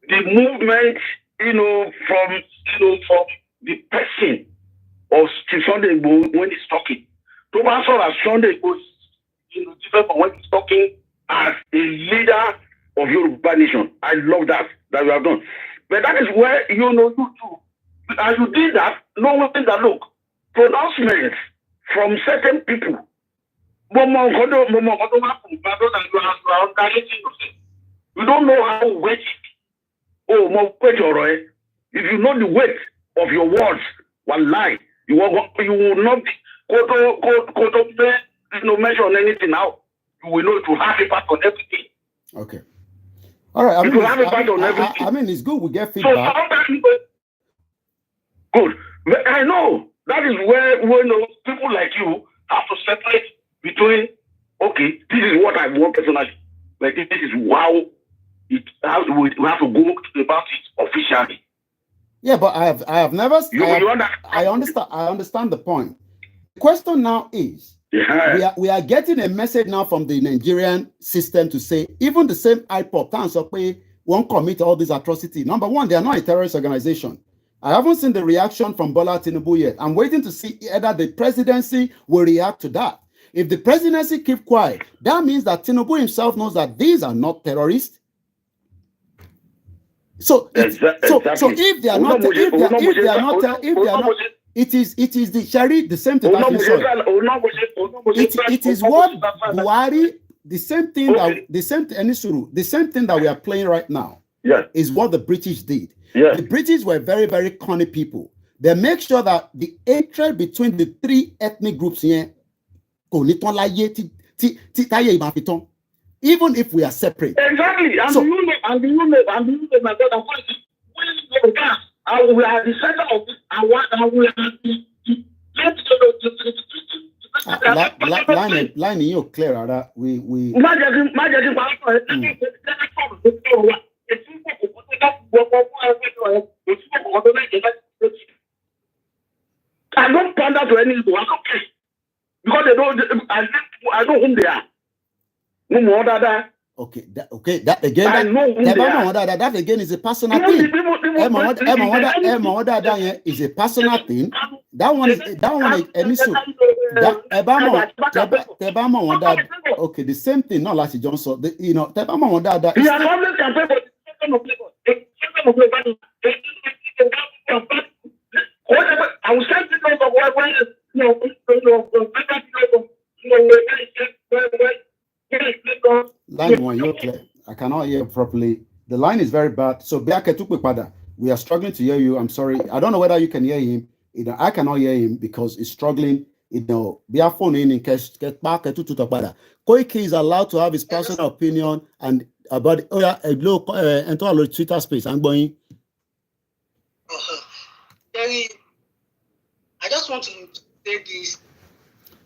the movement, from the person of Chief Sodibo when he's talking. To answer as Sodibo is different from when he's talking as a leader of Yoruba Nation. I love that you have done, but that is where you too. And you did that, knowing that, look, pronouncements from certain people. You don't know how weighty. If you know the weight of your words, one lie, you will not mention anything now. You will know to have a part on everything. Okay. All right. I mean, it's good we get feedback. Good. I know. That is where people like you have to separate between, okay, this is what I want personally. Like, this is how we have to go about it officially. Yeah, but I have never... I understand the point. The question now is, we are getting a message now from the Nigerian system to say, even the same IPOP won't commit all these atrocities. Number one, they are not a terrorist organization. I haven't seen the reaction from Bola Tinubu yet. I'm waiting to see either the presidency will react to that. If the presidency keep quiet, that means that Tinubu himself knows that these are not terrorists. So if they are not, It is the Sherry, the same thing that you saw. It is what Buhari, the same thing that the same thing that we are playing right now. Yes. Is what the British did. Yes. The British were very, very cunning people. They make sure that the hatred between the three ethnic groups here, even if we are separate. Exactly. And So, you know, my brother, we are the center of this. I will line you clear, Ada. We I don't pander to any people. Because they don't. I know whom they are. No more that. Okay, that again. That again is a personal thing. Is a personal thing. That one is an issue. Okay, the same thing. Not like Johnson. You know, He has always campaigned for I will send because of line one, you're clear. I cannot hear properly. The line is very bad. So we are struggling to hear you. I'm sorry. I don't know whether you can hear him. You know, I cannot hear him because he's struggling. You know, phone in case get back to Koiki is allowed to have his personal opinion and about enter our Twitter space. I'm going. Terry, I just want to say this.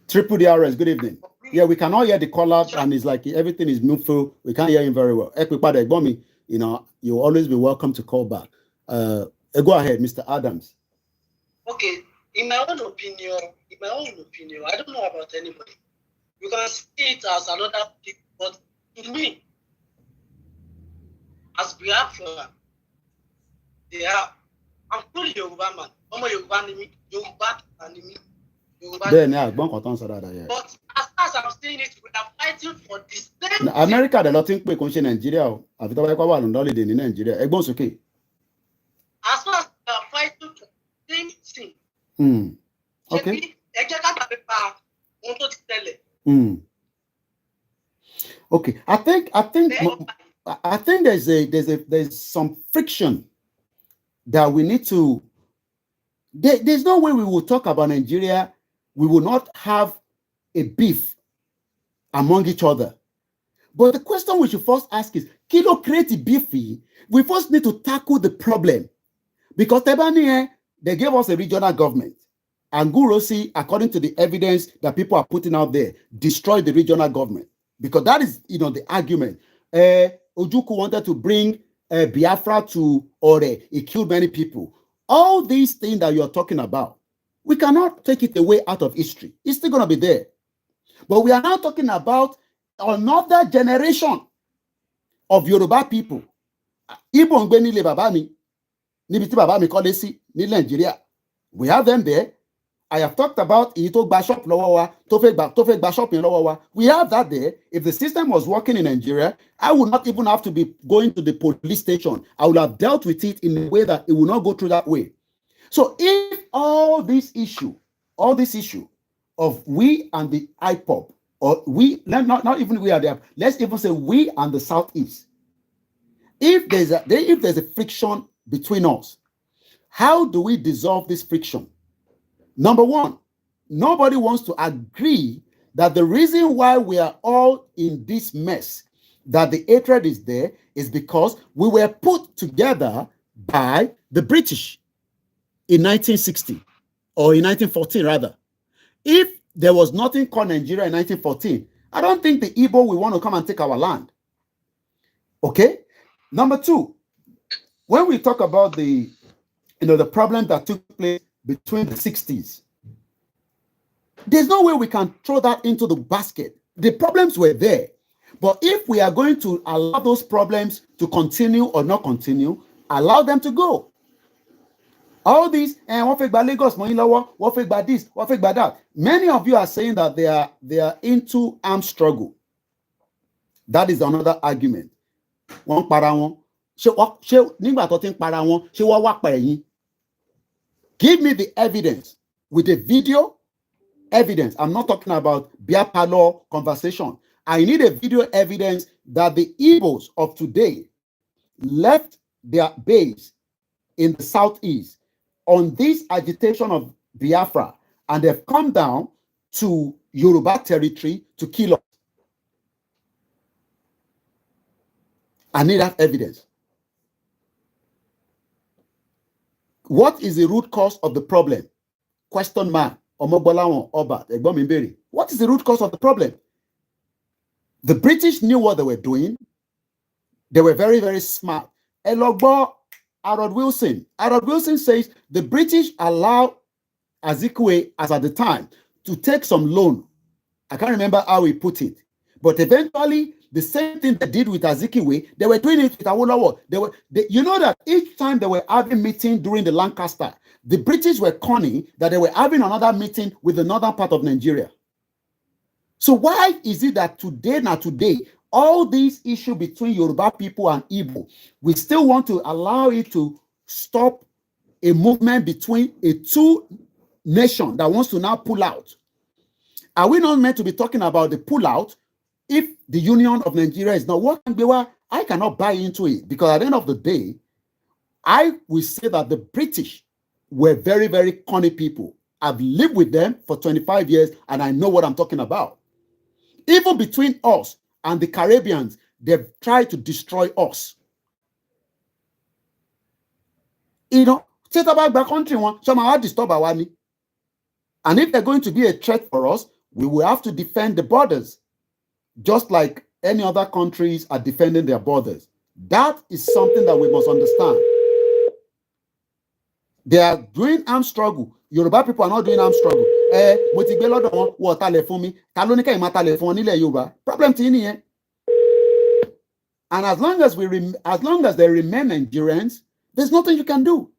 Triple DRS, good evening. Yeah, we cannot hear the caller, and it's like everything is muffled. We can't hear him very well. You know, you'll always be welcome to call back. Go ahead, Mr. Adams. Okay, in my own opinion, I don't know about anybody. You can see it as another thing, but to me, as Biafra, they are. I'm fully Yoruba man. I'm a Yoruba enemy. Then yeah, yeah. But as far as I'm saying it, we are fighting for the same. America, the lot of people in Nigeria. I've talked about holiday in Nigeria. Everyone's okay. As far as we are fighting for the same thing. Okay. Okay. I think there's some friction that we need to. There's no way we will talk about Nigeria. We will not have a beef among each other. But the question we should first ask is, Kilo create a beefy? We first need to tackle the problem. Because Tebani, they gave us a regional government. And Gurosi, according to the evidence that people are putting out there, destroyed the regional government. Because that is, you know, the argument. Ojukwu wanted to bring Biafra to Ore. He killed many people. All these things that you're talking about, we cannot take it away out of history. It's still going to be there. But we are now talking about another generation of Yoruba people. Igbo ngbe nile baba mi, níbi tí baba mi kọ́lé sí ní Nigeria. We have them there. I have talked about èyí tó gba shop lọ́wọ́ wa, tó fẹ́ gba shop yẹn lọ́wọ́ wa. We have that there. If the system was working in Nigeria, I would not even have to be going to the police station. I would have dealt with it in a way that it will not go through that way. So if all this issue of we and the IPOP, or we, not even we are there, let's even say we and the Southeast, if there's a friction between us, how do we dissolve this friction? Number one, nobody wants to agree that the reason why we are all in this mess, that the hatred is there, is because we were put together by the British in 1960, or in 1914 rather. If there was nothing called Nigeria in 1914, I don't think the Igbo will want to come and take our land. Okay? Number two, when we talk about the problem that took place between the 60s, there's no way we can throw that into the basket. The problems were there. But if we are going to allow those problems to continue or not continue, allow them to go. All these, and what about Lagos, what about this, what about that? Many of you are saying that they are into armed struggle. That is another argument. One para one. Nígbà tó ti ń para wọn, ṣé wọ́n wá pa ẹ̀yìn? Give me the evidence with a video evidence. I'm not talking about beer parlor conversation. I need a video evidence that the Igbos of today left their base in the southeast on this agitation of Biafra, and they've come down to Yoruba territory to kill us. I need that evidence. What is the root cause of the problem? Question mark. What is the root cause of the problem? The British knew what they were doing. They were very, very smart. Harold Wilson. Harold Wilson says the British allowed Azikiwe, as at the time, to take some loan. I can't remember how he put it. But eventually, the same thing they did with Azikiwe, they were doing it with Awolowo. You know that each time they were having meeting during the Lancaster, the British were conning that they were having another meeting with the northern part of Nigeria. So why is it that today, all these issues between Yoruba people and Igbo, we still want to allow it to stop a movement between a two nation that wants to now pull out? Are we not meant to be talking about the pull out if the union of Nigeria is not working? I cannot buy into it, because at the end of the day, I will say that the British were very, very cunning people. I've lived with them for 25 years and I know what I'm talking about. Even between us and the Caribbeans, they've tried to destroy us. You know, set about the country one, somehow disturb our money. And if they're going to be a threat for us, we will have to defend the borders, just like any other countries are defending their borders. That is something that we must understand. They are doing armed struggle. Yoruba people are not doing armed struggle. Problem to you. And as long as they remain Nigerians, there's nothing you can do.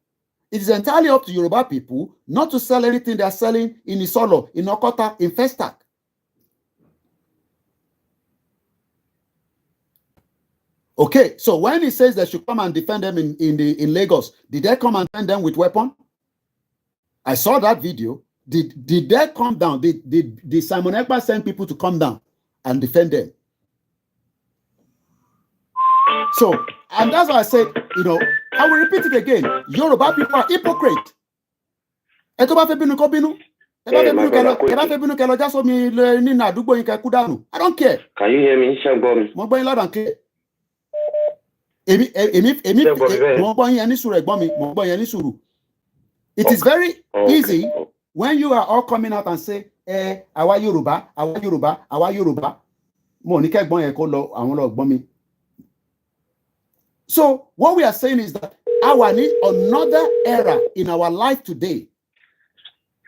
It is entirely up to Yoruba people not to sell anything they are selling in Isolo, in Okota, in Festac. Okay, so when he says they should come and defend them in Lagos, did they come and defend them with weapon? I saw that video. Did they come down? Did Simon Ekpa send people to come down and defend them? So, and that's why I said, you know, I will repeat it again. Yoruba people are hypocrite. I don't care. Can you hear me? Loud and clear. It is very easy when you are all coming out and say, our Yoruba. So what we are saying is that our need another era in our life today.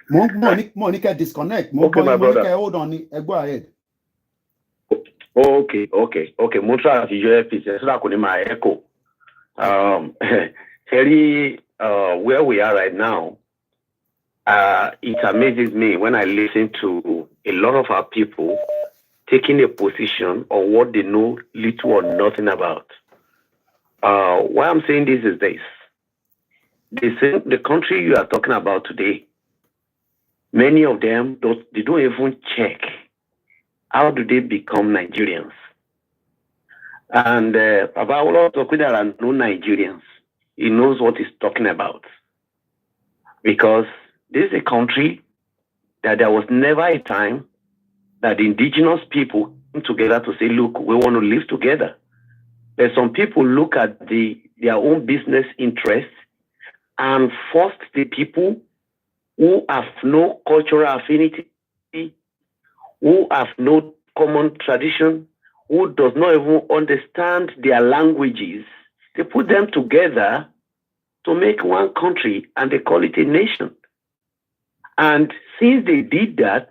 Monica disconnect. Okay, my brother. Hold on. Go ahead. Okay. Mutra is your piece. So that could be my echo. Where we are right now, it amazes me when I listen to a lot of our people taking a position on what they know little or nothing about. Why I'm saying this is this. The country you are talking about today, many of them, they don't even check how do they become Nigerians. And about a lot of people that are no Nigerians, he knows what he's talking about. Because this is a country that there was never a time that the indigenous people came together to say, look, we want to live together. But some people look at their own business interests and force the people who have no cultural affinity, who have no common tradition, who does not even understand their languages, they put them together to make one country, and they call it a nation. And since they did that,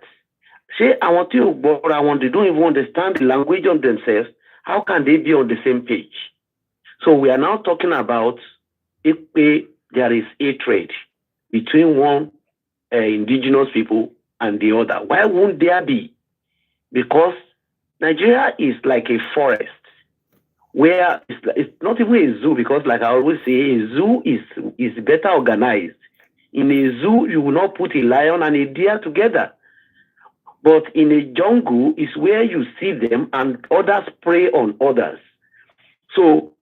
say, I want to, but they don't even understand the language of themselves, how can they be on the same page? So we are now talking about if there is hatred between one indigenous people and the other. Why won't there be? Because Nigeria is like a forest where it's not even a zoo, because like I always say, a zoo is better organized In a zoo, you will not put a lion and a deer together. But in a jungle is where you see them and others prey on others. So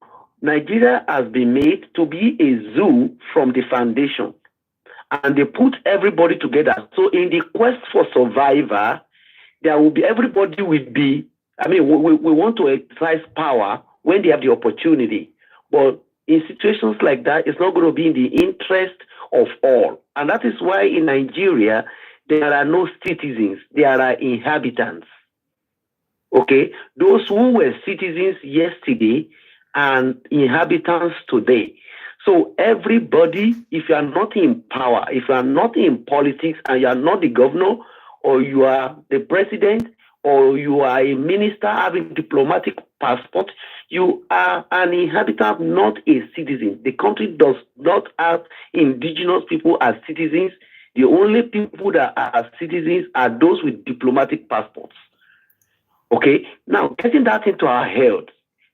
Nigeria has been made to be a zoo from the foundation. And they put everybody together. So in the quest for survivor, there will be, everybody will be, we want to exercise power when they have the opportunity. But in situations like that, it's not going to be in the interest of all. And that is why in Nigeria, there are no citizens, there are inhabitants. Okay? Those who were citizens yesterday and inhabitants today. So everybody, if you are not in power, if you are not in politics and you are not the governor, or you are the president, or you are a minister having diplomatic passport, you are an inhabitant, not a citizen. The country does not have indigenous people as citizens. The only people that are citizens are those with diplomatic passports. Okay? Now, getting that into our head,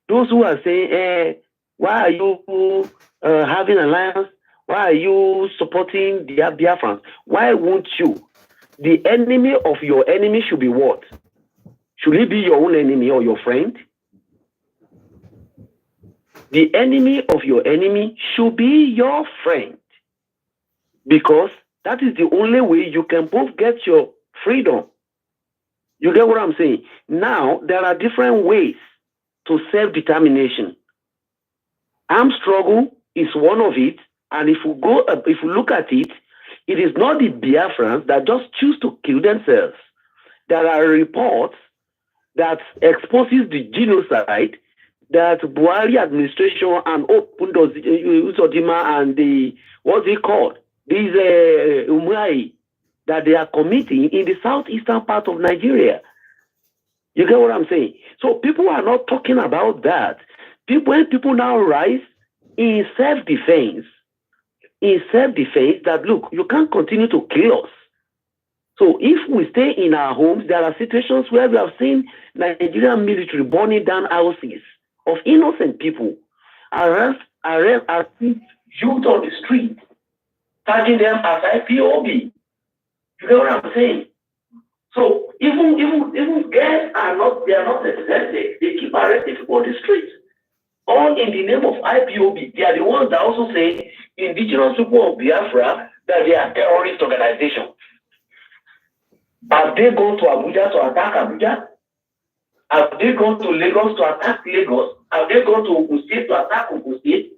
those who are saying, why are you having alliance? Why are you supporting the Biafrans? Why won't you? The enemy of your enemy should be what? Should he be your own enemy or your friend? The enemy of your enemy should be your friend. Because that is the only way you can both get your freedom. You get what I'm saying? Now, there are different ways to self-determination. Armed struggle is one of it. And if you look at it, it is not the Biafrans that just choose to kill themselves. There are reports that exposes the genocide that Buhari administration and Uzodima and the, what's it called? These Umai, that they are committing in the southeastern part of Nigeria. You get what I'm saying? So people are not talking about that. When people now rise in self-defense, that, look, you can't continue to kill us. So if we stay in our homes, there are situations where we have seen Nigerian military burning down houses of innocent people, arrest youth on the street, charging them as IPOB. You get what I'm saying? So even girls are not exempted. They keep arresting people on the street, all in the name of IPOB. They are the ones that also say indigenous people of Biafra that they are terrorist organizations. Have they gone to Abuja to attack Abuja? Have they gone to Lagos to attack Lagos? Have they gone to Ogun State to attack Ogun State?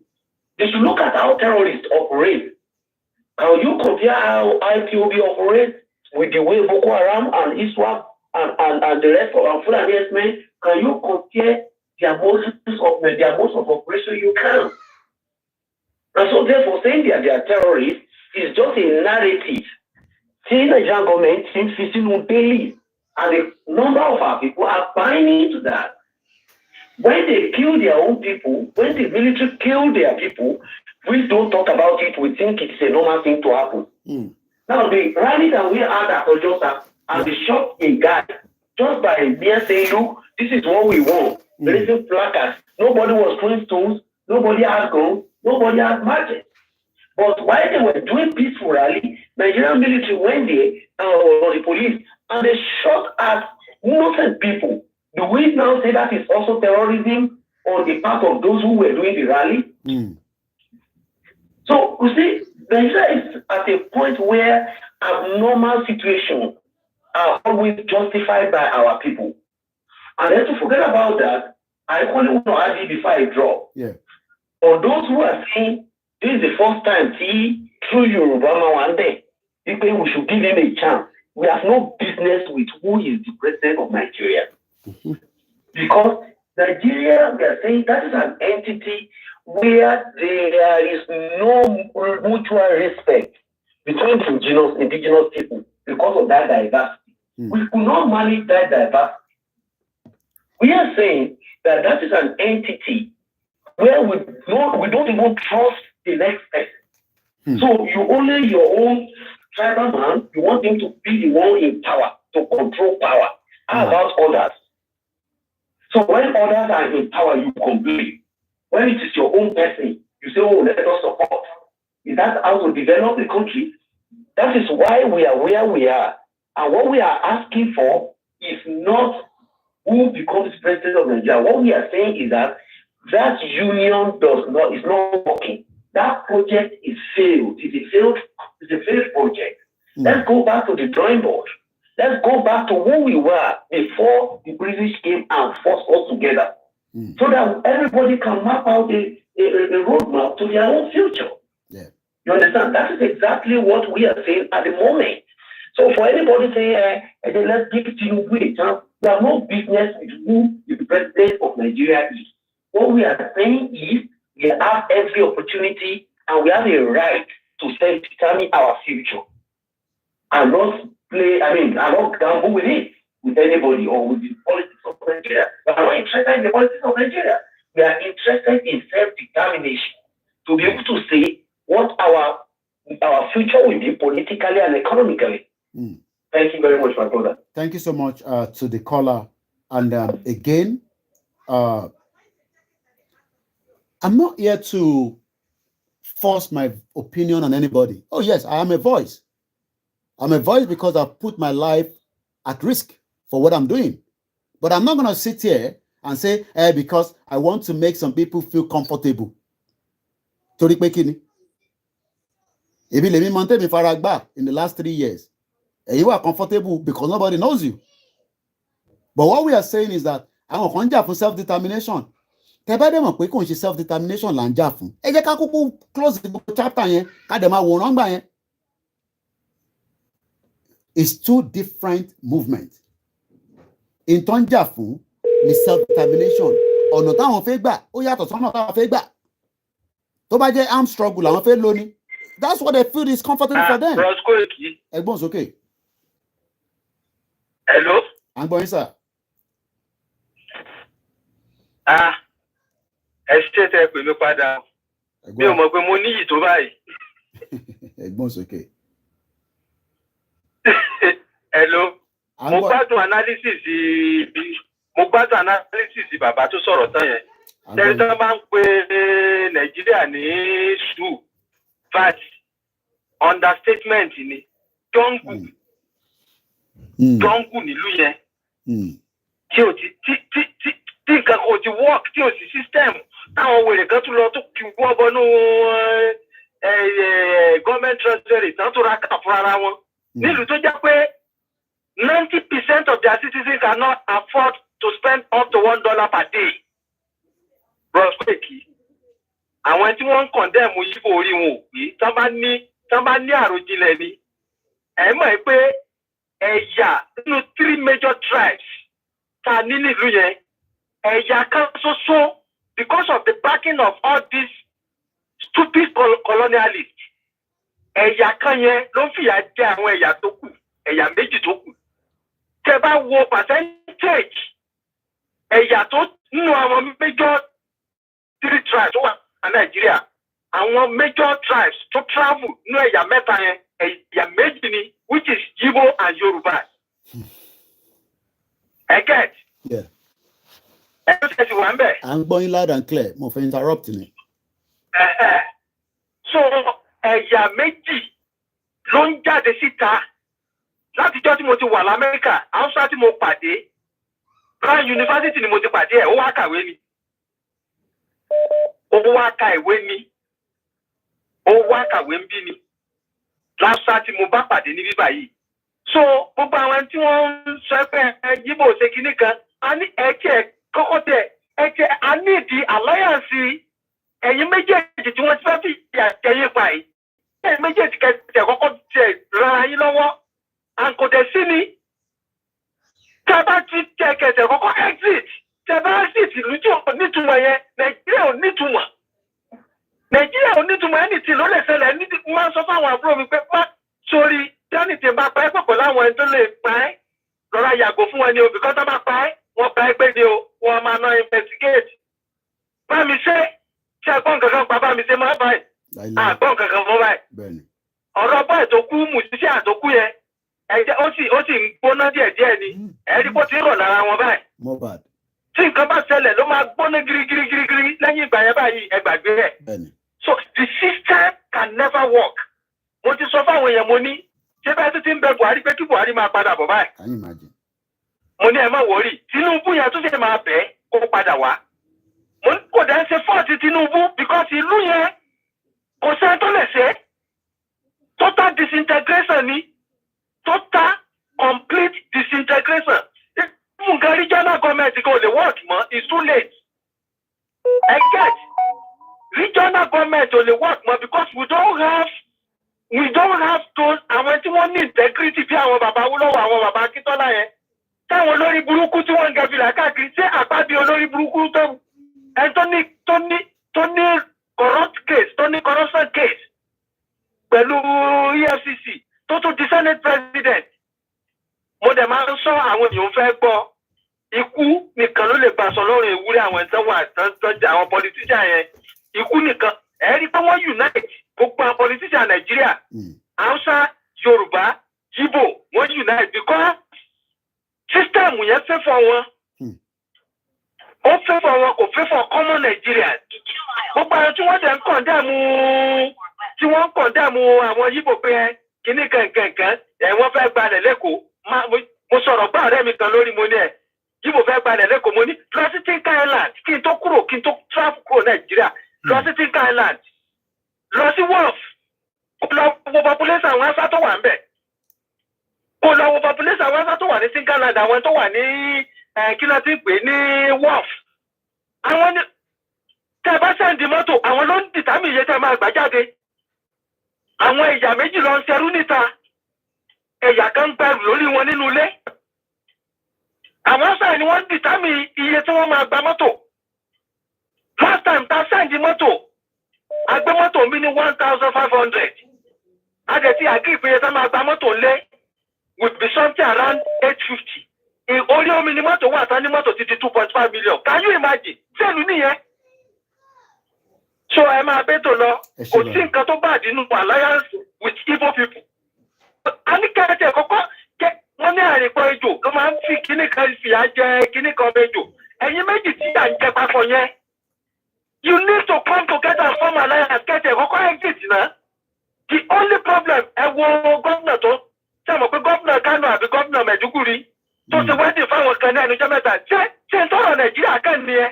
They should look at how terrorists operate. Can you compare how IPOB operates with the way Boko Haram and ISWAP and the rest of our Fulani men? Can you compare their modes of operation? You can. And so therefore saying that they are terrorists is just a narrative. See, the Nigerian government seems to daily, and the number of our people are buying into that. When they kill their own people, when the military kill their people, we don't talk about it. We think it's a normal thing to happen. Now, the rally that we had at Ojosa, and they shot a guy just by mere saying, look, this is what we want. Raising placards. Nobody was throwing stones. Nobody had guns. Nobody had matches. But while they were doing peaceful rally, Nigerian military went there, or the police, and they shot at innocent people. Do we now say that is also terrorism on the part of those who were doing the rally? So, you see, Nigeria is at a point where abnormal situations are always justified by our people. And then to forget about that, I only want to add it before I drop. For those who are saying, this is the first time through Yoruba one day, people we should give him a chance. We have no business with who is the president of Nigeria. Because Nigeria, we are saying that is an entity where there is no mutual respect between the indigenous people because of that diversity. We could not manage that diversity. We are saying that that is an entity where we don't even trust the next person. So you only your own tribal man, you want him to be the one in power, to control power. How about others? So when others are in power, you complain. When it is your own person, you say, oh, let us support. Is that how to develop the country? That is why we are where we are. And what we are asking for is not who becomes president of Nigeria. What we are saying is that union is not working. That project is failed. It's a failed project. Let's go back to the drawing board. Let's go back to who we were before the British came and forced us together. So that everybody can map out a roadmap to their own future. Yeah. You understand? That is exactly what we are saying at the moment. So for anybody saying, let's give Tinubu a chance, we have no business with who the president of Nigeria is. What we are saying is we have every opportunity and we have a right to self-determine our future. And not gamble with it, with anybody or with the politics of Nigeria. We are not interested in the politics of Nigeria. We are interested in self-determination to be able to say what our future will be politically and economically. Thank you very much, my brother. Thank you so much to the caller. And again, I'm not here to force my opinion on anybody. Oh, yes, I am a voice. I'm a voice because I've put my life at risk for what I'm doing. But I'm not going to sit here and say, because I want to make some people feel comfortable. Torí pé kíni? Ebi lèmi mọ̀ tèmi fara gbà in the last 3 years. And you are comfortable because nobody knows you. But what we are saying is that àwọn kan jà fún self-determination. Tẹ́ bá dé mọ̀ pé kò ń ṣe self-determination là ń jà fún. Ẹ jẹ́ ká kúkú close the chapter yẹn ká dẹ̀ máa wòran gbà yẹn. It's two different movements. In tó ń jà fún ni self-determination. Ọ̀nà táwọn fẹ́ gbà ó yàtọ̀ sọ́nà táwọn fẹ́ gbà. Tó bá jẹ́ armed struggle làwọn fẹ́ lò ní. That's what they feel is comfortable for them. Ẹ̀gbọ́n sókè. Hello. I'm going, sir. Ẹ ṣe tẹ pè mí padà. Mi ò mọ̀ pé mo níyì tó báyìí. Ẹ̀gbọ́n sókè. Hello. Mo gbádùn analysis bàbá tó sọ̀rọ̀ tán yẹn. Tẹ́lẹ̀ tán bá ń pe Nàìjíríà ní ṣù vat understatement ni jungle nílùú yẹn. Tí nǹkan kò ti work tí ò sí system táwọn wèrè kan tún lọ tó kí wọ́n bọ́nú government treasury tán tó ra kà fún ara wọn. Nílùú tó jẹ́ pé 90% of their citizens cannot afford to spend up to $1 per day. Brosqueki. Àwọn tí wọ́n ń condemn yíbo orí wọn ò pé tán bá ní àròjinlẹ̀ ni. Ẹ mọ̀ pé ẹ̀yà nínú 3 major tribes ta ní nílùú yẹn. Ẹ̀yà kan ṣoṣo because of the backing of all these stupid colonialists. Ẹ̀yà kan yẹn ló ń fìyà jẹ àwọn ẹ̀yà tó kù, ẹ̀yà méjì tó kù. Tẹ́ bá wo percentage ẹ̀yà tó nínú àwọn major 3 tribes tó wà ní Nàìjíríà, àwọn major tribes tó travel nínú ẹ̀yà mẹ́ta yẹn, ẹ̀yà méjì ni, which is Igbo and Yoruba. I get. Yeah. I'm going loud and clear. Mo fẹ́ interrupt ni. So ẹ̀yà méjì ló ń jáde síta látijọ́ tí mo ti wà l'Amẹ́ríkà, Hausa tí mo pàdé, Brown University ni mo ti pàdé ẹ̀, ó wá kàwé ni. Ó wá ka ìwé ni. Ó wá kàwé ń bí ni. Hausa tí mo bá pàdé ní bíbá yìí. So gbogbo àwọn tí wọ́n ń sọ pé Yíbò ṣe kinní kan, a ní ẹ̀jẹ̀ kọ́kọ́ tẹ̀ ẹ̀jẹ̀ a ní ìdí alliance ẹ̀yin méjèèjì tí wọ́n ti fẹ́ fi àtẹ̀yìn pa yìí. Ẹ̀yin méjèèjì kẹ̀tẹ̀ kọ́kọ́ tẹ̀ rárá yín lọ́wọ́. Àǹkọ̀dẹ̀ sí ni. Tẹ́ bá ti tẹ̀ kẹ̀tẹ̀ kọ́kọ́ exit. Tẹ́ bá exit ìlú tí ò nítumọ̀ yẹn, Nàìjíríà ò nítumọ̀. Nàìjíríà ò nítumọ̀ ẹni tí ló lè ṣẹlẹ̀ ní máa ń sọ fáwọn àbúrò mi pé má sórí Johnny tí bá pa ẹ́ pọ̀ pẹ̀lú àwọn ẹni tó lè pa ẹ́. Lọ́ra yàgò fún wọn ni o, bìkọ́ tó bá pa ẹ́, wọ́n pa ẹ́ pé ni o, wọ́n máa ná investigate. Bá mi ṣe ẹ̀gbọ́n kankan pa bá mi ṣe máa báyìí. Àgbọ̀n kankan mọ́ báyìí. Ọ̀rọ̀ báyìí tó kú Mùsíṣẹ́ àtòkú yẹn. Ẹ̀jẹ̀ ó sì ń gbóná díẹ̀díẹ̀ ni. Ẹ̀rí kó ti rọ̀ lára wọn báyìí. Tí nǹkan bá ṣẹlẹ̀ ló máa gbóná girigirigiri lẹ́yìn ìgbà yẹn báyìí ẹ gbàgbé ẹ̀. So the system can never work. Mo ti sọ fáwọn èèyàn mo ní ṣé bẹ́ẹ̀ tó ti ń bẹ Buhari pé kí Buhari máa padà bọ̀ báyìí. Can you imagine? Mo ní ẹ má wọrí Tinubu yẹn tó ṣe máa bẹ̀ kó padà wá. Mo ní kò dẹ́ ṣe fọ́ọ̀tì Tinubu because ìlú yẹn kò sẹ́ni tó lè ṣe. Total disintegration ni. Total complete disintegration. Even regional government go dey work more, it's too late. I get regional government only work more because we don't have those àwọn tí wọ́n ní integrity bí àwọn bàbá Awólọ́wọ̀ àwọn bàbá Akíntọ́lá yẹn. Táwọn olórí burúkú tí wọ́n ń gẹ̀fìlà káàkiri ṣé àpábí olórí burúkú tó ẹni tó ní corrupt case tó ní corruption case pẹ̀lú EFCC tó tún di Senate president. Mo dẹ̀ máa ń sọ àwọn èèyàn fẹ́ gbọ́ ikú nìkan ló lè gbà sọ lórí ìwúrí àwọn ìtọ́jà àwọn politician yẹn ikú nìkan ẹ̀rí pé wọ́n unite gbogbo àwọn politician Nàìjíríà Hausa Yorùbá Igbo wọ́n unite because system yẹn fẹ́ fọ wọn ó fẹ́ fọ wọn kò fẹ́ fọ common Nigerians gbogbo àwọn tí wọ́n dẹ̀ ń kọ̀ndẹ́mù àwọn Igbo pé kíní kankan wọ́n fẹ́ gbalẹ̀ lẹ́kọ̀ọ́ mo sọ̀rọ̀ gbá ọ̀rẹ́ mi kan lórí mo ní ẹ̀ Igbo fẹ́ gbalẹ̀ lẹ́kọ̀ọ́ mo ní lọ sí Tinker Island kí n tó travel kúrò Nàìjíríà lọ sí Tinker Island lọ sí Wharf lọ wo population àwọn Hausa tó wà ń bẹ̀ kó lọ wo population àwọn Hausa tó wà ní Tinker Island àwọn tó wà ní kí ló ti pè ní Wharf àwọn ní tẹ́ bá sẹ́ndì mọ́tò àwọn ló ń dìtámì iye tẹ́ máa gbà jáde àwọn ìyá méjì lọ ń ṣerú níta ẹ̀yà kan gbẹrù lórí wọn nínú ilé àwọn sáà ni wọ́n dìtámì iye tí wọ́n máa gba mọ́tò last time ta sẹ́ndì mọ́tò agbé mọ́tò mi ní 1,500 adẹ̀tí àgíìpé iye tí wọ́n máa gba mọ́tò lé would be something around 850 orí omi ni mọ́tò wà tán ní mọ́tò ti di 2.5 million can you imagine sẹ́ẹ̀lú nìyẹn so ẹ máa bẹ́tò lọ kò sí nǹkan tó bá nínú alliance with Igbo people a ní kẹ́kẹ́ kọ́kọ́ wọ́n ní àrìnpọ̀ ejò ló máa ń fi kíní kan fìyà jẹ kíní kan bẹjò ẹ̀yin méjì tí à ń jẹ papọ̀ yẹn you need to come together and form alliance kẹ́kẹ́ kọ́kọ́ exit náà the only problem ẹ wo gómìnà tó sẹ́mọ̀ pé gómìnà Kano àbí gómìnà Maiduguri tó ṣe wedding fáwọn kan ní ẹnujọ́ mẹ́ta ṣé ń tọrọ Nàìjíríà kan ni ẹ.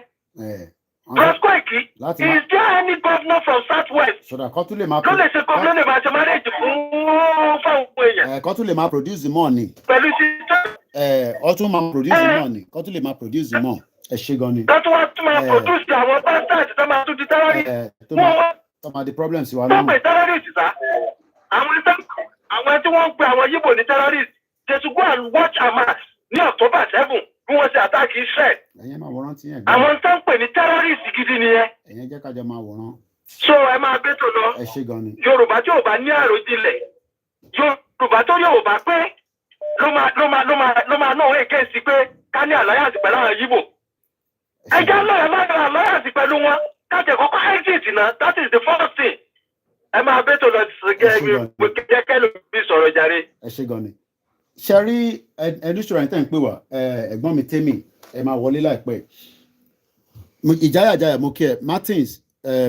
Prosqueki, is there any governor from Southwest? So that kọ́ tún lè máa ló lè ṣe kọ́ ló lè máa ṣe marriage fún fáwọn èèyàn. Kọ́ tún lè máa produce money. Pẹ̀lú system. Ọ tún máa produce money. Kọ́ tún lè máa produce money. Ẹ ṣe gan ni. Kọ́ tún wá tún máa produce àwọn bastards tó máa tún di terrorist. Tó máa di problems wa náà. Wọ́n pè terrorist sá. Àwọn tí wọ́n ń pe àwọn Yíbò ní terrorist. They should go and watch Hamas ní October 7 bí wọ́n ṣe attack Israel. Ẹ̀yin máa wòran tí yẹn. Àwọn tó ń pè ní terrorist gidi nìyẹn. Ẹ̀yin jẹ́ kájọ máa wòran. So ẹ máa gbé tó lọ. Ẹ ṣe gan ni. Yorùbá tí ò bá ní àròjinlẹ̀ Yorùbá tó Yorùbá pé ló máa náà èké sí pé ká ní alliance pẹ̀lú àwọn Yíbò. Ẹ jẹ́ náà ẹ máa ní alliance pẹ̀lú wọn kájẹ kọ́kọ́ exit náà that is the first thing. Ẹ máa gbé tó lọ jẹ́ kẹ́lò bí sọ̀rọ̀ jàre. Ẹ ṣe gan ni. Ṣe rí ẹni ṣòro ẹni tẹ́ ń pè wá ẹ̀gbọ́n mi Tèmi ẹ máa wọlé láìpẹ́ ìjáyàjáyà mo kí ẹ Martins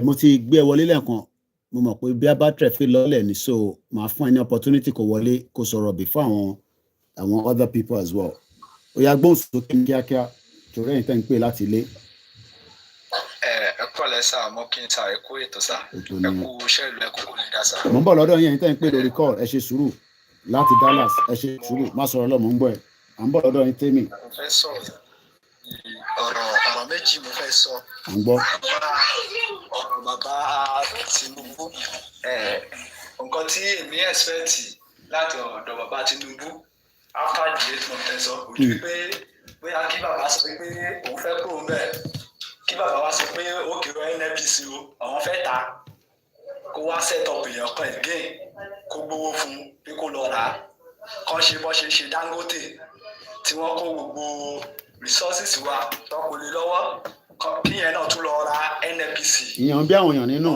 mo ti gbé ẹ wọlé lẹ́ẹ̀kan mo mọ̀ pé bí a bá trẹ̀ fi lọ́lẹ̀ ní so máa fún ẹ ní opportunity kó wọlé kó sọ̀rọ̀ before àwọn other people as well ó yá gbóhùn sókè ní kíákíá ṣòro ẹni tẹ́ ń pè láti ilé. ẹ kọ́lẹ̀ sá mo kí n ta ẹ kú ètò sá ẹ kú iṣẹ́ ìlú ẹ kú lè dá sá. mo ń bọ̀ lọ́dọ̀ yẹn tẹ́ ń pè lórí call ẹ ṣe sùúrù láti Dallas ẹ ṣe sùúrù má sọ̀rọ̀ lọ́mọ ń bọ̀ ẹ̀ à ń bọ̀ lọ́dọ̀ yín Tèmi. mo fẹ́ sọ̀rọ̀ ọ̀rọ̀ méjì mo fẹ́ sọ. à ń gbọ́. ọ̀rọ̀ bàbá Tinubu nǹkan tí èmi expect láti ọ̀dọ̀ bàbá Tinubu after the 8 months sọ kò ju pé bóyá kí bàbá sọ pé òun fẹ́ kúrò ń bẹ̀ kí bàbá wa sọ pé ó kéré NNPC o àwọn fẹ́ ta kó wá set up èèyàn kan again kó gbowó fún pé kó lọ rà á kán ṣe bọ́ ṣe ṣe Dangote tí wọ́n kó gbogbo resources wa tọkọ lé lọ́wọ́ kí yẹn náà tún lọ ra NNPC. ìyàn bí àwọn èèyàn nínú.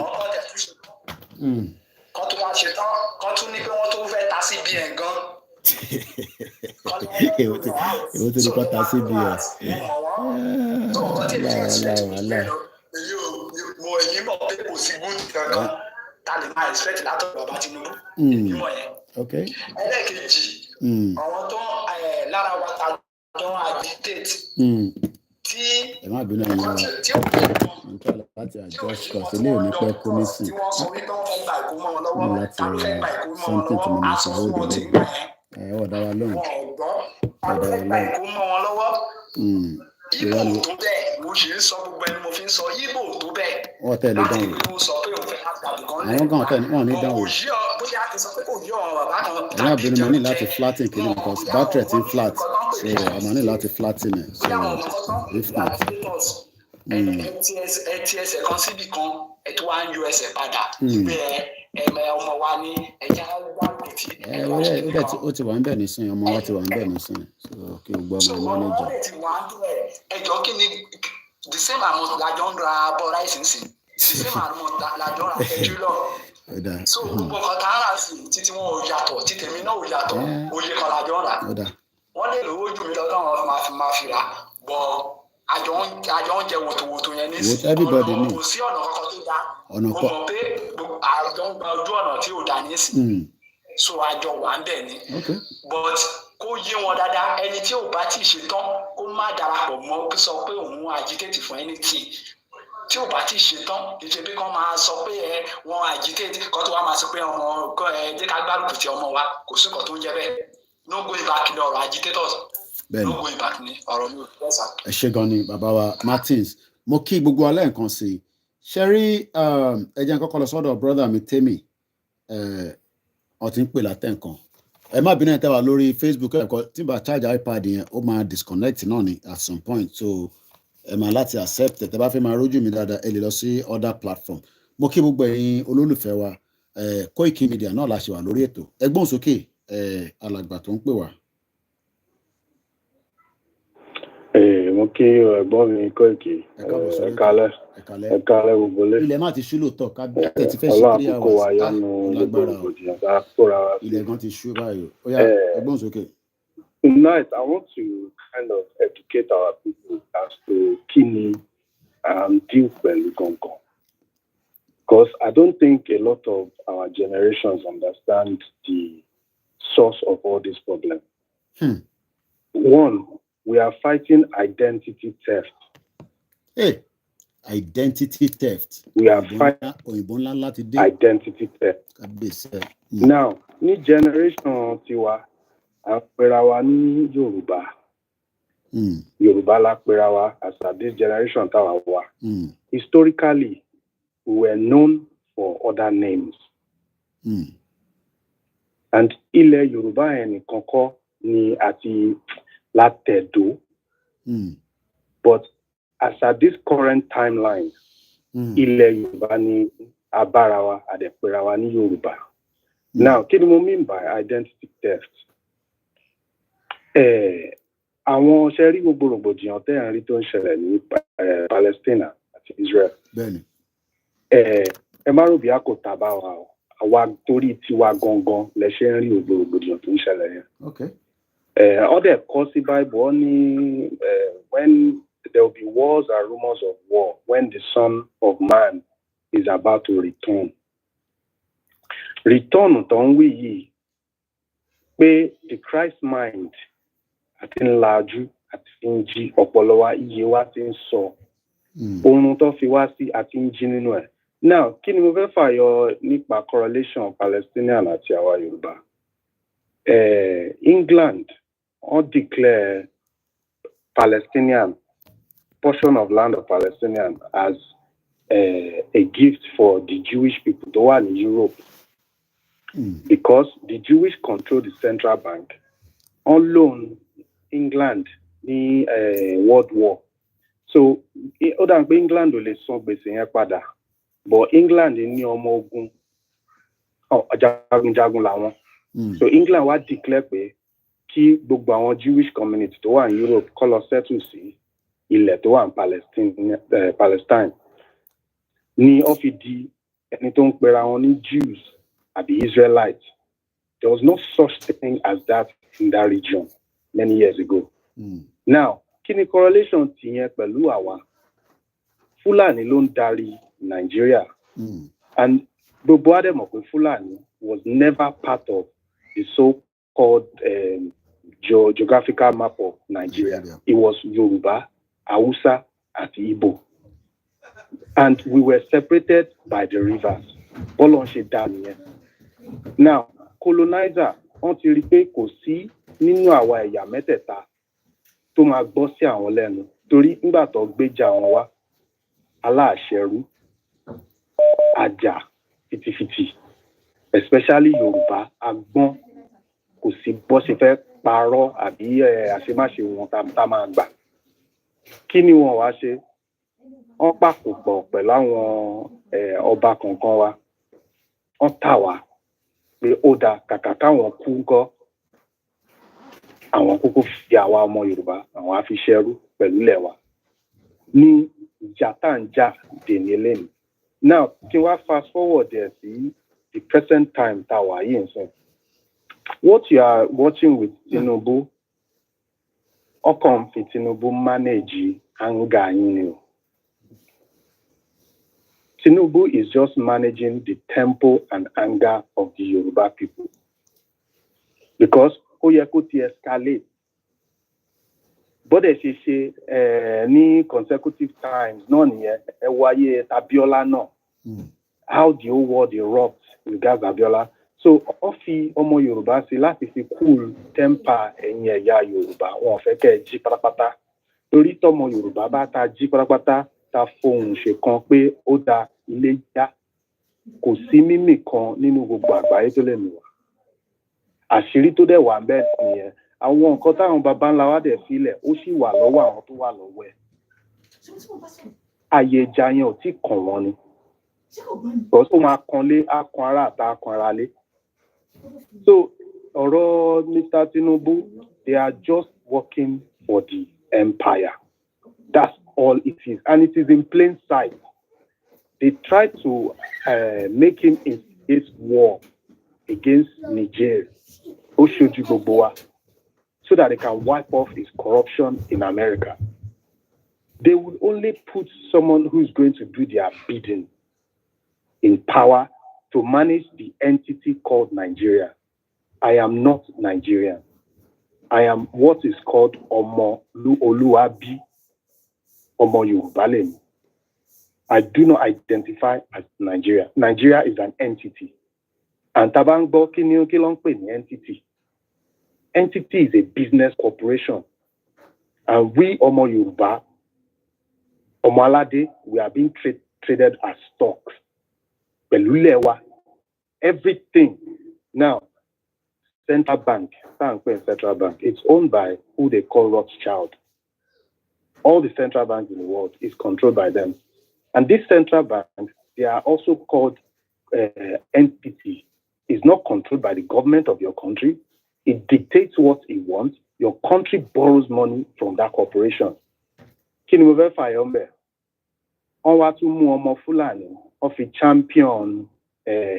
kán tún wá ṣe tán kán tún ní pé wọ́n tó fẹ́ ta CBN gan. èwo tó ní kọ́ ta CBN. tó nǹkan tí èmi ti expect mo èyí mọ̀ pé kò sí good kankan ta lè máa expect látọ̀dọ̀ bàbá Tinubu ìmọ̀ yẹn. ẹlẹ́ẹ̀kejì àwọn tó lára wa ta jọ agitate tí ẹ má bínú ẹ̀yin wa tí ó pè n tọ́ láti adjust cause ilé ò ní pẹ́ kú nísìn tí wọ́n sọ wípé wọ́n fẹ́ gba ìkó mọ́ wọn lọ́wọ́ láti ta ló fẹ́ gba ìkó mọ́ wọn something tí mo lọ́wọ́ máa aṣọ fi fún hold wọn tí on ń gbà yẹn ọ̀ dá wa lóhùn wọn ò gbọ́ ta ló fẹ́ gba ìkó mọ́ wọn lọ́wọ́. Ibo tó bẹ́ẹ̀ mo ṣe ń sọ gbogbo ẹni mo fi ń sọ Ibo tó bẹ́ẹ̀ láti ìlú ló sọ pé òun fẹ́ láti àbí kan lẹ̀. àwọn kan tẹ̀ wọ́n ní dánwò. bóyá a ti sọ pé kò yí ọ̀rọ̀ bàbá kan ẹ má bínú mọ́ ní láti flatten kìíní because battery ti ń flat so àmọ́ ní láti flatten ẹ̀ so if not. ẹ ti ẹsẹ̀ kan síbì kan ẹ tó wá ń yọ ẹsẹ̀ padà ibẹ̀ ọmọ wa ní ẹ̀yà gbàgbìtì. ó ti wà ń bẹ̀ nísìnyí ọmọ wa ti wà ń bẹ̀ nísìnyí so kí o gbọ́ ọmọ manager. ẹjọ́ kí ni the same amount lajọ ń ra abọ́ ráìsì nsìn the same amount lajọ ń ra petrol so gbogbo nǹkan tá a rà sí títí wọn ò yàtọ̀ títí èmi náà ò yàtọ̀ oye kan lajọ ń rà wọ́n lè lówó jù mí lọ́dọ̀ wọn máa fi rà bọ́ àjọ ń jẹ wòtòwòtò yẹn ní ọ̀nà kò sí ọ̀nà kankan tó dáa mo mọ̀ pé àjọ ń gba ojú ọ̀nà tí ò dáa nísìn so àjọ wà ń bẹ̀ ni but kó yé wọn dáadáa ẹni tí ò bá tí ì ṣetán kó má darapọ̀ mọ́ sọ pé òun agitate fún anything tí ò bá tí ì ṣetán ìṣe bí kan máa sọ pé wọn agitate kan tó wá máa sọ pé ọmọ jẹ́ ká gbárùkù ti ọmọ wa kò sí nǹkan tó ń jẹ́ bẹ́ẹ̀ no going back ní ọ̀rọ̀ agitators no going back ní ọ̀rọ̀ mi ò fẹ́ sà. ẹ ṣé gan ni bàbá wa Martins mo kí gbogbo alẹ́ nǹkan sí i ṣe rí ẹ jẹ́ n kọ́kọ́ lọ sọ́dọ̀ brother mi Temi ọtí ń pè látẹ̀ nǹkan ẹ má bínú ẹ tẹ́ wà lórí Facebook ẹ̀kọ́ tí bá charge iPad yẹn ó máa disconnect náà ni at some point so ẹ máa láti accept tẹ́ bá fẹ́ máa rójú mi dáadáa ẹ lè lọ sí other platform mo kí gbogbo ẹ̀yin olólùfẹ́ wa Koiki Media náà la ṣe wà lórí ètò ẹgbọ́n sókè alàgbà tó ń pè wá. mo kí ẹ̀gbọ́n mi Koiki ẹ̀kálẹ̀ gbogbo lé. ilẹ̀ máa ti ṣú lóòótọ́ kábíyèsí ti fẹ́ ṣe 3 hours lágbára ilẹ̀ gan ti ṣú báyìí ó yá ẹgbọ́n sókè. Tonight, I want to kind of educate our people as to kini deal pẹ̀lú gangan. Because I don't think a lot of our generations understand the source of all this problem. One, we are fighting identity theft. Hey, identity theft. We are fighting identity theft. Now, ní generation tiwa, a pera wa ní Yorùbá. Yorùbá la pera wa as at this generation táwa wà. Historically, we were known for other names. And ilẹ̀ Yorùbá yẹn nìkan kọ́ ni àti látẹ̀dó. But as at this current timeline, ilẹ̀ Yorùbá ni abára wa àdẹ̀pẹ̀ra wa ní Yorùbá. Now, kí ni mo mean by identity theft? Àwọn ṣẹ́rí gbogbo rògbòdìyàn tẹ́ ẹ̀ ń rí tó ń ṣẹlẹ̀ ní Palestine àti Israel. Ẹ má rò bí a kò tàbá wa o. Àwa torí tiwa gangan lẹ ṣe ń rí gbogbo rògbòdìyàn tó ń ṣẹlẹ̀ yẹn. Ọdẹ kọ sí Bible ọ ní when there will be wars and rumors of war when the Son of Man is about to return. Return tó ń wí yìí pé the Christ mind àti ńlájú àti ń jí ọpọlọ wa iye wa ti ń sọ ohun tó fi wá sí àti ń jí nínú ẹ̀. Now kí ni mo fẹ́ fàyọ nípa correlation Palestinian àti àwa Yorùbá? England wọ́n declare Palestinian portion of land of Palestinian as a gift for the Jewish people tó wà ní Europe. Because the Jewish control the central bank on loan England ní World War. So ó dà pé England ò lè san gbèsè yẹn padà but England ní ọmọ ogun jagunjagun làwọn. So England wá declare pé kí gbogbo àwọn Jewish community tó wà ní Europe kó lọ settle sí ilẹ̀ tó wà ní Palestine ní ó fi di ẹni tó ń pera wọn ní Jews àbí Israelites. There was no such thing as that in that region many years ago. Now, kí ni correlation tìyẹn pẹ̀lú àwa? Fúlàní ló ń darí Nigeria. And Gbogbo wa dẹ̀ mọ̀ pé Fulani was never part of the so-called geographical map of Nigeria. It was Yoruba, Hausa, and Igbo. And we were separated by the rivers. Now, colonizer, wọ́n ti rí pé kò sí nínú àwa ẹ̀yà mẹ́tẹ̀ẹ̀ta tó máa gbọ́ sí àwọn lẹ́nu torí nígbà tó gbéjà wọn wá aláàṣẹrú àjà fìtìfìtì especially Yorùbá agbọ́n kò sí bó ṣe fẹ́ parọ́ àbí àṣemáṣe wọn tá máa gbà. Kí ni wọ́n wá ṣe? Wọ́n pàpọ̀ pọ̀ pẹ̀lú àwọn ọba kọ̀ọ̀kan wa. Wọ́n tà wá pé ó dáa kàkà káwọn kú ńkọ́ àwọn kúkú fi àwa ọmọ Yorùbá àwọn á fi ṣẹrú pẹ̀lú ilẹ̀ wa. Ní ìjà tá ń jà dèní lẹ́nu. Now, kí n wá fast forward there sí the present time tá wà yìí nsìn. What you are watching with Tinubu, ọkàn fi Tinubu manage anger yín ni o. Tinubu is just managing the tempo and anger of the Yoruba people. Because ó yẹ kó ti escalate. Bọ́dẹ̀ ṣe ní consecutive times náà nìyẹn ẹ wáyé Abiola náà. How the whole world erupt regards Abiola. So ó fi ọmọ Yorùbá sí láti fi cool temper ẹ̀yin ẹ̀yà Yorùbá wọn ò fẹ́ kẹ́ ẹ jí pátápátá. Torí tọmọ Yorùbá bá ta jí pátápátá ta fohùn ṣèkan pé ó da ilé yá kò sí mímì kan nínú gbogbo àgbáyé tó lè mì wá. Àṣírí tó dẹ̀ wà bẹ́ẹ̀ nìyẹn. Àwọn nǹkan táwọn baba ńlá wa dẹ̀ filẹ̀ ó sì wà lọ́wọ́ àwọn tó wà lọ́wọ́ ẹ̀. Àyè ìjà yẹn ò tí kàn wọ́n ni. Because ó máa kanlé á kan ará àta á kan ara lé. So ọ̀rọ̀ Mr. Tinubu, they are just working for the empire. That's all it is. And it is in plain sight. They try to make him his war against Niger. Oshoju Boboa. So that they can wipe off his corruption in America. They will only put someone who is going to do their bidding in power to manage the entity called Nigeria. I am not Nigerian. I am what is called Omo Oluwabi, Omo Yoruba. I do not identify as Nigeria. Nigeria is an entity. And Tabangbo Kinilongpe entity. Entity is a business corporation. And we, Omo Yoruba, Omo Alade, we are being traded as stocks. Belulewa, everything. Now, Central Bank, it's owned by who they call Rothschild. All the central banks in the world is controlled by them. And this central bank, they are also called entity. It's not controlled by the government of your country. It dictates what it wants. Your country borrows money from that corporation. Kí ni mo fẹ́ fààyàn ńbẹ̀? Wọ́n wá tún mú ọmọ Fúlàní, wọ́n fi champion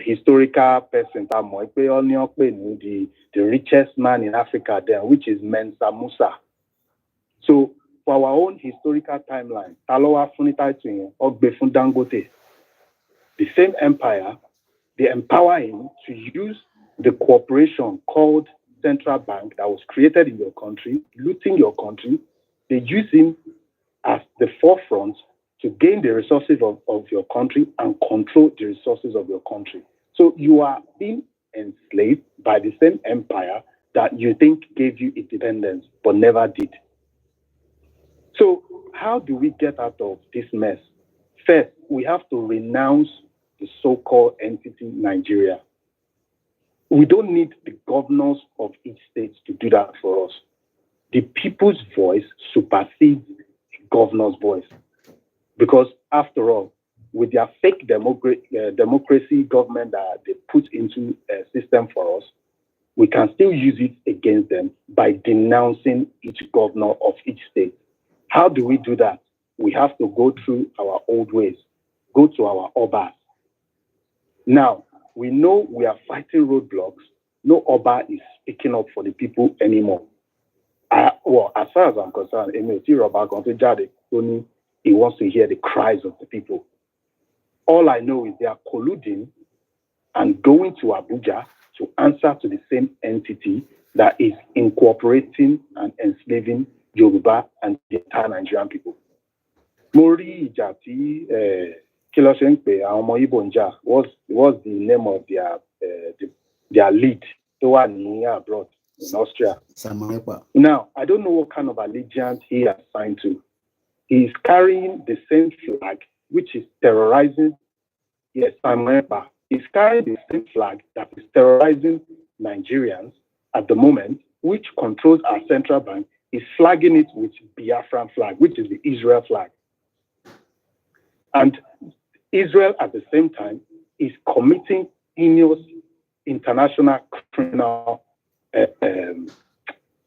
historical person tá a mọ̀ pé ó ní wọ́n pè ní the richest man in Africa then, which is Mensa Musa. So for our own historical timeline, ta ló wá fún ní title yẹn, ó gbé fún Dangote. The same empire, they empower him to use the corporation called Central Bank that was created in your country, looting your country. They use him as the forefront to gain the resources of your country and control the resources of your country. So you are being enslaved by the same empire that you think gave you independence but never did. So how do we get out of this mess? First, we have to renounce the so-called entity Nigeria. We don't need the governors of each state to do that for us. The people's voice supersedes the governor's voice. Because after all, with their fake democracy government that they put into a system for us, we can still use it against them by denouncing each governor of each state. How do we do that? We have to go through our old ways, go to our Obas. Now, we know we are fighting roadblocks. No Oba is speaking up for the people anymore. Well, as far as I'm concerned, he wants to hear the cries of the people. All I know is they are colluding and going to Abuja to answer to the same entity that is incorporating and enslaving Yoruba and the entire Nigerian people. Mori ìjà tí kí ló ṣe ń pè àwọn ọmọ Igbo ń jà what's the name of their lead tó wà ní abroad in Austria. Now, I don't know what kind of allegiance he is signed to. He is carrying the same flag which is terrorizing. Yes, Samuepa is carrying the same flag that is terrorizing Nigerians at the moment, which controls our central bank, is flagging it with Biafran flag, which is the Israel flag. And Israel, at the same time, is committing heinous international criminal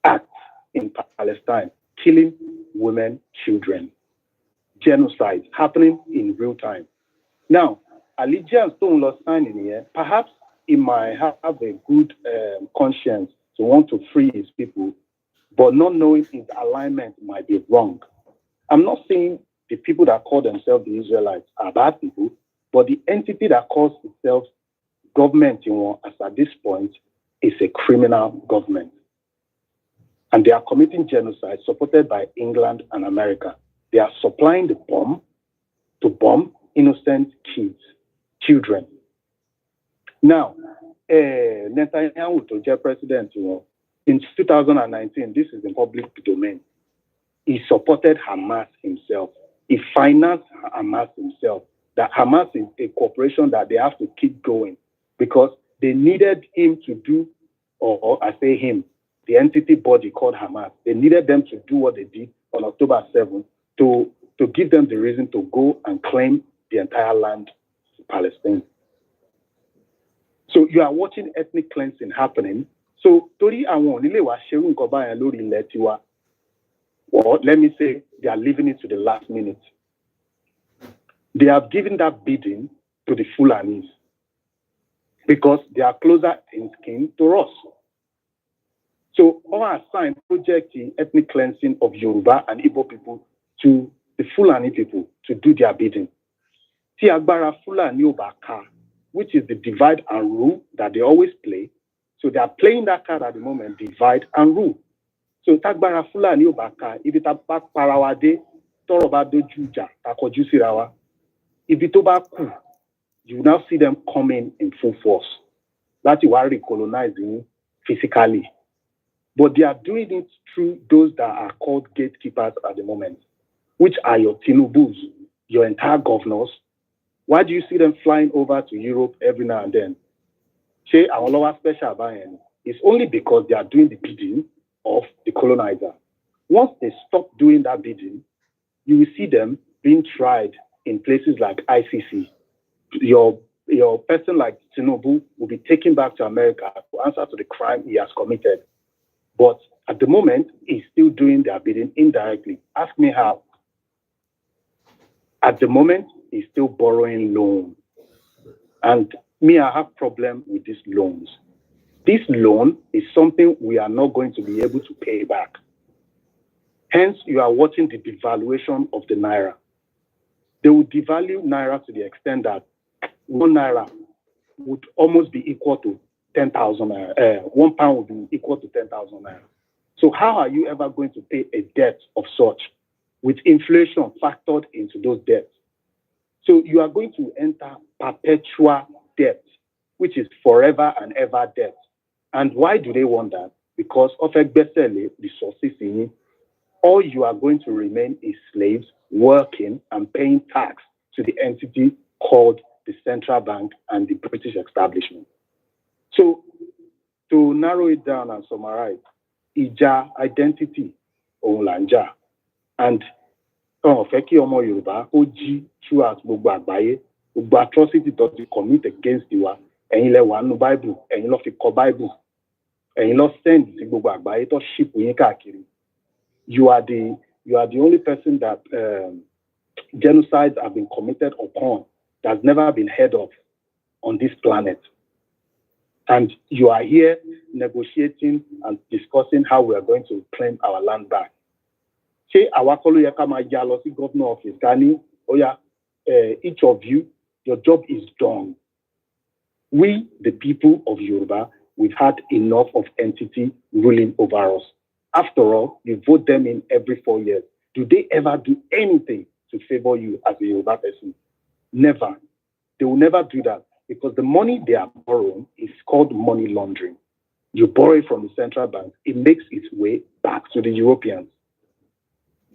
acts in Palestine, killing women, children, genocide happening in real time. Now, allegiance don't lost signing here. Perhaps he might have a good conscience to want to free his people, but not knowing his alignment might be wrong. I'm not saying the people that call themselves the Israelites are bad people, but the entity that calls itself government, as at this point, is a criminal government. And they are committing genocide supported by England and America. They are supplying the bomb to bomb innocent children. Now, Netanyahu to be president, in 2019, this is in public domain. He supported Hamas himself. He financed Hamas himself. That Hamas is a corporation that they have to keep going because they needed him to do, or I say him, the entity body called Hamas. They needed them to do what they did on October 7th to give them the reason to go and claim the entire land of Palestine. So you are watching ethnic cleansing happening. So Tori Awon Ile wa Sherun Koba and Lori Letiwa. Or let me say they are leaving it to the last minute. They have given that bidding to the Fulanis because they are closer in skin to us. So all assigned project the ethnic cleansing of Yoruba and Igbo people to the Fulani people to do their bidding. Ti agbára Fulani Obaka, which is the divide and rule that they always play. So they are playing that card at the moment, divide and rule. So tagbara Fulani Obaka, if it apak parawade, toroba dojuja, takoju sirawa. If it obaku, you now see them coming in full force. That is why recolonizing physically. But they are doing it through those that are called gatekeepers at the moment, which are your Tinubus, your entire governors. Why do you see them flying over to Europe every now and then? Say, our lower special buying. It's only because they are doing the bidding of the colonizer. Once they stop doing that bidding, you will see them being tried in places like ICC. Your person like Tinubu will be taken back to America to answer to the crime he has committed. But at the moment, he's still doing their bidding indirectly. Ask me how. At the moment, he's still borrowing loans. And me, I have problem with these loans. This loan is something we are not going to be able to pay back. Hence, you are watching the devaluation of the Naira. They will devalue Naira to the extent that 1 Naira would almost be equal to 10,000 Naira. 1 pound would be equal to 10,000 Naira. So how are you ever going to pay a debt of such with inflation factored into those debts? So you are going to enter perpetual debt, which is forever and ever debt. And why do they want that? Because of the resources in it, all you are going to remain is slaves working and paying tax to the entity called the central bank and the British establishment. So to narrow it down and summarize, Ija identity Olanja and Feki Omo Yoruba, OG throughout gbogbo àgbáyé, gbogbo atrocity that you commit against the one, ẹ̀yin lẹ wà nínú Bible, ẹ̀yin ló fi kọ Bible, ẹ̀yin ló send sí gbogbo àgbáyé tó ship yín káàkiri. You are the only person that genocides have been committed upon that's never been heard of on this planet. And you are here negotiating and discussing how we are going to claim our land back. Say, Awakolo Yakama Yalosi, governor of Gani, each of you, your job is done. We, the people of Yoruba, we've had enough of entity ruling over us. After all, you vote them in every 4 years. Do they ever do anything to favor you as a Yoruba person? Never. They will never do that because the money they are borrowing is called money laundering. You borrow it from the central bank, it makes its way back to the Europeans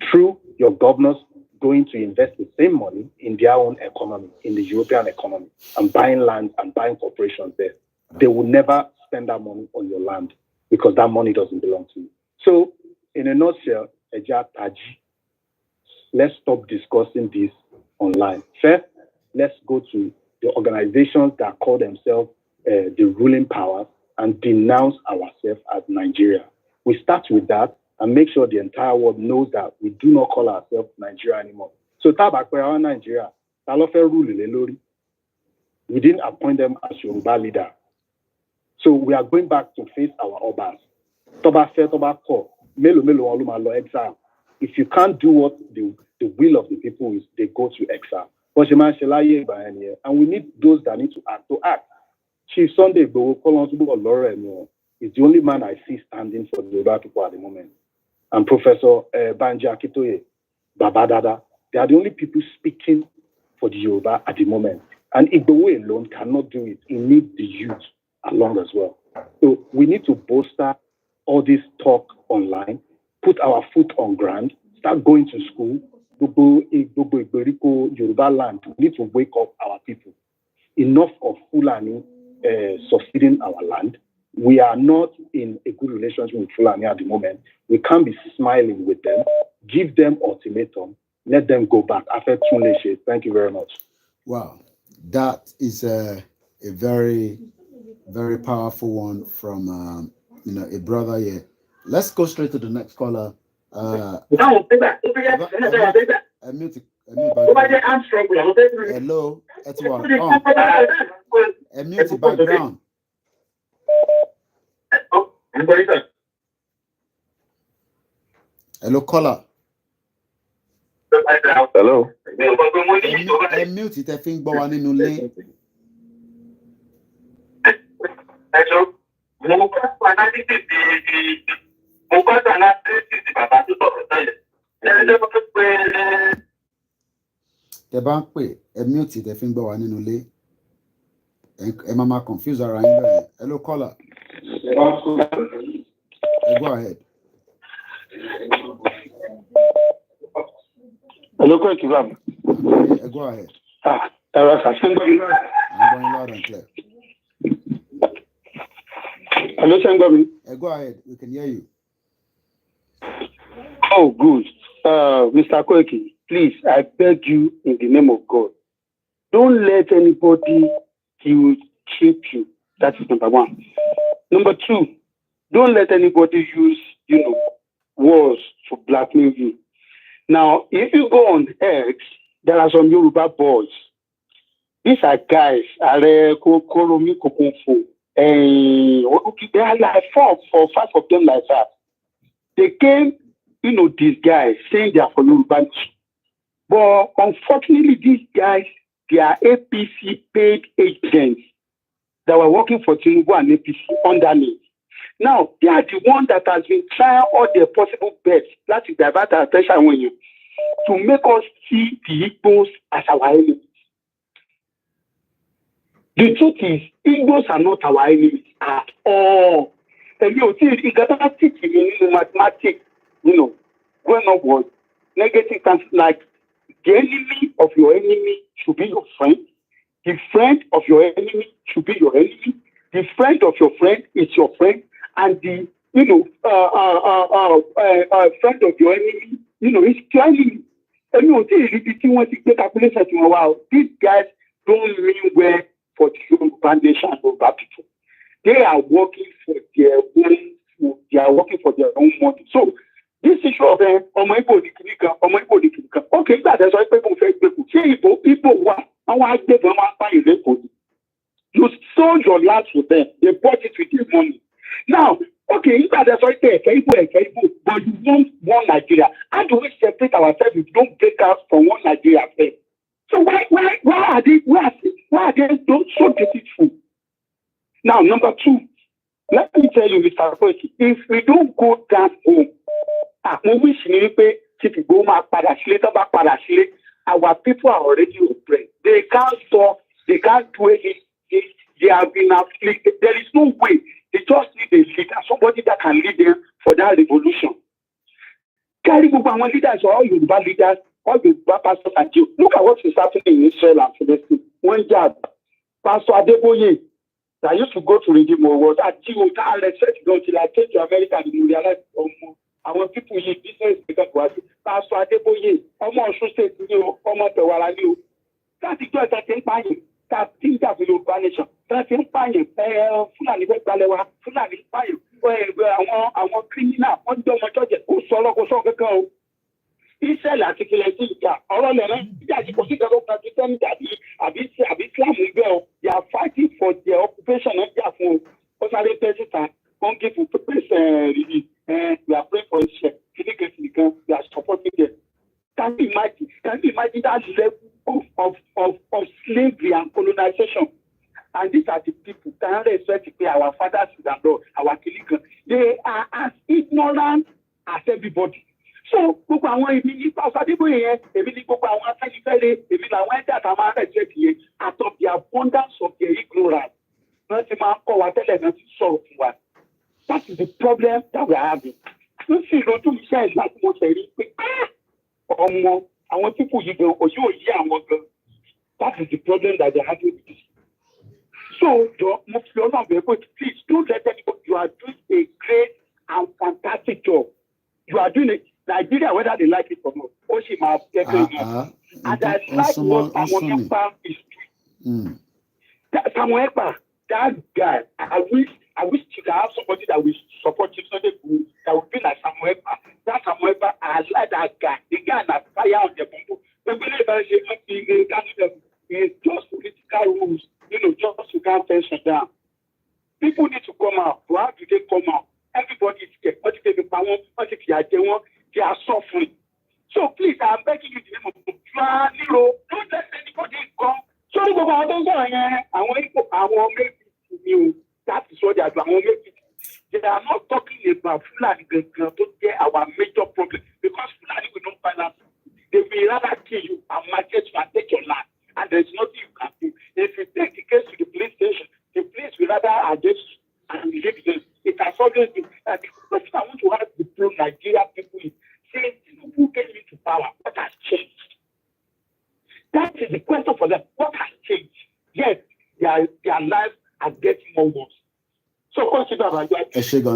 through your governors going to invest the same money in their own economy, in the European economy, and buying land and buying corporations there. They will never spend that money on your land because that money doesn't belong to you. So, in a nutshell, let's stop discussing this online. First, let's go to the organizations that call themselves the ruling powers and denounce ourselves as Nigeria. We start with that and make sure the entire world knows that we do not call ourselves Nigeria anymore. So Tabakwe Nigeria, we didn't appoint them as Yoruba leader. So we are going back to face our Obas. Exile. If you can't do what the will of the people is, they go to exile. And we need those that need to act. Chief Sunday Igboho is the only man I see standing for the Yoruba people at the moment. And Professor Banji Akitoye, Babadada, they are the only people speaking for the Yoruba at the moment. And Igboho alone cannot do it. He needs the youth along as well. So we need to bolster all this talk online, put our foot on ground, start going to school. Yoruba land, we need to wake up our people. Enough of Fulani succeeding our land. We are not in a good relationship with Fulani at the moment. We can't be smiling with them. Give them ultimatum. Let them go back. After Tunleshe. Thank you very much. Wow, that is a very, very powerful one from a brother here. Let's go straight to the next caller. Hello, mute the background. Hello, caller. Hello. Mute it, I think, but one in late. Hello. The bank pay mute it, I think, but one in late. Mama confused around here. Hello, caller. Go ahead. Hello, quick, go ahead. I'm going loud and clear. Hello, Sangami. Go ahead. We can hear you. Oh, good. Mr. Koiki, please, I beg you in the name of God, don't let anybody cheat you. That is number one. Number two, don't let anybody use, words to blackmail you. Now, if you go on X, there are some Yoruba boys. These are guys, they are like 4 or 5 of them like that. They came, these guys saying they are for Yoruba. But unfortunately, these guys, they are APC paid agents that were working for Tinubu and APC underneath. Now, they are the one that has been trying all their possible best to divert our attention to make us see the Igbos as our enemies. The truth is, Igbos are not our enemies at all. And you see, it got teach in mathematics, when up was negative terms like the enemy of your enemy should be your friend. The friend of your enemy should be your enemy. The friend of your friend is your friend. And the, friend of your enemy, is your enemy. And you want to take calculation to wow, these guys don't mean well for the Yoruba nation and Yoruba people. They are working for their own food. They are working for their own money. So this issue of okay, that's why people you sold your land to them. They bought it with your money. Now, okay, that's why but you want one Nigeria. How do we separate ourselves if we don't break out from one Nigeria? So why are they so deceitful? Now, number two, let me tell you, Mr. Koiki, if we don't go down home, mo wish ni pé Chief Igboho máa padà sílé, tó bá padà sílé, our people are already oppressed. They can't talk, they can't do anything. They have been afflicted. There is no way. They just need a leader, somebody that can lead them for that revolution. Carry gbogbo àwọn leaders, all Yoruba leaders, all Yoruba pastors and Jews. Look at what is happening in Israel and Palestine. One job, Pastor Adeboye, that used to go to Redeemer was at Jew, that respect until I came to America and realized our people in business because was Pastor Adeboye, almost state, almost the Walani. That's the joy that can buy you. That thing that will vanish. That can buy you. Fulani Balewa, Fulani buy you. Àwọn criminal, wọ́n jọ ọmọ jọ́jẹ̀, ó sọ̀rọ̀ kó sọ̀rọ̀ kankan o. Israel àti kìlẹ̀sì ìjà, ọ̀rọ̀ lẹ́rẹ́, ìjà ti kò sí ìjọba Pakistan àbí Islam ìgbẹ́ o. They are fighting for their occupation náà jà fún o. Ó sáré pẹ́sìtà, wọ́n give press release. We are praying for Israel. Kìnìkan, we are supporting them. Can you imagine that level of slavery and colonization? And these are the people that respect our fathers and Lord, our Kilikan. They are as ignorant as everybody. So, gbogbo àwọn èmi ní Pastor Adeboye yẹn, èmi ní gbogbo àwọn afẹ́nifẹ́re, èmi làwọn ẹ̀dá àtàwọn arẹ́sẹ̀tì yẹn, out of the abundance of their ignorance. Wọ́n ti máa ń kọ́ wa tẹ́lẹ̀ náà ti sọ̀rọ̀ fún wa. That is the problem that we are having. Wọ́n sì lójú iṣẹ́ ìgbà tí mo ṣe rí pé ọmọ àwọn pípò yìí gan, òṣì òyì àwọn gan. That is the problem that they are having with this. So, please don't let anybody. You are doing a great and fantastic job. You are doing it. Nigeria, whether they like it or not, Oshima, and I like what Samuel Ekpa is doing. Samuel Ekpa, that guy, I wish you could have somebody that will support you, so that will be like Samuel Ekpa. That Samuel Ekpa, I like that guy. The guy that fire on the bomb. It's just political rules. Just to calm tension down. People need to come out. Why do they come out? Everybody is scared. They are suffering. So please, I'm begging you in the name of God, don't let anybody come. So that is what they are doing. They are not talking about Fulani to get our major problem because Fulani will not balance. They will rather kill you and market you and take your land. And there's nothing you can do. If you take the case to the police station, the police will rather adjust and leave them. It has always been that the question I want to ask the pro-Nigeria people is, say, who came into power? What has changed? That is the question for them. What has changed? Yes, their lives are getting more worse. So consider that you are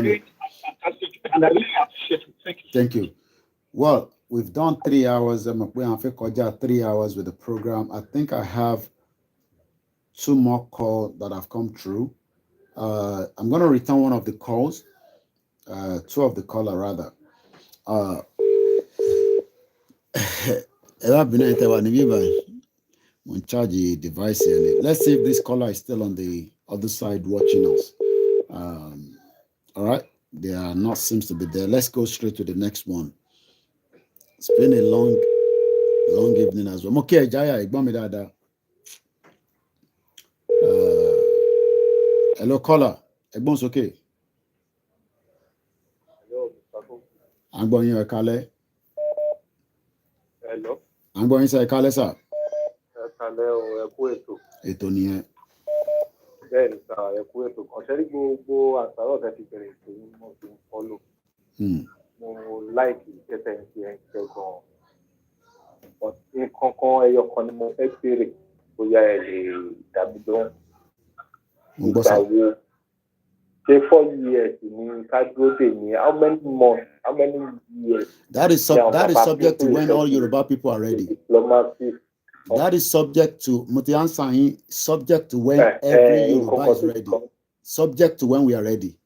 great and fantastic, and I really appreciate it. Thank you. Thank you. Well, we've done 3 hours. We have 3 hours with the program. I think I have 2 more calls that have come through. I'm going to return one of the calls, 2 of the caller rather. Charge the device here. Let's see if this caller is still on the other side watching us. All right, they are not, seems to be there. Let's go straight to the next one. It's been a long evening as well. Okay, Jaya, hello, caller. It's okay. I'm going here, Kale. Hello. I'm going to say Kale, sir. Ètò nìyẹn. Bẹ́ẹ̀ni sà, ẹ kú ètò kan. Ṣé rí gbogbo àṣàrò ọ̀tẹ̀ ti bẹ̀rẹ̀ ètò yìí mo ti ń fọ́lò. Mo láìkì ìkẹtẹ̀ ń fi ẹ̀ ń ṣe gan-an. Nǹkan kan ẹyọ kan ni mo fẹ́ béèrè bóyá ẹ lè dàbí dán. Ìgbà wo ṣé 4 years ni ká dúró dè ní how many months, how many years? That is subject to when all Yoruba people are ready. Diplomacy. That is subject to subject to when every Yoruba is ready. Subject to when we are ready.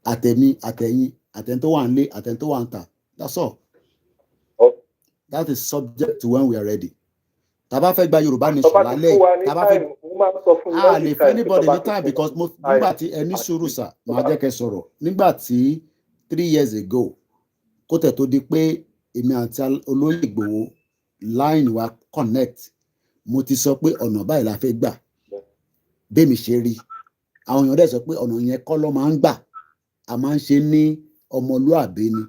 Atemi, atento wanle, atento wanta. That's all. That is subject to when we are ready. Taba fẹ́ gba Yoruba nation lálẹ́. Taba fẹ́ lè fẹ́ anybody ní time because nígbà tí ẹni sùúrù sà máa jẹ́ kẹ́ sọ̀rọ̀. Nígbà tí 3 years ago kó tẹ̀ tó di pé èmi àti olóyè Ìgbòho line wa connect, mo ti sọ pé ọ̀nà báyìí la fẹ́ gbà. bẹ́ẹ̀mi ṣe rí àwọn èèyàn dẹ̀ sọ pé ọ̀nà yẹn kọ́ ló máa ń gbà a máa ń ṣe ní ọmọlúàbí ni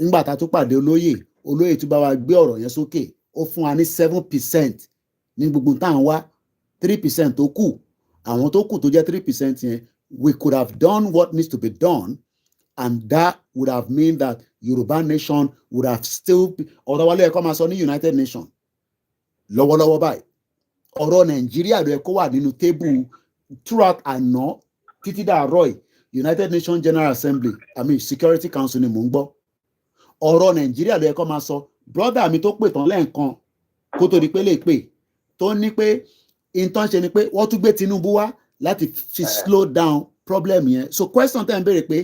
nígbà tá a tún pàdé olóyè tún bá wa gbé ọ̀rọ̀ yẹn sókè ó fún wa ní 7% ní gbogbo tá à ń wá 3% tó kù àwọn tó kù tó jẹ́ 3% yẹn we could have done what needs to be done and that would have mean that Yoruba nation would have still ọ̀rọ̀ wa ló yẹ kó máa sọ ní United Nations lọ́wọ́lọ́wọ́ báyìí ọ̀rọ̀ Nàìjíríà ló yẹ kó wà nínú tébù throughout àná títí dàárọ̀ yìí United Nations General Assembly Security Council ni mò ń gbọ́ ọ̀rọ̀ Nàìjíríà ló yẹ kó máa sọ brother mi tó pè tán lẹ́ẹ̀kan kó tó di pé lè pè tó ní pé intan ṣe ni pé wọ́n tún gbé Tinubu wá láti fi slow down problem yẹn so question tẹ́ ń béèrè pé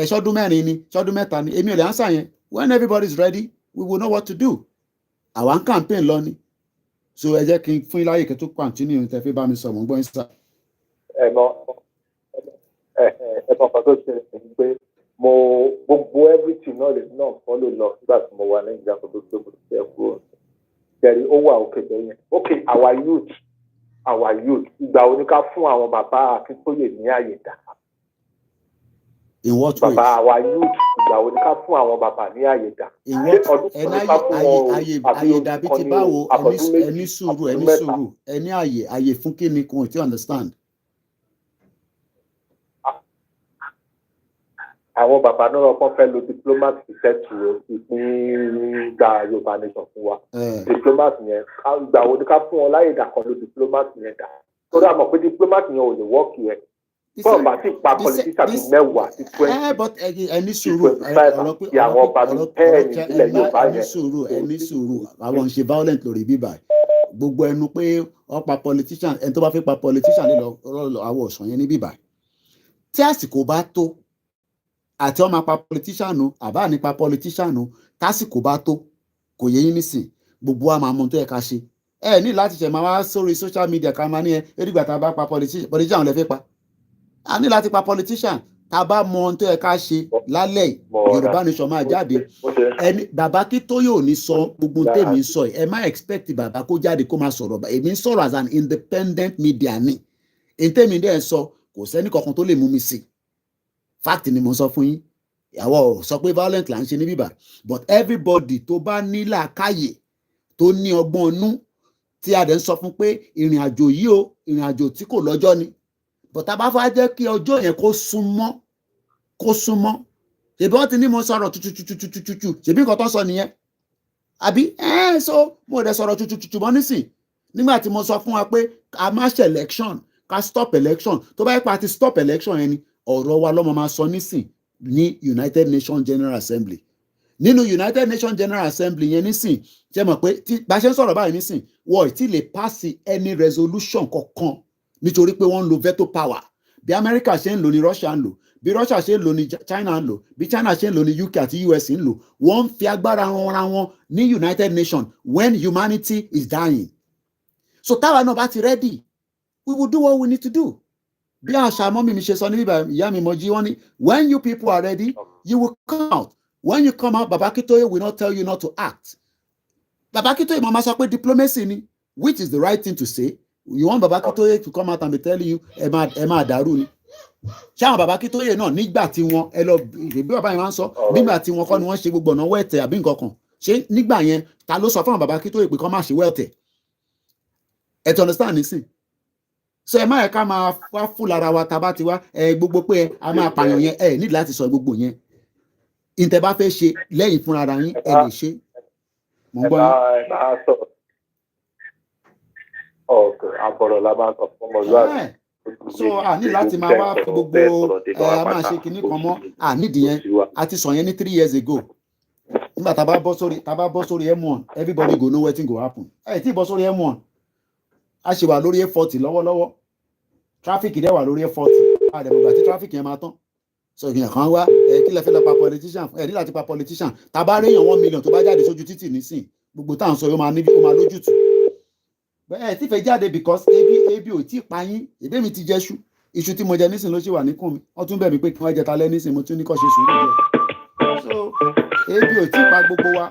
ṣọ́dún mẹ́rin ni ṣọ́dún mẹ́ta ni èmi ò lè answer yẹn when everybody is ready we will know what to do àwa ń campaign lọ ni so ẹ jẹ́ kí n fún iláyè kí n tó continue tẹ́ fi bá mi sọ mọ́ gbọ́n sá. ẹ̀mọ́ kan tó ṣe é pé mo gbogbo everything náà lè náà follow lọ nígbà tí mo wà ní ìjà tó tó gbogbo ṣe é kúrò jẹ́rìí ó wà òkè bẹ́yẹn okay our youth ìgbà wo ni ká fún àwọn bàbá Akíntóyè ní àyè dá. In what way? Bàbá our youth ìgbà wo ni ká fún àwọn bàbá ní àyè dá. In what àyè dàbí ti báwo ẹni sùúrù ẹni àyè fún kí ni kò tí understand. Àwọn bàbá náà wọ́n fẹ́ lo diplomat ṣiṣẹ́ tù ìpín gba Yorùbá nation fún wa. Diplomat yẹn ìgbà wo ni ká fún wọn láyè dà kan lo diplomat yẹn dà. Torí àmọ̀ pé diplomat yẹn ò lè wọ́ọ̀kì yẹn. Bọ́ọ̀ bá ti pa politician bíi 10 sí 20. Ẹni sùúrù ọ̀rọ̀ pé ẹni sùúrù àwọn ṣe violent lórí bíbá gbogbo ẹnu pé ọ̀pá politician ẹni tó bá fẹ́ pa politician lè lọ àwọn ọ̀sán yẹn ní bíbá. Tí àsìkò bá tó àti ọmọ apá politician nù àbá nípa politician nù tásìkò bá tó kò yẹ yín nísìn gbogbo wa máa mọ tó yẹ ká ṣe ẹ ní láti ṣe máa wá sórí social media ká máa ní erígbà tá a bá pa politician lè fẹ́ pa a ní láti pa politician tá a bá mọ tó yẹ ká ṣe lálẹ́ Yorùbá nation máa jáde ẹni bàbá Akíntóyè ò ní sọ gbogbo tèmi ń sọ ẹ má expect bàbá kó jáde kó máa sọ̀rọ̀ èmi ń sọ̀rọ̀ as an independent media ni èyí tèmi dẹ́ sọ kò sẹ́ni kankan tó lè mú mi sí fact ni mo sọ fún yín ìyàwó sọ pé violent là ń ṣe ní bíbà but everybody tó bá ní làákàyè tó ní ọgbọ́n inú tí a dẹ̀ ń sọ fún pé ìrìn àjò yìí o ìrìn àjò tí kò lọ́jọ́ ni but tá a bá fà jẹ́ kí ọjọ́ yẹn kó súnmọ́ ṣèbí wọ́n ti ní mo sọ̀rọ̀ tutututututu ṣèbí nǹkan tó sọ nìyẹn àbí so mo dẹ̀ sọ̀rọ̀ tutututu mọ́ nísìn nígbà tí mo sọ fún wa pé a má ṣe election ká stop election tó bá yẹ pa ti stop election yẹn ni ọ̀rọ̀ wa lọ́mọ máa sọ nísìn ní United Nations General Assembly nínú United Nations General Assembly yẹn nísìn ṣe mọ̀ pé bá ṣe ń sọ̀rọ̀ báyìí nísìn wọ́n ì tí lè pass any resolution kankan nítorí pé wọ́n ń lo veto power bí America ṣe ń lò ní Russia ń lò bí Russia ṣe ń lò ní China ń lò bí China ṣe ń lò ní UK àti US ń lò wọ́n ń fi agbára ra wọn ní United Nations when humanity is dying so táwa náà bá ti ready we will do what we need to do. Bí àṣà mọ́mí mi ṣe sọ ní bíbá ìyá mi mọ́jí wọ́n ní when you people are ready you will come out when you come out Baba Akíntóyè will not tell you not to act. Baba Akíntóyè máa sọ pé diplomacy ni which is the right thing to say you want Baba Akíntóyè to come out and be telling you ẹ máa dàrú ni. Ṣé àwọn Baba Akíntóyè náà nígbà tí wọ́n ẹ lọ bí bàbá yẹn máa ń sọ nígbà tí wọ́n kọ́ ni wọ́n ṣe gbogbo ọ̀nà wẹ̀tẹ̀ àbí nǹkan kan ṣé nígbà yẹn ta ló sọ fún àwọn Baba Akíntóyè pé kọ́ máa ṣe wẹ̀tẹ̀ ẹ ti understand nísìn so ẹ má yẹ ká máa wá fún lára wa tá a bá ti wá gbogbo pé a máa pààyàn yẹn ní láti sọ gbogbo yẹn ìtẹ bá fẹ́ ṣe lẹ́yìn fúnra ara yín ẹ lè ṣe mò ń gbọ́ yín. àbọ̀rọ̀ la máa sọ fún ọmọlúwàbí. so a ní láti máa wá fi gbogbo a máa ṣe kinní kan mọ́ a nídìí yẹn a ti sọ yẹn ní 3 years ago nígbà tá a bá bọ́ sórí M1 everybody go know wetin go happen tí ì bọ́ sórí M1 a ṣe wà lórí A40 lọ́wọ́lọ́wọ́ traffic dẹ̀ wà lórí A40 àdẹ̀bùgbà tí traffic yẹn máa tán so ìyẹn kan wá kí lẹ fẹ́ lọ pa politician ní láti pa politician tàbá réyàn 1 million tó bá jáde sójú títì nísìn gbogbo táwọn sọ yóò máa lójútùú bẹ́ẹ̀ tí fẹ́ jáde because ebi ò tí ì pa yín èbí mi ti jẹ iṣu tí mo jẹ nísìn ló ṣì wà níkùn mi wọ́n tún bẹ̀ mí pé kí wọ́n jẹ talẹ́ nísìn mo tún ní kọ́ ṣe sùúrù díẹ̀ so ebi ò tí ì pa gbogbo wa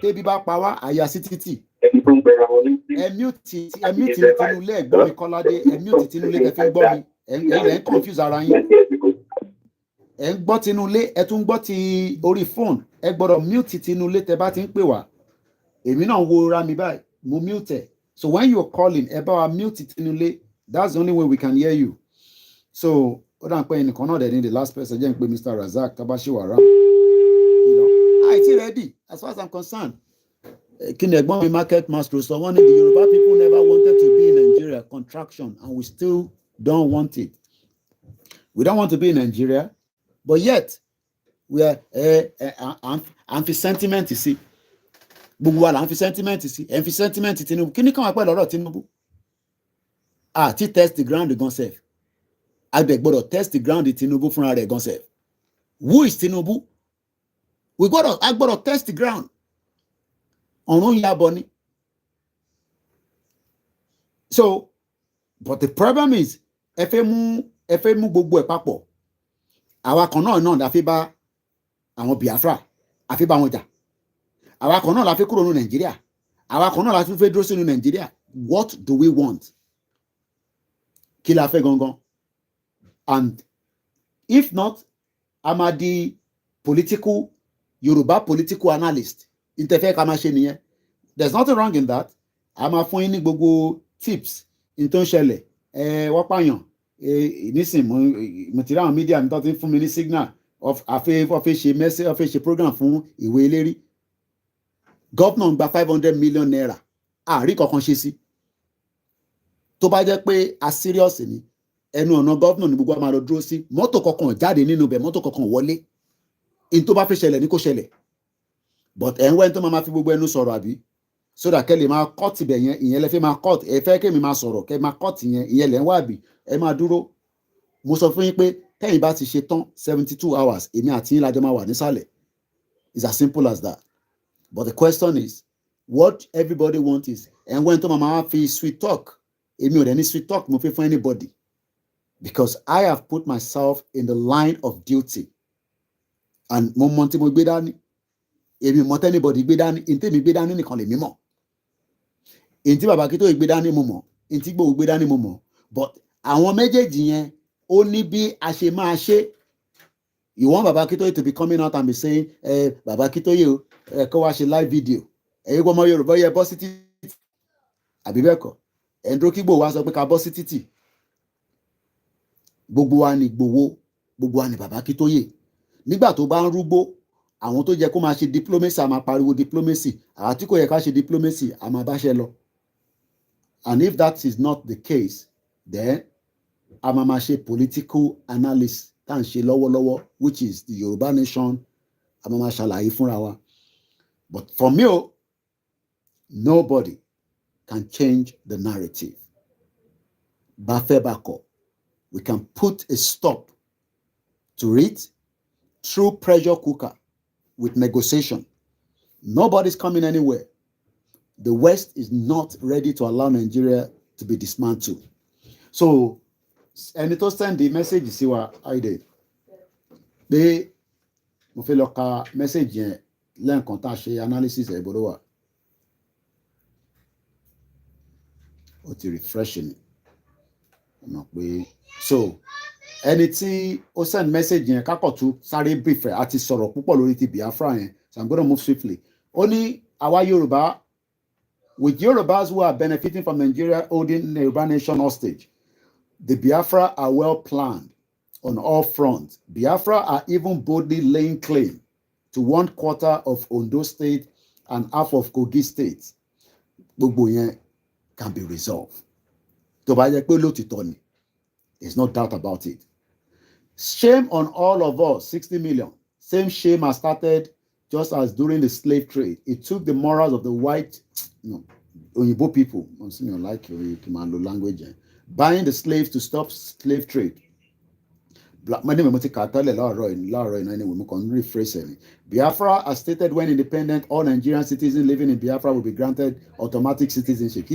tébi bá pa wá àyà sí títì ẹ mute Tinúlé ẹ̀gbọ́n mi Kọ́ládé, ẹ mute Tinúlé tẹ́ fi ń gbọ́ mi, ẹ̀yin lẹ́ ń confuse ara yín. Ẹ ń gbọ́ Tinúlé, ẹ tún gbọ́ ti orí phone, ẹ gbọ́dọ̀ mute Tinúlé tẹ́ bá ti ń pè wá. Èmi náà wo ra mi báyìí, mo mute. So when you're calling, ẹ bá wa mute Tinúlé. That's the only way we can hear you. So ó dà ń pẹ́ ẹnìkan náà dẹ̀ ní the last person jẹ́ ń pè Mr. Razak Tabashiwara. Àìtí ready as far as I'm concerned. Kí ni ẹ̀gbọ́n mi market master sọ wọ́n ní the Yoruba people never wanted to be in Nigeria, contraction, and we still don't want it. We don't want to be in Nigeria, but yet we are fi sentiment sí. Gbogbo wa là ń fi sentiment sí. Ẹ̀ ń fi sentiment Tinubu. Kí ni kàn wá pẹ̀lú ọ̀rọ̀ Tinubu? Ti test the ground gan sef. Àgbẹ̀ gbọ́dọ̀ test the ground Tinubu fúnra rẹ̀ gan sef. Who is Tinubu? A gbọ́dọ̀ test the ground. Ọ̀run yabọ̀ ni. So, but the problem is, ẹ fẹ́ mú gbogbo ẹ̀ papọ̀. Àwa kan náà la fi bá àwọn Biafra, a fi bá wọn jà. Àwa kan náà la fi kúrò ní Nàìjíríà. Àwa kan náà la fi fẹ́ dúró sínú Nàìjíríà. What do we want? Kí la fẹ́ gangan? And if not, I'm a di Yoruba political analyst. Interfere ká máa ṣe nìyẹn. There's nothing wrong in that. A máa fún yín ní gbogbo tips in tó ń ṣẹlẹ̀. Wọ́n pààyàn. Nísìn mo ti rí àwọn mídíà mi tó ti ń fún mi ní signal of ṣe program fún ìwé eléré. Gọ́vnà ń gba 500 million naira. Àárí kankan ṣe sí. Tó bá jẹ́ pé a serious ni, ẹnu ọ̀nà gọ́vnà ní gbogbo máa lọ dúró sí. Mọ́tò kankan jáde nínú bẹ̀, mọ́tò kankan wọlé. In tó bá fẹ́ ṣẹlẹ̀ ní kó ṣẹlẹ̀. But ẹ̀ ń wẹ́n tó máa fi gbogbo ẹnu sọ̀rọ̀ àbí? So that kẹ́lẹ̀ máa cut ibẹ̀ yẹn, ìyẹn lẹ fẹ́ máa cut. Ẹ fẹ́ kémi máa sọ̀rọ̀, kẹ́ máa cut ìyẹn lẹ́ ń wá àbí? Ẹ máa dúró. Mo sọ fún yín pé tẹ́yìn bá ti ṣe tán 72 hours, èmi àti yín lájọ máa wà nísàlẹ̀. It's as simple as that. But the question is, what everybody wants is, ẹ̀ ń wẹ́n tó máa fi sweet talk. Èmi ò dẹ̀ ní sweet talk mo fi fún anybody. Because I have put myself in the line of duty. And mo mọ tí mo gbé dání. Èmi mọ tẹ́nibọ̀dì gbé dání. Ìntí mi gbé dání nìkan lè mímọ̀. Ìntí bàbá kí tó gbé dání mo mọ̀. Ìntí gbòó gbé dání mo mọ̀. But àwọn méjèèjì yẹn ó ní bí a ṣe máa ṣe. You want Baba Akintoye to be coming out and be saying, Baba Akintoye kó wá ṣe live video. Ẹ̀yin kò mọ Yorùbá yẹ bọ́ sí títì. Àbí bẹ́ẹ̀ kọ́. Ẹ̀ńdúró kí gbòó wá sọ pé ká bọ́ sí títì. Gbogbo wa ni Gbòó, gbogbo wa ni Baba Akintoye. Nígbà tó bá ń rúgbó, àwọn tó jẹ́ kó máa ṣe diplomacy a máa pariwo diplomacy. Àwọn tí kò yẹ ká ṣe diplomacy a máa báṣẹ́ lọ. And if that is not the case, then a máa ṣe political analysis tá à ń ṣe lọ́wọ́lọ́wọ́, which is the Yoruba nation. A máa ṣàlàyé fúnra wa. But for me, nobody can change the narrative. Bafẹ́ bakọ̀. We can put a stop to it through pressure cooker with negotiation. Nobody's coming anywhere. The West is not ready to allow Nigeria to be dismantled. So, ẹni tó send the message sí wa àìdè pé mo fẹ́ lọ ka message yẹn lẹ́ẹ̀kan tá a ṣe analysis ẹ̀ bọ́dọ̀ wà. Ó ti refreshing mọ̀ pé so ẹni tí ó send message yẹn kákọ̀ tún sáré brief ẹ̀ àti sọ̀rọ̀ púpọ̀ lórí ti Biafra yẹn, so I'm going to move swiftly. Ó ní àwa Yorùbá, with Yorubas who are benefiting from Nigeria holding the Yoruba nation hostage, the Biafra are well planned on all fronts. Biafra are even boldly laying claim to 1/4 of Ondo State and half of Kogi State. Gbogbo yẹn can be resolved. Tó bá yẹ pé lótìtọ́ ni, there's no doubt about it. Shame on all of us, 60 million. Same shame has started just as during the slave trade. It took the morals of the white, Oyinbo people, like Kimando language, buying the slaves to stop slave trade. Biafra has stated when independent, all Nigerian citizens living in Biafra will be granted automatic citizenship.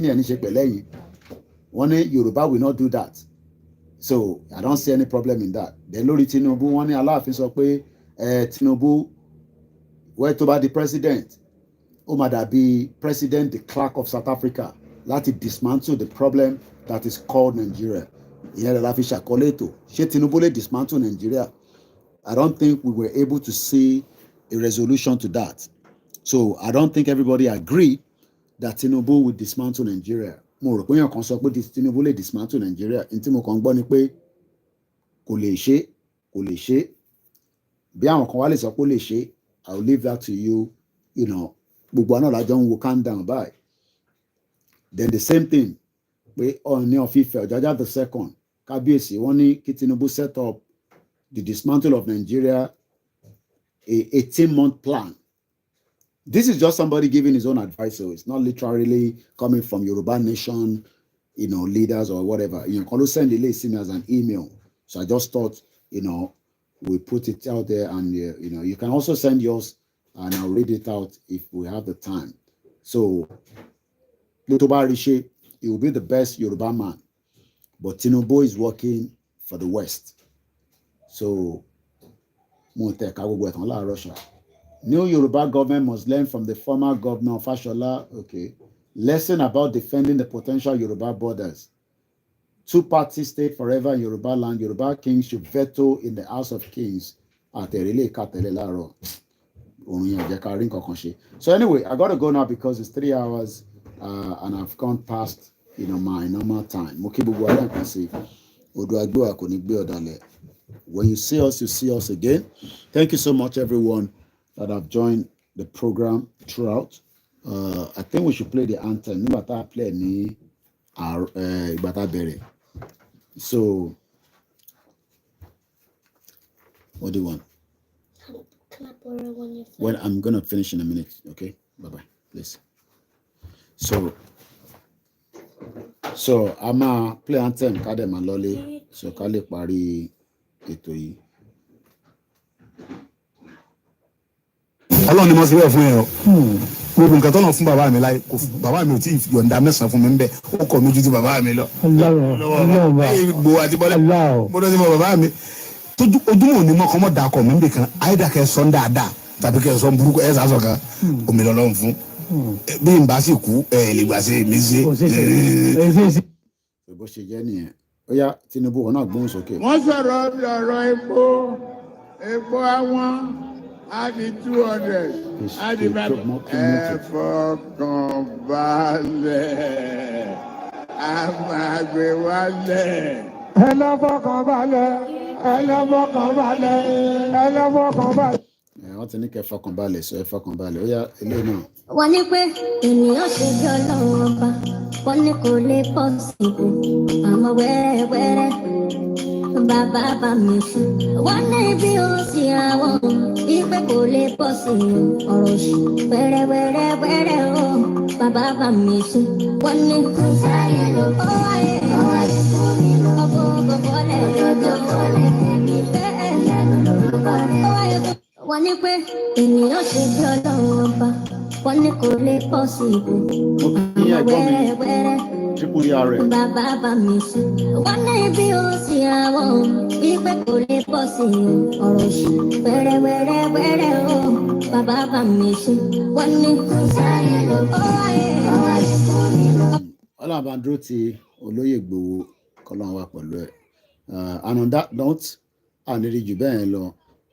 One Yoruba will not do that. So I don't see any problem in that. Then lórí Tinubu, wọ́n ní Aláàfin sọ pé Tinubu where to be the president. ó máa dàbí President de Klerk of South Africa láti dismantle the problem that is called Nigeria. Ìyẹn rẹ̀ la fi ṣàkọlé ètò. Ṣé Tinubu lè dismantle Nigeria? I don't think we were able to see a resolution to that. So I don't think everybody agreed that Tinubu will dismantle Nigeria. Mo rò pé èèyàn kan sọ pé Tinubu lè dismantle Nigeria. N tí mo kàn gbọ́ ni pé kò lè ṣe. Bí àwọn kan wá lè sọ pé ó lè ṣe, I will leave that to you. You know, gbogbo àná làjọ ń wo calm down by. Then the same thing pé Ọọ̀ni of Ife Ọ̀jájá the second kábíyèsí wọ́n ní kí Tinubu set up the dismantle of Nigeria, a 18-month plan. This is just somebody giving his own advice, so it's not literally coming from Yoruba Nation, you know, leaders or whatever. You can also send the list as an email. So I just thought, you know, we put it out there, and you know, you can also send yours, and I'll read it out if we have the time. So, Yoruba Rishi, he will be the best Yoruba man, but Tinubu is working for the West. So, new Yoruba government must learn from the former governor Fashola. Okay, lesson about defending the potential Yoruba borders. Two-party state forever in Yoruba land. Yoruba kings should veto in the House of Kings. So anyway, I got to go now because it's 3 hours and I've gone past, you know, my normal time. When you see us, you see us again. Thank you so much, everyone that have joined the program throughout. I think we should play the anthem. So, what do you want? Well, I'm going to finish in a minute, okay? Bye-bye, please. So I'm going to play anthem, Kade Maloli, so Kale Pari Etoyi. Ọlọ́run ni mo ti wẹ̀ fún ẹ o. Gbogbo nǹkan tó náà fún bàbá mi láì kò fún bàbá mi ò tí ì yọ̀ǹda mẹ́sàn-án fún mi ń bẹ̀ ó kọ̀ mí ju ti bàbá mi lọ. Gbogbo àti bọ́lá mo dọ́ sí mo bàbá mi ojúmọ̀ ní mọ́ kọ́mọ́ dàkọ̀ mi ń bè kan àyídà kẹ́ sọ́n dáadáa tàbí kẹ́ sọ́n burúkú ẹ̀ sàásọ̀ kan omi lọ́lọ́run fún bí n bá sì kú ẹ̀ lè gbà sí mi sí. Bó ṣe jẹ́ nìyẹn ó yá Tinubu wọn náà gbóhùn sókè. Wọ́n sọ̀rọ̀ bí ọ̀rọ̀ epo àwọn á di 200 á di bàbá ẹ fọkàn balẹ̀ á máa gbé wálẹ̀. Ẹ lọ fọkàn balẹ̀, ẹ lọ fọkàn balẹ̀, ẹ lọ fọkàn balẹ̀. Wọ́n ti ní kẹ́ fọkàn balẹ̀ sọ ẹ fọkàn balẹ̀ ó yá ilé náà. Wọ́n ní pé ènìyàn ṣe bí Ọlọ́run ọba, wọ́n ní kò lè pọ̀ sí i, àmọ́ wẹ́rẹ́wẹ́rẹ́ bàbá bá mi fún. Wọ́n ní bí ó sì àwọn ìpè kò lè pọ̀ sí i, ọ̀rọ̀ òṣì wẹ́rẹ́wẹ́rẹ́ o bàbá bá mi fún. Wọ́n ní kò sáyé lọ ó wáyé fún mi lọ ọgbọ́n bọ́lẹ̀ lọ́jọ́ bọ́lẹ̀ mi bẹ́ẹ̀ lẹ́nu lórúkọ rẹ̀ ó wáyé fún. Wọ́n ní pé ènìyàn ṣe bí Ọlọ́run ọba, wọ́n ní kò lè pọ̀ sí i, àmọ́ wẹ́rẹ́wẹ́rẹ́ bàbá bá mi sùn. Wọ́n ní bí ó sì àwọn ìpè kò lè pọ̀ sí i, ọ̀rọ̀ òṣì wẹ́rẹ́wẹ́rẹ́ o bàbá bá mi sùn. Wọ́n ní kò sáyé lọ ó wáyé fún mi lọ. Ọlọ́run bá dúró ti olóyè Ìgbòho kọ́lọ́run wà pẹ̀lú ẹ̀. And on that note, àníri jù bẹ́ẹ̀ lọ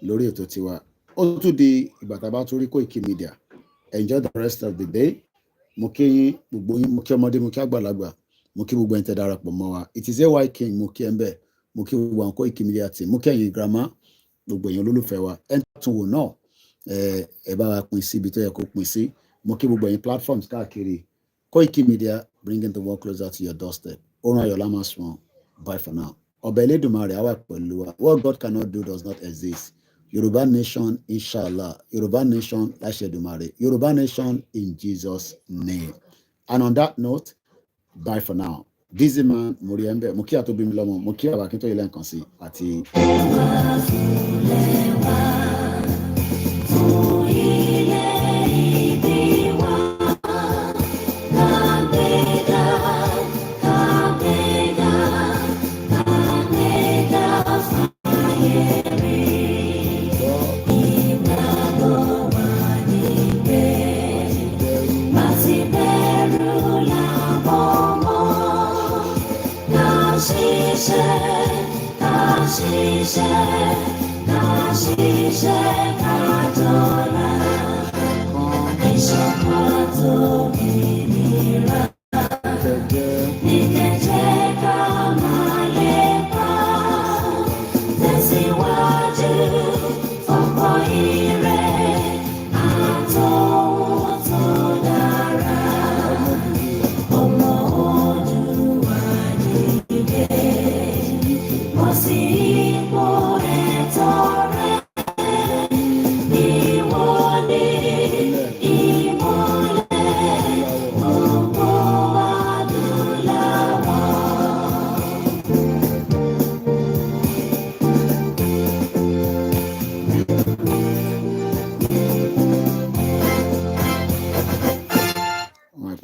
lórí ètò tiwa. Ó tún di ìgbà tá a bá tún rí Koiki Media. Enjoy the rest of the day. Mo kí yín gbogbo yín, mo kí ọmọdé, mo kí àgbàlagbà, mo kí gbogbo ẹ̀yin tẹ́ darapọ̀ mọ́ wa. It is AY King, mo kí ẹ ń bẹ̀, mo kí gbogbo àwọn Koiki Media team, mo kí ẹ̀yin grandma, gbogbo ẹ̀yin olólùfẹ́ wa. Ẹ tún wò náà, ẹ bá wa pín sí ibi tó yẹ kó pín sí. Mo kí gbogbo ẹ̀yin platforms káàkiri. Koiki Media, bringing the world closer to your doorstep. Oran Ayọ̀lá máa sùn. Bye for now. Ọba Elédùmarè á wà pẹ̀lú wa. What God cannot do does not exist. Yoruba nation, inshallah. Yoruba nation, Ashedumare. Yoruba nation, in Jesus' name. And on that note, bye for now. Dismantle, Muriembe, Mukia to Bimilomo, Mukia Bakinto Ilen Konsi, Ati.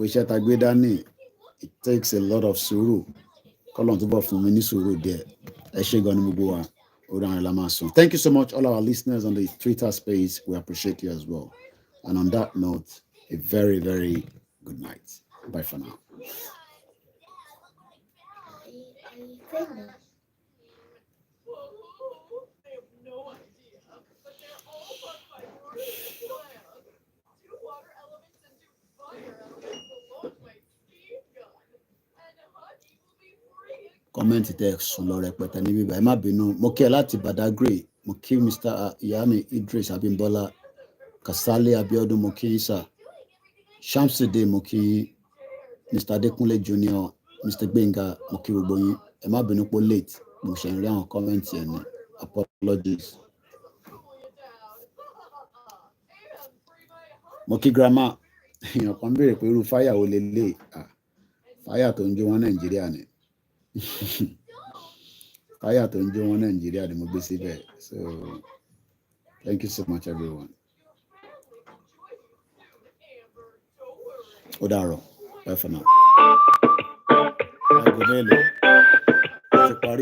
iṣẹ́ tá gbé dání, it takes a lot of sùúrù. Kọ́lọ́n túbọ̀ fún mi ní sùúrù díẹ̀. Ẹ ṣé gan ni gbogbo wa. Orí àwọn ẹ̀la máa sùn. Thank you so much, all our listeners on the Twitter space. We appreciate you as well. And on that note, a very, very good night. Bye for now. Kọ́mẹ́ǹtì tẹ́ sùn lọ rẹpẹtẹ níbí báyìí, má bínú. Mo kí ẹ láti Badagry, mo kí Mr. Iyami Idris Abimbola, Kasale Abiodun, mo kí Isa, Shamsude, mo kí Mr. Adekunle Junior, Mr. Gbenga, mo kí gbogbo yín. Ẹ má bínú pé late, mo ṣe ń rí àwọn kọ́mẹ́ǹtì ẹ̀ ní. Apologies. Mo kí grandma, èèyàn kan béèrè pé irú fáyà wo lélẹ̀? Fáyà tó ń jó wọn Nàìjíríà ni. Fáyà tó ń jó wọn Nàìjíríà ni mo gbé síbẹ̀. So thank you so much everyone. Ó dàárọ̀. Bye for now. Ẹ kò délé. Ti parí.